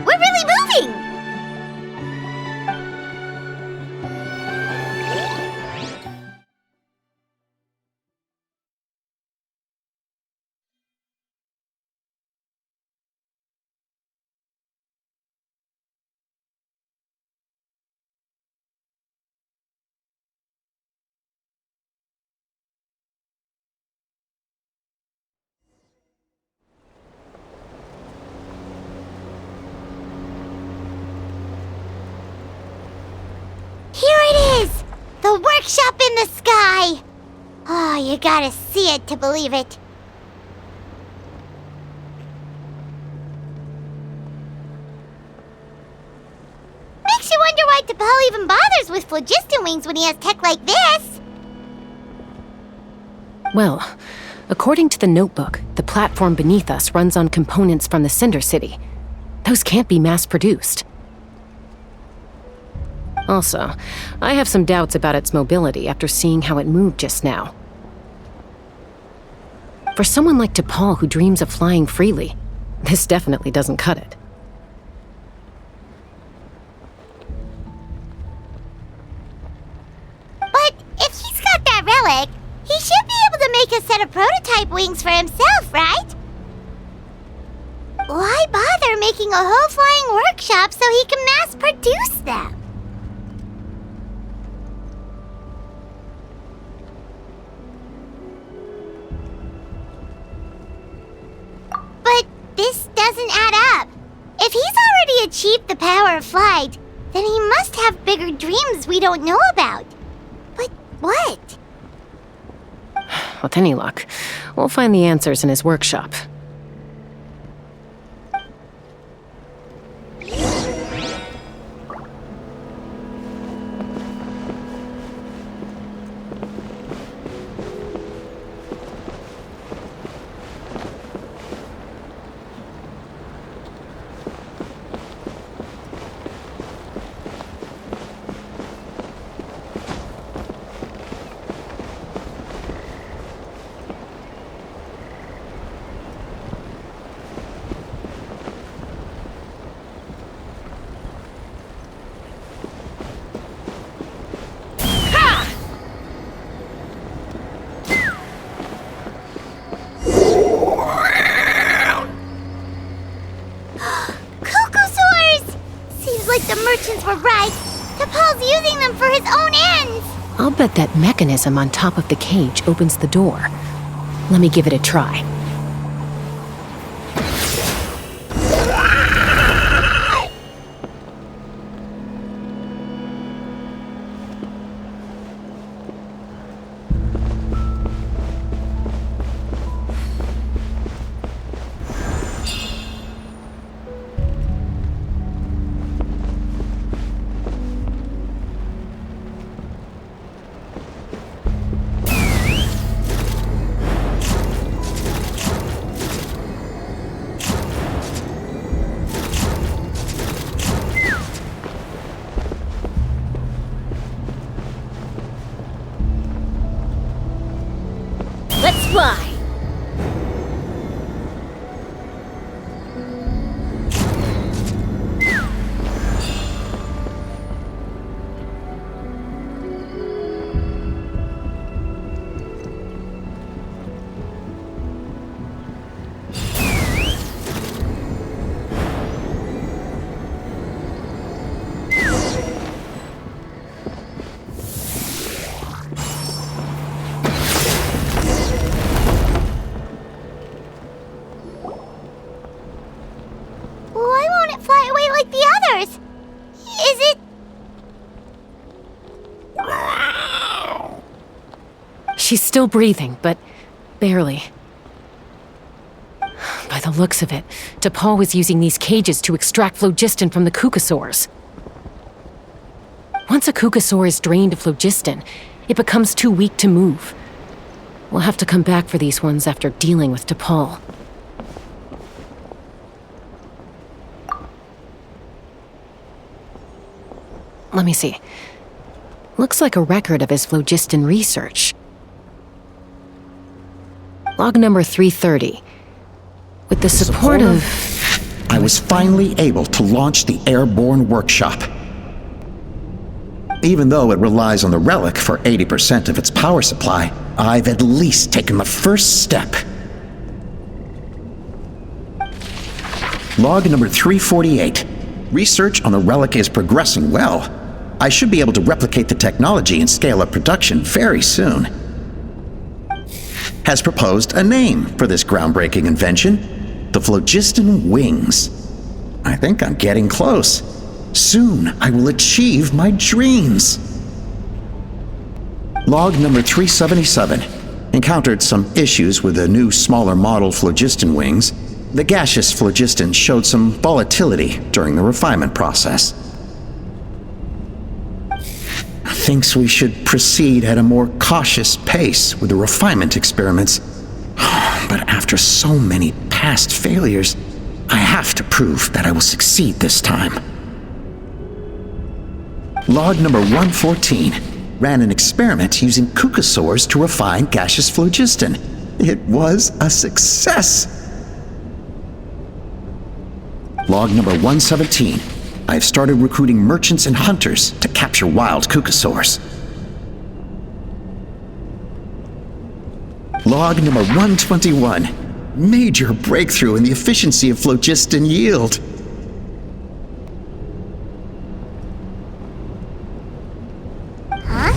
We're really moving! A workshop in the sky! Oh, you gotta see it to believe it. Makes you wonder why T'Pol even bothers with phlogiston wings when he has tech like this.
Well, according to the notebook, the platform beneath us runs on components from the Cinder City. Those can't be mass-produced. Also, I have some doubts about its mobility after seeing how it moved just now. For someone like T'Pol who dreams of flying freely, this definitely doesn't cut it.
But if he's got that relic, he should be able to make a set of prototype wings for himself, right? Why bother making a whole flying workshop so he can mass produce them? But this doesn't add up. If he's already achieved the power of flight, then he must have bigger dreams we don't know about. But what?
With any luck, we'll find the answers in his workshop.
Were right. T'Pol's using them for his own ends.
I'll bet that mechanism on top of the cage opens the door. Let me give it a try.
Let's fly! Why won't it fly away like the others? Is it...
She's still breathing, but barely. By the looks of it, T'Pol was using these cages to extract phlogiston from the Kukasaurs. Once a Kukasaur is drained of phlogiston, it becomes too weak to move. We'll have to come back for these ones after dealing with T'Pol. Let me see. Looks like a record of his phlogiston research. Log number 330. With the support of...
I was finally able to launch the airborne workshop. Even though it relies on the relic for 80% of its power supply, I've at least taken the first step. Log number 348. Research on the relic is progressing well. I should be able to replicate the technology and scale up production very soon. Has proposed a name for this groundbreaking invention: the phlogiston wings. I think I'm getting close. Soon I will achieve my dreams. Log number 377. Encountered some issues with the new smaller model phlogiston wings. The gaseous phlogiston showed some volatility during the refinement process. Thinks we should proceed at a more cautious pace with the refinement experiments. But after so many past failures, I have to prove that I will succeed this time. Log number 114. Ran an experiment using cucosaurs to refine gaseous phlogiston. It was a success. Log number 117. I have started recruiting merchants and hunters to capture wild cucosaurs. Log number 121. Major breakthrough in the efficiency of phlogiston yield.
Huh?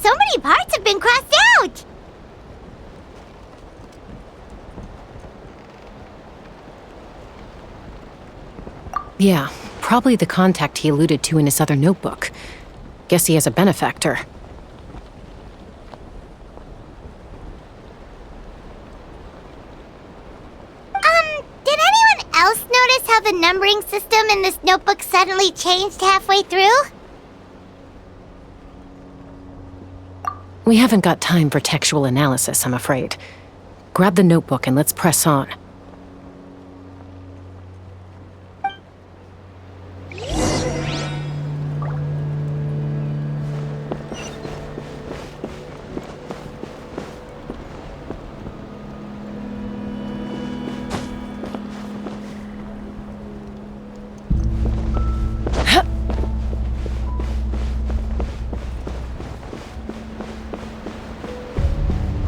So many parts have been crossed out!
Yeah, probably the contact he alluded to in his other notebook. Guess he has a benefactor.
Did anyone else notice how the numbering system in this notebook suddenly changed halfway through?
We haven't got time for textual analysis, I'm afraid. Grab the notebook and let's press on.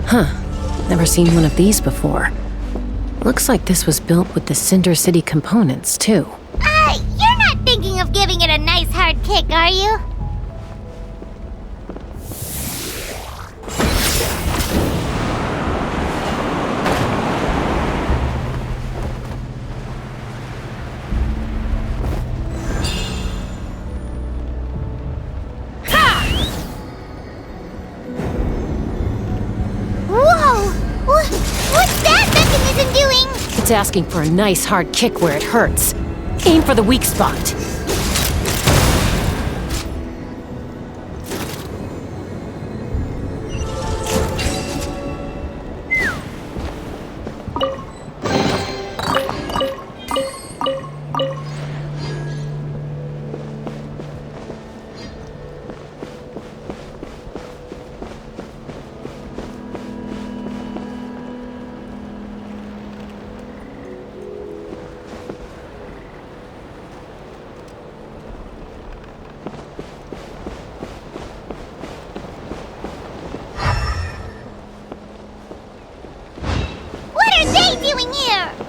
Huh. Never seen one of these before. Looks like this was built with the Cinder City components, too.
You're not thinking of giving it a nice hard kick, are you?
It's asking for a nice hard kick where it hurts. Aim for the weak spot.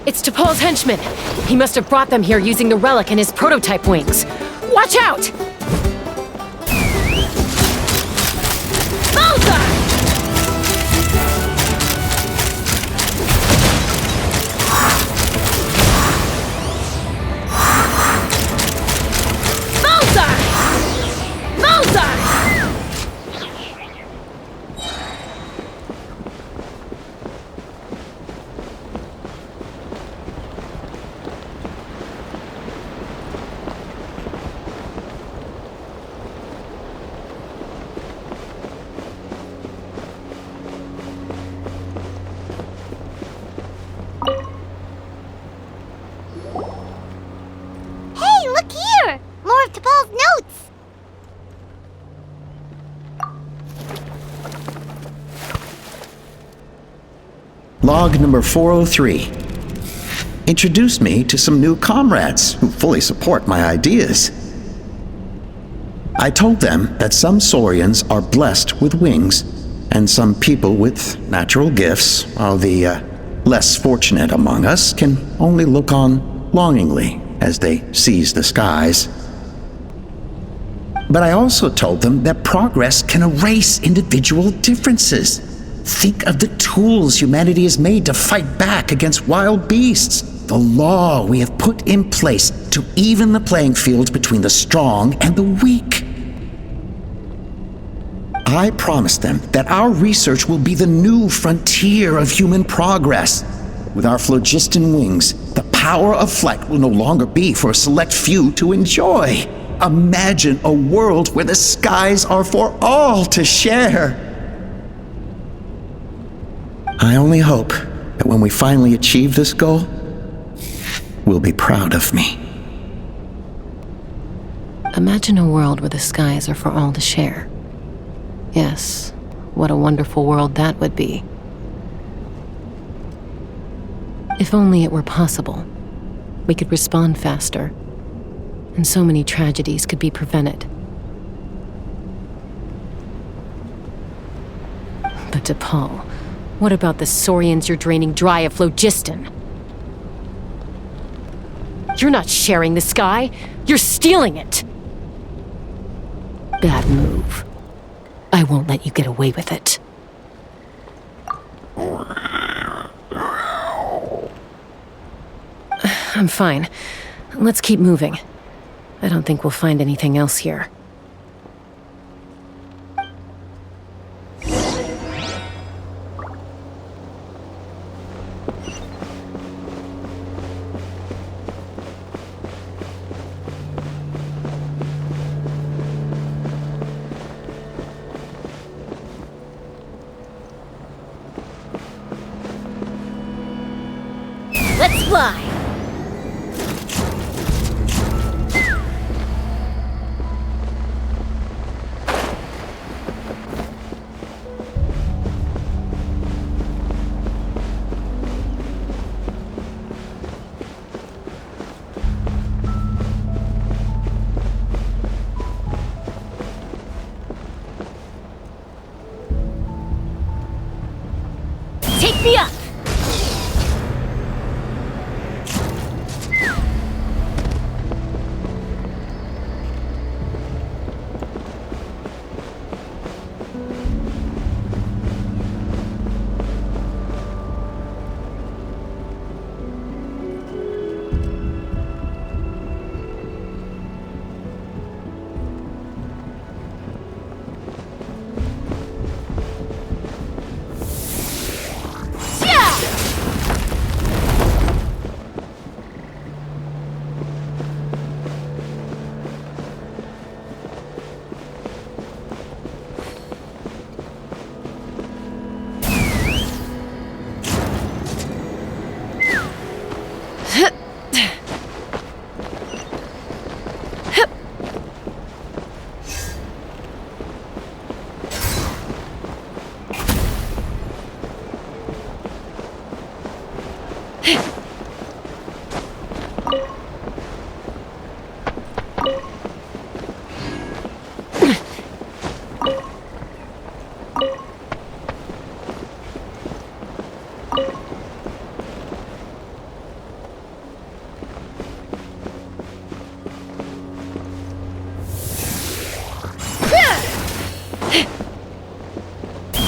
It's T'Pol's henchman. He must have brought them here using the relic and his prototype wings. Watch out!
Log number 403. Introduced me to some new comrades who fully support my ideas. I told them that some Saurians are blessed with wings, and some people with natural gifts, while the less fortunate among us can only look on longingly as they seize the skies. But I also told them that progress can erase individual differences. Think of the tools humanity has made to fight back against wild beasts. The law we have put in place to even the playing field between the strong and the weak. I promised them that our research will be the new frontier of human progress. With our phlogiston wings, the power of flight will no longer be for a select few to enjoy. Imagine a world where the skies are for all to share. I only hope that when we finally achieve this goal, we'll be proud of me.
Imagine a world where the skies are for all to share. Yes, what a wonderful world that would be. If only it were possible, we could respond faster, and so many tragedies could be prevented. But DePaul, what about the saurians you're draining dry of phlogiston? You're not sharing the sky, you're stealing it! Bad move. I won't let you get away with it. I'm fine. Let's keep moving. I don't think we'll find anything else here.
Let's fly! Take me up!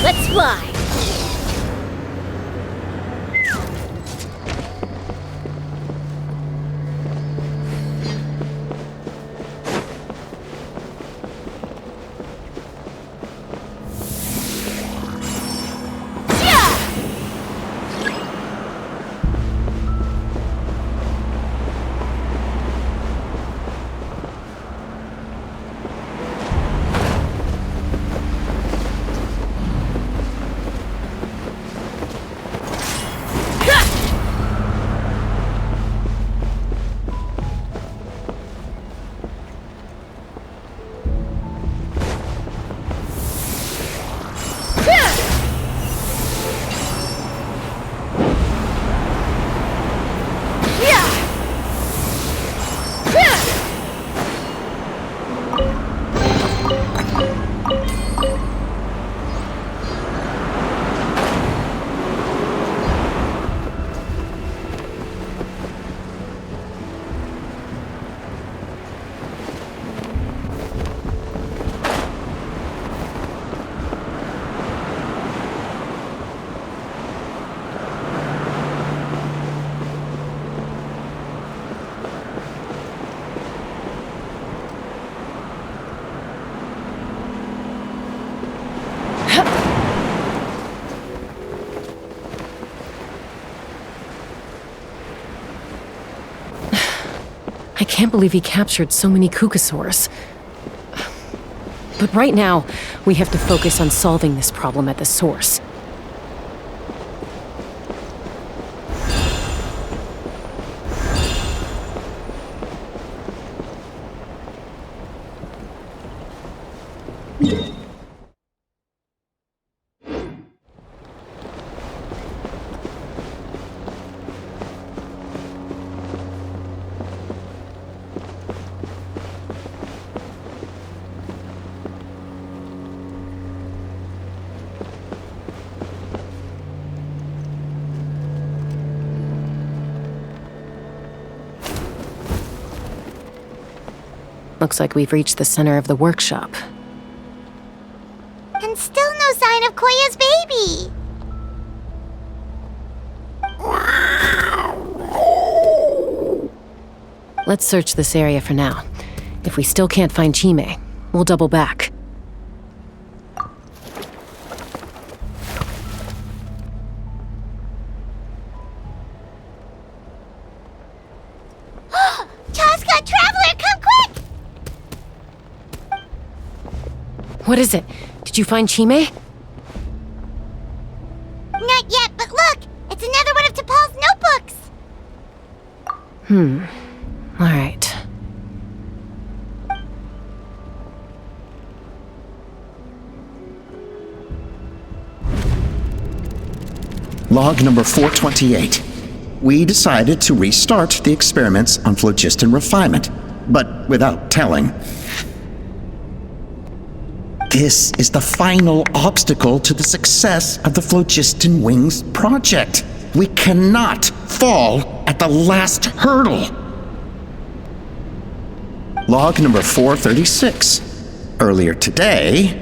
Let's fly!
can't believe he captured so many Kukasaurs. But right now, we have to focus on solving this problem at the source. Looks like we've reached the center of the workshop.
And still no sign of Koya's baby.
Let's search this area for now. If we still can't find Chime, we'll double back.
Chaska, Traveler, come quick!
What is it? Did you find Chime?
Not yet, but look! It's another one of T'Pol's notebooks!
All right.
Log number 428. We decided to restart the experiments on phlogiston refinement, but without telling. This is the final obstacle to the success of the Phlogiston Wings project. We cannot fall at the last hurdle. Log number 436. Earlier today,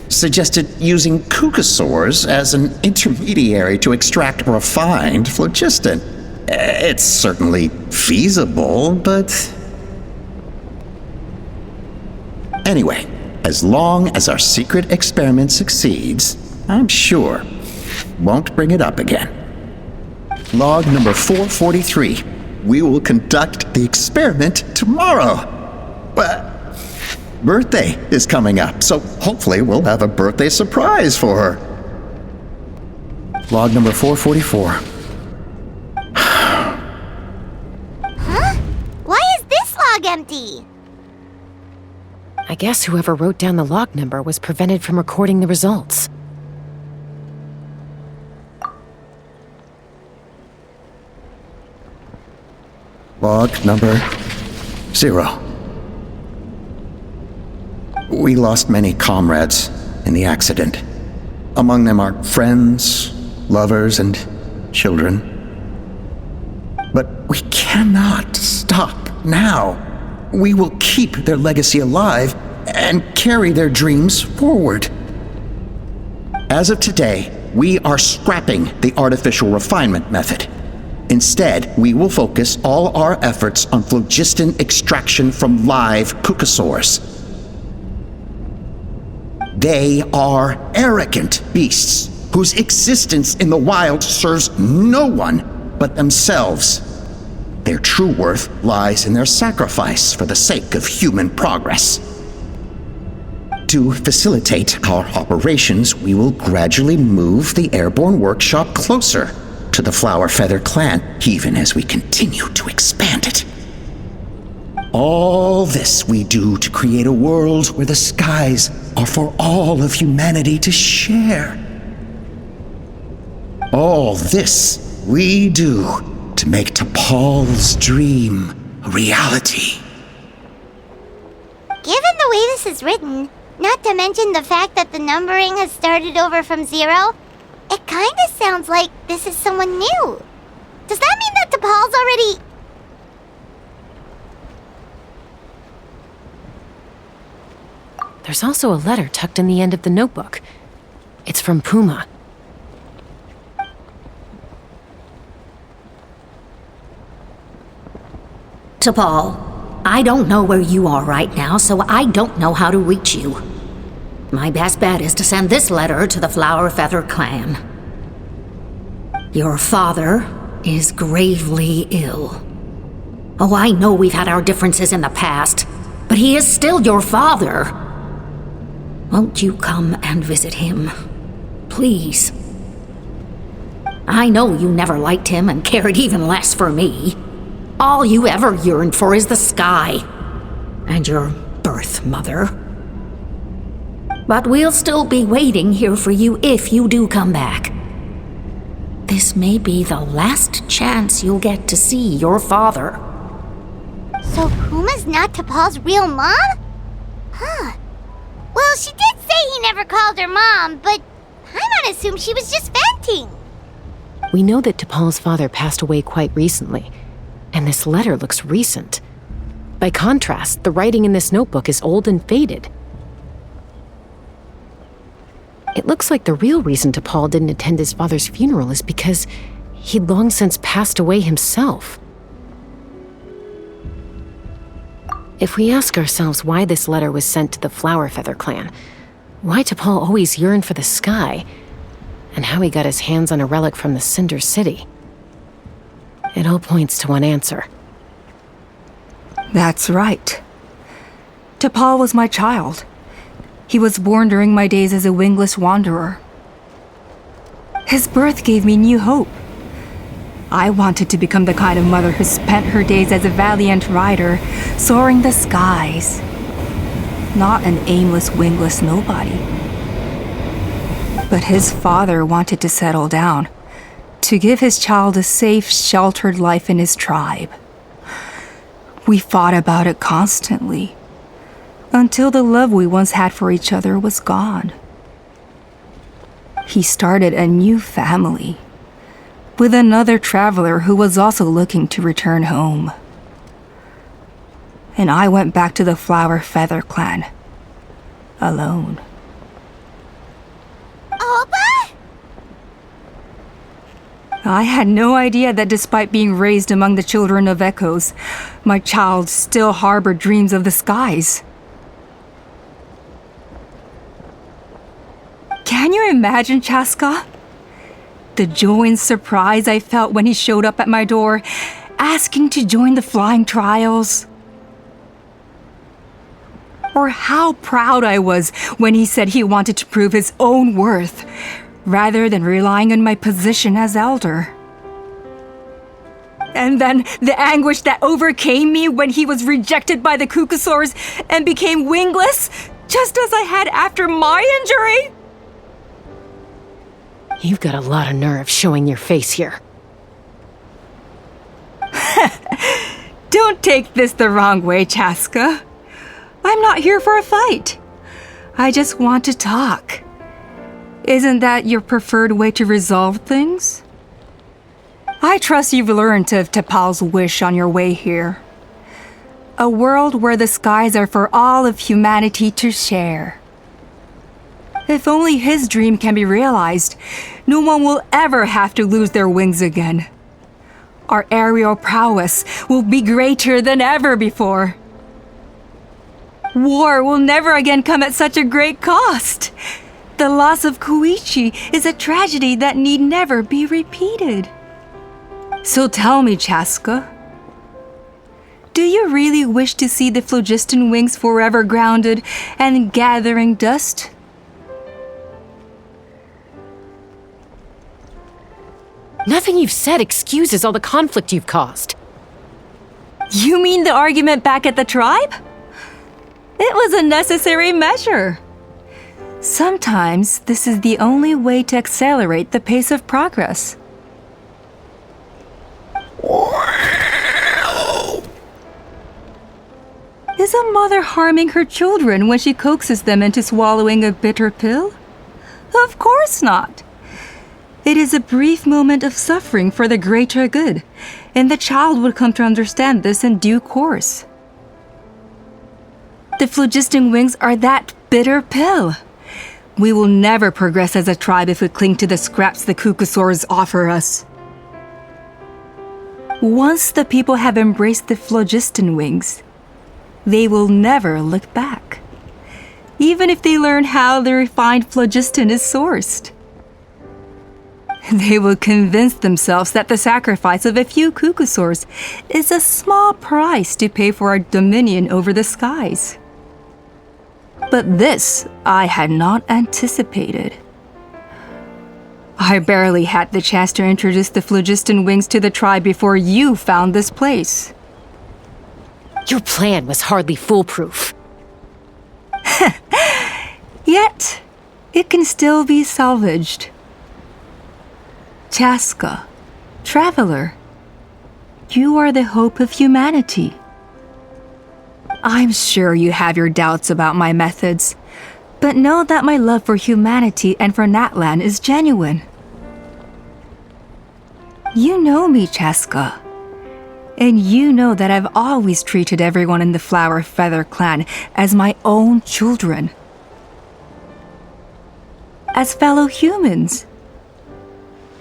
suggested using Kukasaurs as an intermediary to extract refined phlogiston. It's certainly feasible, but... Anyway, as long as our secret experiment succeeds, I'm sure won't bring it up again. Log number 443. We will conduct the experiment tomorrow. But birthday is coming up, so hopefully we'll have a birthday surprise for her. Log number 444.
Huh? Why is this log empty?
I guess whoever wrote down the log number was prevented from recording the results.
Log number 0. We lost many comrades in the accident. Among them are friends, lovers, and children. But we cannot stop now. We will keep their legacy alive and carry their dreams forward. As of today, we are scrapping the artificial refinement method. Instead, we will focus all our efforts on phlogiston extraction from live Kukasaurs. They are arrogant beasts whose existence in the wild serves no one but themselves. Their true worth lies in their sacrifice for the sake of human progress. To facilitate our operations, we will gradually move the airborne workshop closer to the Flower Feather clan, even as we continue to expand it. All this we do to create a world where the skies are for all of humanity to share. All this we do to make T'Pol's dream a reality.
Given the way this is written, not to mention the fact that the numbering has started over from 0, it kinda sounds like this is someone new. Does that mean that T'Pol's already...
There's also a letter tucked in the end of the notebook. It's from Puma.
T'Pol, I don't know where you are right now, so I don't know how to reach you. My best bet is to send this letter to the Flower Feather clan. Your father is gravely ill. Oh, I know we've had our differences in the past, but he is still your father. Won't you come and visit him? Please. I know you never liked him and cared even less for me. All you ever yearned for is the sky. And your birth mother. But we'll still be waiting here for you if you do come back. This may be the last chance you'll get to see your father.
So Puma's not T'Pol's real mom? Huh. Well, she did say he never called her mom, but I'm gonna assume she was just venting.
We know that T'Pol's father passed away quite recently, and this letter looks recent. By contrast, the writing in this notebook is old and faded. It looks like the real reason T'Pol didn't attend his father's funeral is because he'd long since passed away himself. If we ask ourselves why this letter was sent to the Flower Feather clan, why T'Pol always yearned for the sky, and how he got his hands on a relic from the Cinder City, it all points to one answer.
That's right. T'Pol was my child. He was born during my days as a wingless wanderer. His birth gave me new hope. I wanted to become the kind of mother who spent her days as a valiant rider, soaring the skies. Not an aimless, wingless nobody. But his father wanted to settle down, to give his child a safe, sheltered life in his tribe. We fought about it constantly, until the love we once had for each other was gone. He started a new family, with another traveler who was also looking to return home. And I went back to the Flower Feather clan, alone.
Oppa?
I had no idea that despite being raised among the children of echoes, my child still harbored dreams of the skies. Can you imagine, Chaska? The joy and surprise I felt when he showed up at my door, asking to join the flying trials. Or how proud I was when he said he wanted to prove his own worth, rather than relying on my position as elder. And then the anguish that overcame me when he was rejected by the Cucusaurs and became wingless, just as I had after my injury.
You've got a lot of nerve showing your face here.
Don't take this the wrong way, Chaska. I'm not here for a fight. I just want to talk. Isn't that your preferred way to resolve things? I trust you've learned of T'Pol's wish on your way here. A world where the skies are for all of humanity to share. If only his dream can be realized, no one will ever have to lose their wings again. Our aerial prowess will be greater than ever before. War will never again come at such a great cost. The loss of Koichi is a tragedy that need never be repeated. So tell me, Chaska, do you really wish to see the phlogiston wings forever grounded and gathering dust?
Nothing you've said excuses all the conflict you've caused.
You mean the argument back at the tribe? It was a necessary measure. Sometimes this is the only way to accelerate the pace of progress. Is a mother harming her children when she coaxes them into swallowing a bitter pill? Of course not. It is a brief moment of suffering for the greater good, and the child would come to understand this in due course. The phlogiston wings are that bitter pill. We will never progress as a tribe if we cling to the scraps the Cucusaurs offer us. Once the people have embraced the phlogiston wings, they will never look back, even if they learn how the refined phlogiston is sourced. They will convince themselves that the sacrifice of a few Cucusaurs is a small price to pay for our dominion over the skies. But this I had not anticipated. I barely had the chance to introduce the phlogiston wings to the tribe before you found this place.
Your plan was hardly foolproof.
Yet, it can still be salvaged. Chaska, traveler, you are the hope of humanity. I'm sure you have your doubts about my methods, but know that my love for humanity and for Natlan is genuine. You know me, Chaska, and you know that I've always treated everyone in the Flower Feather clan as my own children. As fellow humans.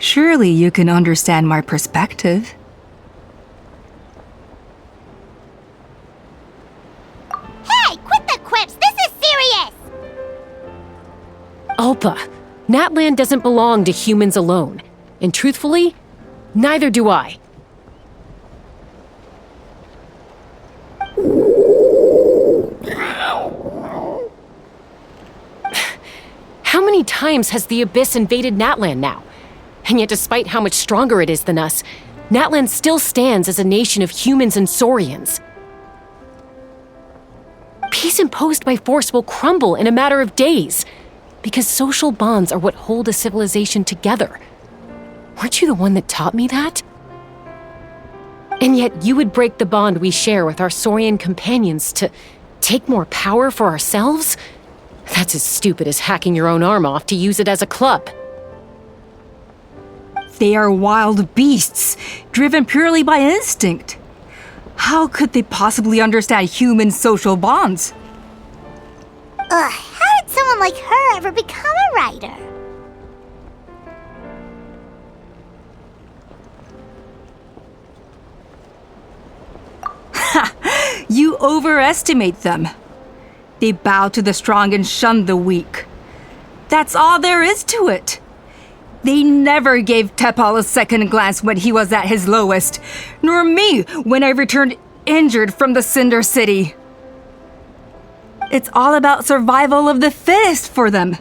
Surely you can understand my perspective.
Hey, quit the quips! This is serious!
Alpa, Natlan doesn't belong to humans alone. And truthfully, neither do I. How many times has the Abyss invaded Natlan now? And yet despite how much stronger it is than us, Natlan still stands as a nation of humans and Saurians. Peace imposed by force will crumble in a matter of days, because social bonds are what hold a civilization together. Weren't you the one that taught me that? And yet you would break the bond we share with our Saurian companions to take more power for ourselves? That's as stupid as hacking your own arm off to use it as a club.
They are wild beasts, driven purely by instinct. How could they possibly understand human social bonds?
How did someone like her ever become a writer?
You overestimate them. They bow to the strong and shun the weak. That's all there is to it. They never gave Tepal a second glance when he was at his lowest, nor me when I returned injured from the Cinder City. It's all about survival of the fittest for them.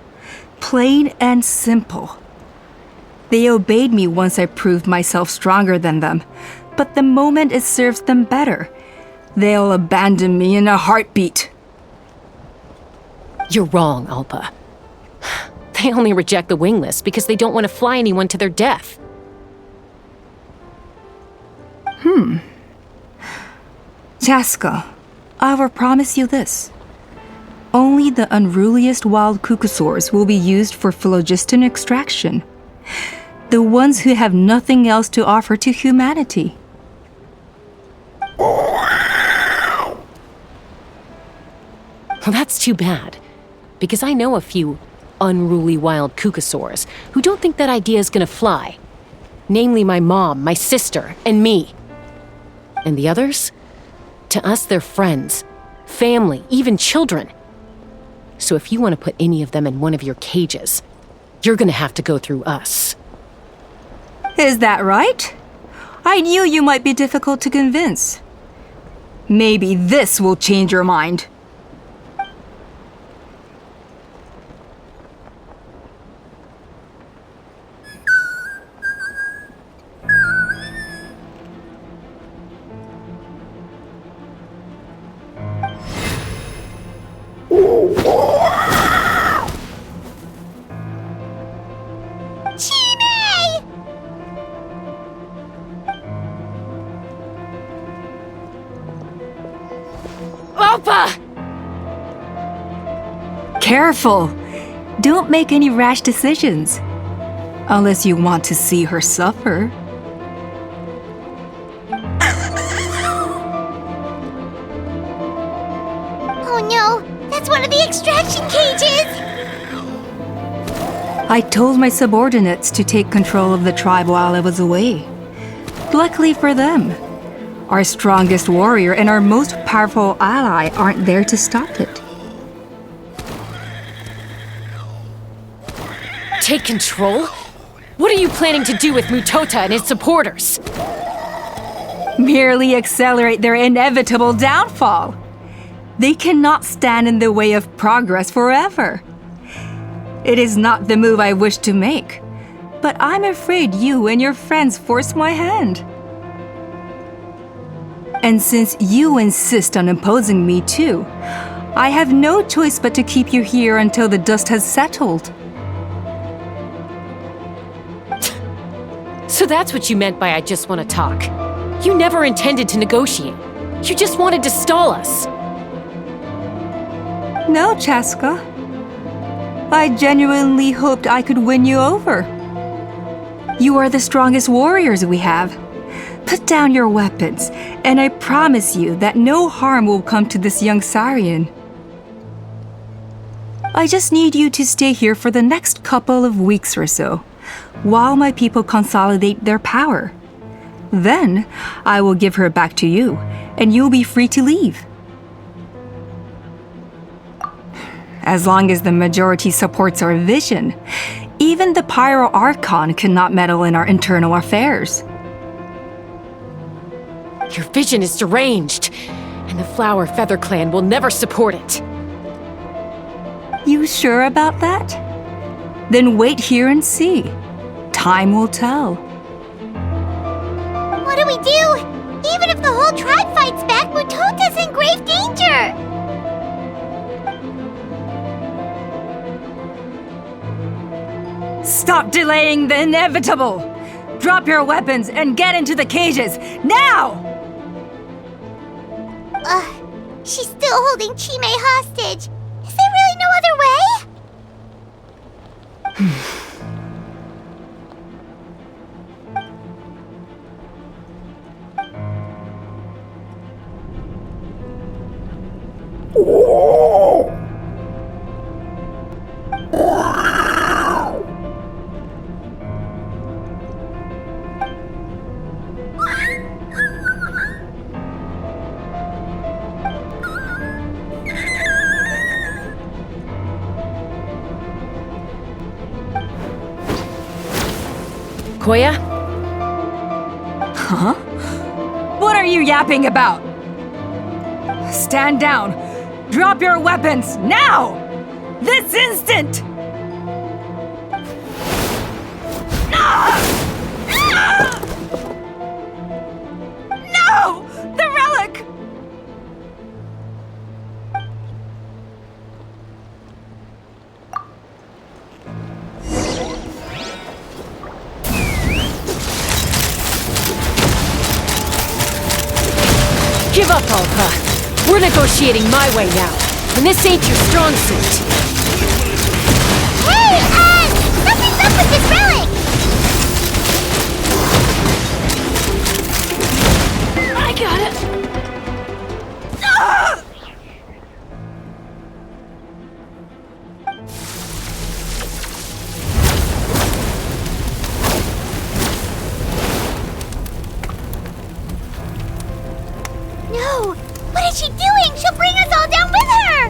Plain and simple. They obeyed me once I proved myself stronger than them, but the moment it serves them better, they'll abandon me in a heartbeat.
You're wrong, Alpa. They only reject the wingless because they don't want to fly anyone to their death.
Chaska, I will promise you this. Only the unruliest wild Cucusaurs will be used for phlogiston extraction. The ones who have nothing else to offer to humanity.
Well, that's too bad, because I know a few unruly wild Cucusaurs who don't think that idea is gonna fly. Namely my mom, my sister, and me. And the others? To us, they're friends, family, even children. So if you want to put any of them in one of your cages, you're gonna have to go through us.
Is that right? I knew you might be difficult to convince. Maybe this will change your mind. Careful! Don't make any rash decisions. Unless you want to see her suffer.
Oh no! That's one of the extraction cages!
I told my subordinates to take control of the tribe while I was away. Luckily for them, our strongest warrior and our most powerful ally aren't there to stop it.
Take control?
What are you planning to do with Mutota and his supporters?
Merely accelerate their inevitable downfall. They cannot stand in the way of progress forever. It is not the move I wish to make, but I'm afraid you and your friends force my hand. And since you insist on imposing me too, I have no choice but to keep you here until the dust has settled.
So that's what you meant by I just want to talk. You never intended to negotiate. You just wanted to stall us.
No, Chaska. I genuinely hoped I could win you over. You are the strongest warriors we have. Put down your weapons, and I promise you that no harm will come to this young Sarian. I just need you to stay here for the next couple of weeks or so, while my people consolidate their power. Then, I will give her back to you, and you'll be free to leave. As long as the majority supports our vision, even the Pyro Archon cannot meddle in our internal affairs.
Your vision is deranged, and the Flower Feather Clan will never support it.
You sure about that? Then wait here and see. Time will tell.
What do we do? Even if the whole tribe fights back, Mutota's in grave danger!
Stop delaying the inevitable! Drop your weapons and get into the cages, now!
She's still holding Chime hostage. Is there really no other way?
Koya?
Huh? What are you yapping about? Stand down! Drop your weapons, now! This instant! No! The relic!
Give up, Alpa. We're negotiating my way now, and this ain't your strong suit.
Hey, something's up with this relic!
I got it.
No! What is she doing? She'll bring us all down with her!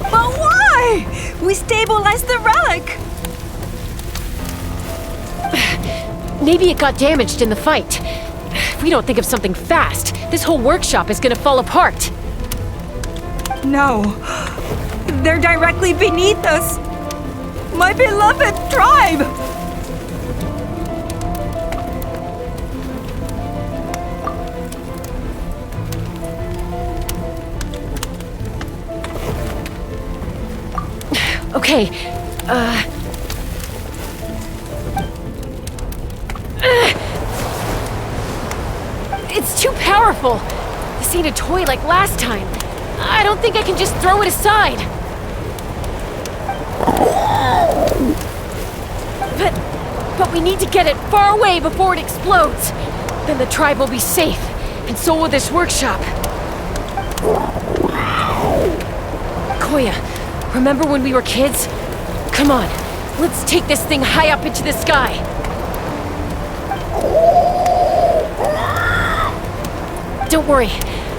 But why? We stabilized the relic!
Maybe it got damaged in the fight. If we don't think of something fast, this whole workshop is gonna fall apart.
No. They're directly beneath us. My beloved tribe!
Okay, it's too powerful. This ain't a toy like last time. I don't think I can just throw it aside. But we need to get it far away before it explodes. Then the tribe will be safe, and so will this workshop. Koya, remember when we were kids? Come on, let's take this thing high up into the sky. Don't worry,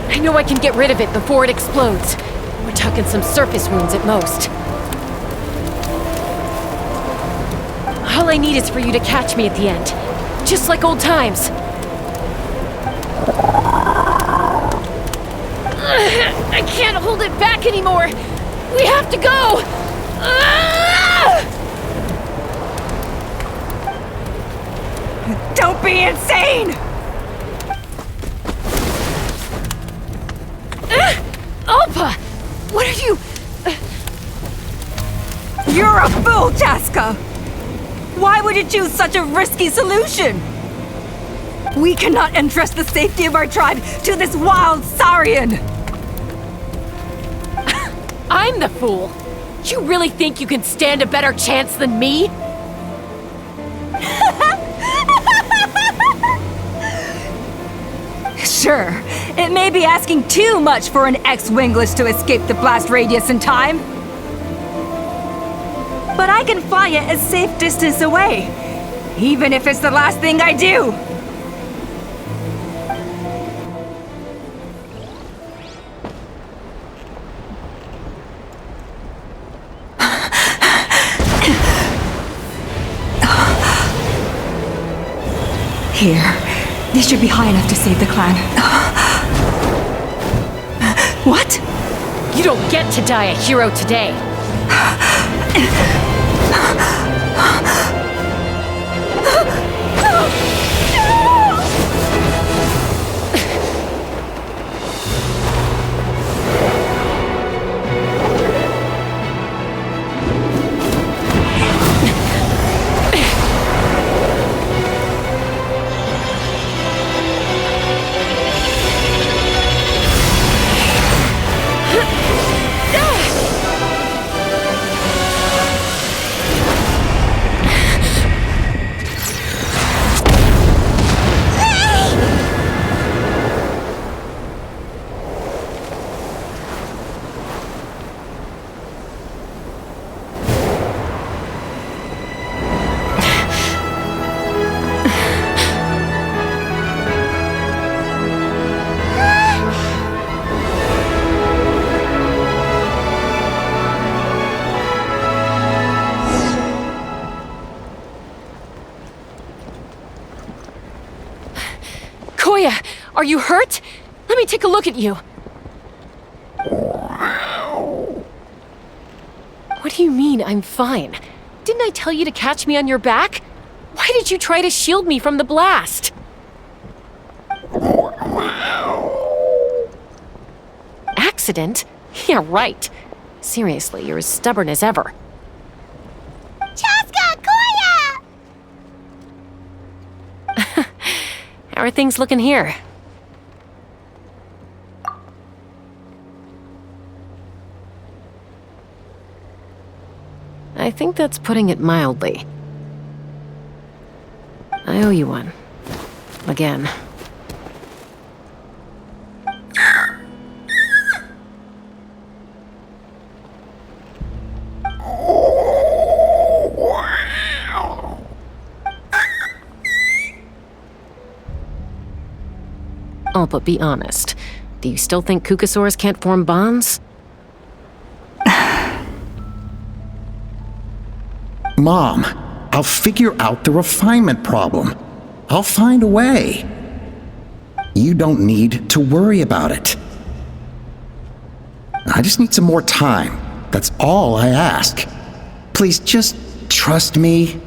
I know I can get rid of it before it explodes. We're talking some surface wounds at most. I'll I need is for you to catch me at the end. Just like old times. I can't hold it back anymore. We have to go.
Don't be insane!
Alpa! What are you...
You're a fool, Chaska! Why would you choose such a risky solution? We cannot entrust the safety of our tribe to this wild Saurian!
I'm the fool! You really think you can stand a better chance than me?
Sure, it may be asking too much for an ex-wingless to escape the blast radius in time. But I can fly it a safe distance away, even if it's the last thing I do. Here. This should be high enough to save the clan. What?
You don't get to die a hero today. Koya, are you hurt? Let me take a look at you. What do you mean, I'm fine? Didn't I tell you to catch me on your back? Why did you try to shield me from the blast? Accident? Yeah, right. Seriously, you're as stubborn as ever.
Chaska! Koya!
How are things looking here? I think that's putting it mildly. I owe you one. Again. Oh, but be honest. Do you still think Kukasaurs can't form bonds?
Mom, I'll figure out the refinement problem. I'll find a way. You don't need to worry about it. I just need some more time. That's all I ask. Please just trust me.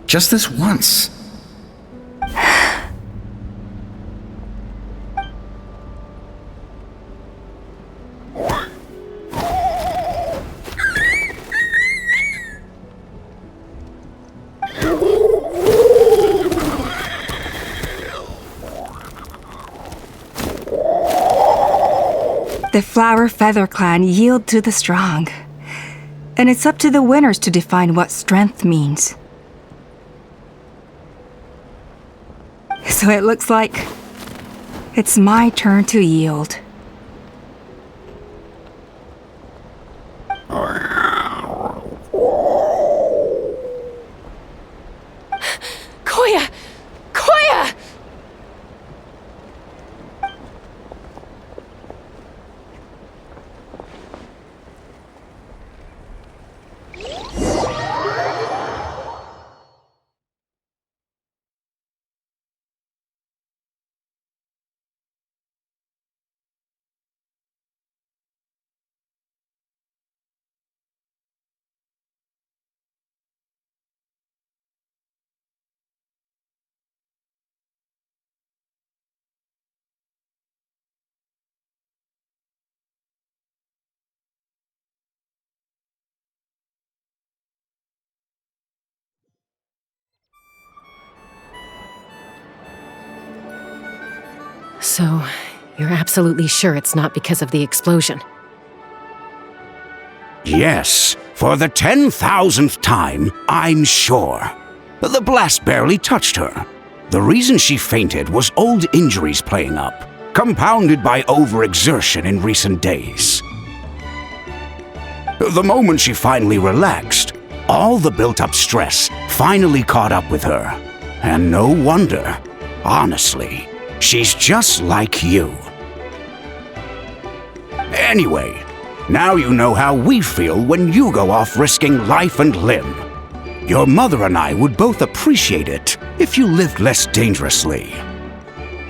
Just this once.
The Flower Feather Clan yield to the strong. And it's up to the winners to define what strength means. So it looks like it's my turn to yield.
Koya! Koya!
So, you're absolutely sure it's not because of the explosion?
Yes, for the 10,000th time, I'm sure. The blast barely touched her. The reason she fainted was old injuries playing up, compounded by overexertion in recent days. The moment she finally relaxed, all the built-up stress finally caught up with her. And no wonder. Honestly, she's just like you. Anyway, now you know how we feel when you go off risking life and limb. Your mother and I would both appreciate it if you lived less dangerously.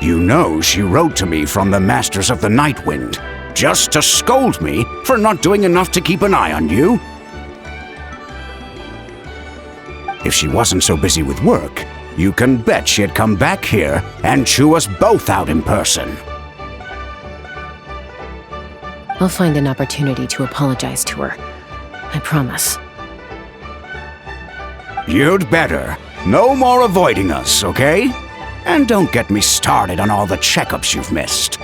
You know she wrote to me from the Masters of the Night Wind, just to scold me for not doing enough to keep an eye on you. If she wasn't so busy with work, you can bet she'd come back here and chew us both out in person.
I'll find an opportunity to apologize to her. I promise.
You'd better. No more avoiding us, okay? And don't get me started on all the checkups you've missed.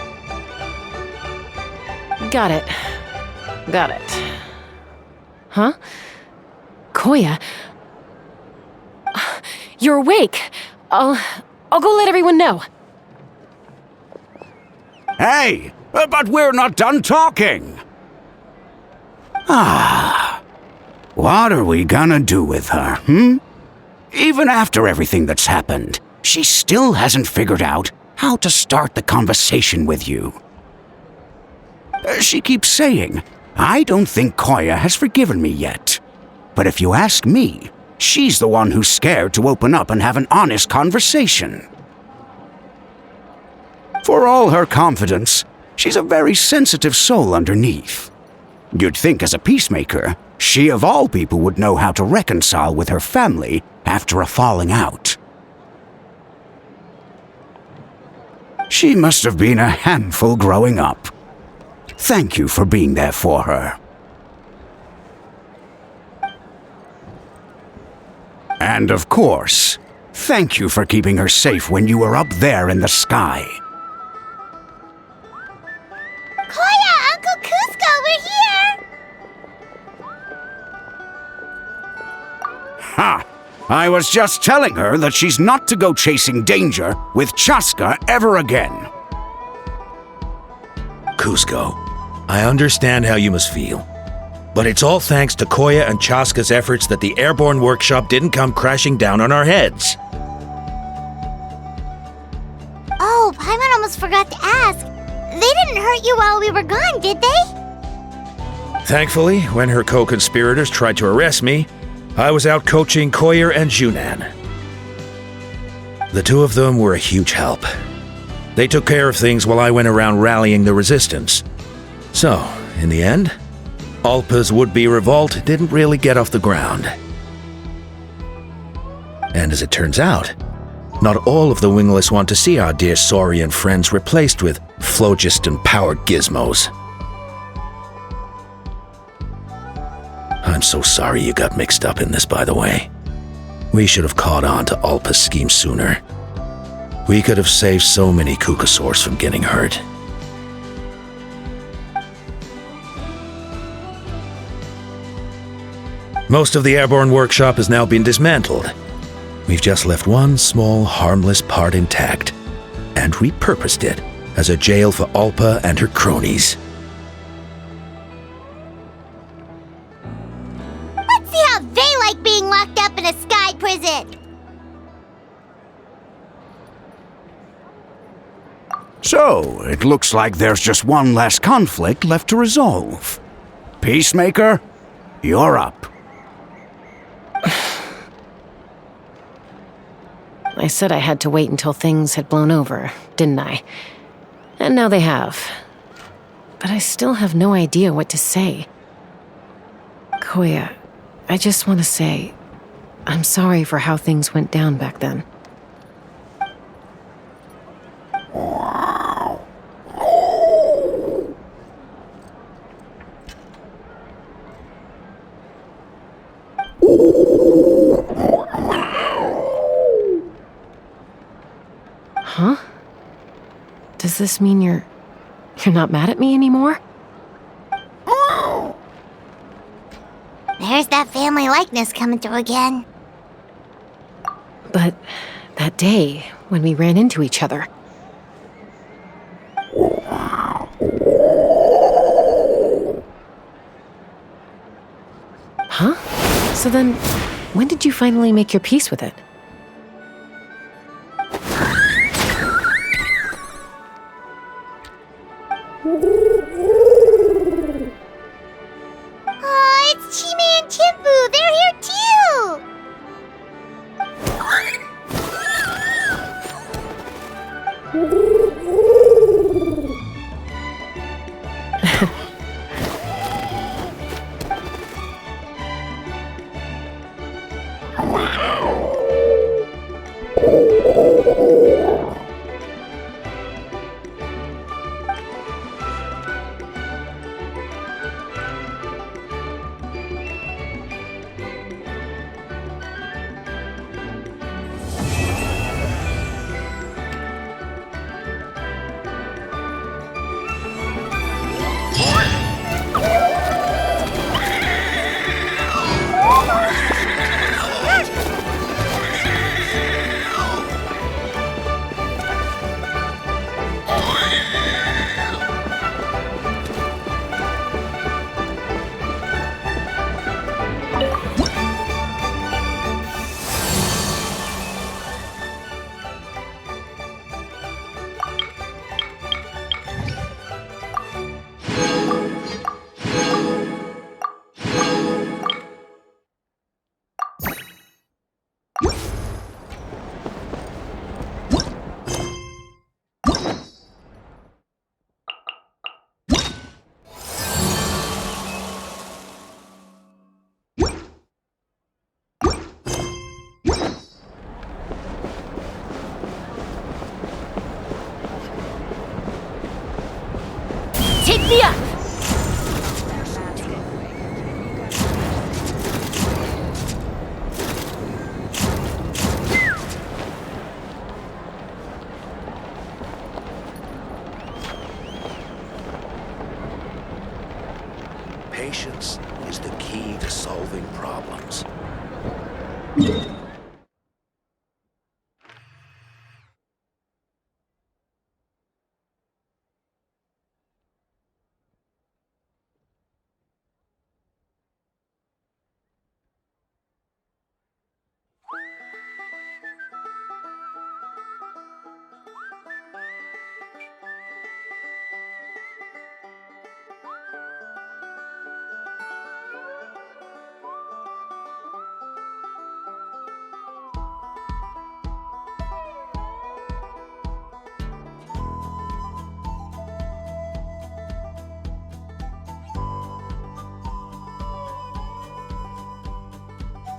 Got it. Got it. Huh? Koya?
You're awake. I'll go let everyone know.
Hey, but we're not done talking. What are we gonna do with her, Even after everything that's happened, she still hasn't figured out how to start the conversation with you. She keeps saying, I don't think Koya has forgiven me yet. But if you ask me, she's the one who's scared to open up and have an honest conversation. For all her confidence, she's a very sensitive soul underneath. You'd think as a peacemaker, she of all people would know how to reconcile with her family after a falling out. She must have been a handful growing up. Thank you for being there for her. And of course, thank you for keeping her safe when you were up there in the sky.
Koya, Uncle Cusco, we're here!
Ha! I was just telling her that she's not to go chasing danger with Chaska ever again.
Cusco, I understand how you must feel. But it's all thanks to Koya and Chaska's efforts that the airborne workshop didn't come crashing down on our heads.
Oh, Paimon almost forgot to ask. They didn't hurt you while we were gone, did they?
Thankfully, when her co-conspirators tried to arrest me, I was out coaching Koya and Junan. The two of them were a huge help. They took care of things while I went around rallying the resistance. So, in the end, Alpa's would-be revolt didn't really get off the ground. And as it turns out, not all of the wingless want to see our dear Saurian friends replaced with phlogiston-powered gizmos. I'm so sorry you got mixed up in this, by the way. We should have caught on to Alpa's scheme sooner. We could have saved so many Kukasaurs from getting hurt. Most of the airborne workshop has now been dismantled. We've just left one small, harmless part intact, and repurposed it as a jail for Alpa and her cronies.
Let's see how they like being locked up in a sky prison!
So, it looks like there's just one last conflict left to resolve. Peacemaker, you're up.
I said I had to wait until things had blown over, didn't I? And now they have. But I still have no idea what to say. Koya, I just want to say, I'm sorry for how things went down back then. Huh? Does Does this mean you're not mad at me anymore?
There's that family likeness coming through again.
But that day, when we ran into each other... Huh? So then, when did you finally make your peace with it?
Oh, it's Chime and Chimbu! They're here too!
Take me up!
Patience is the key to solving problems.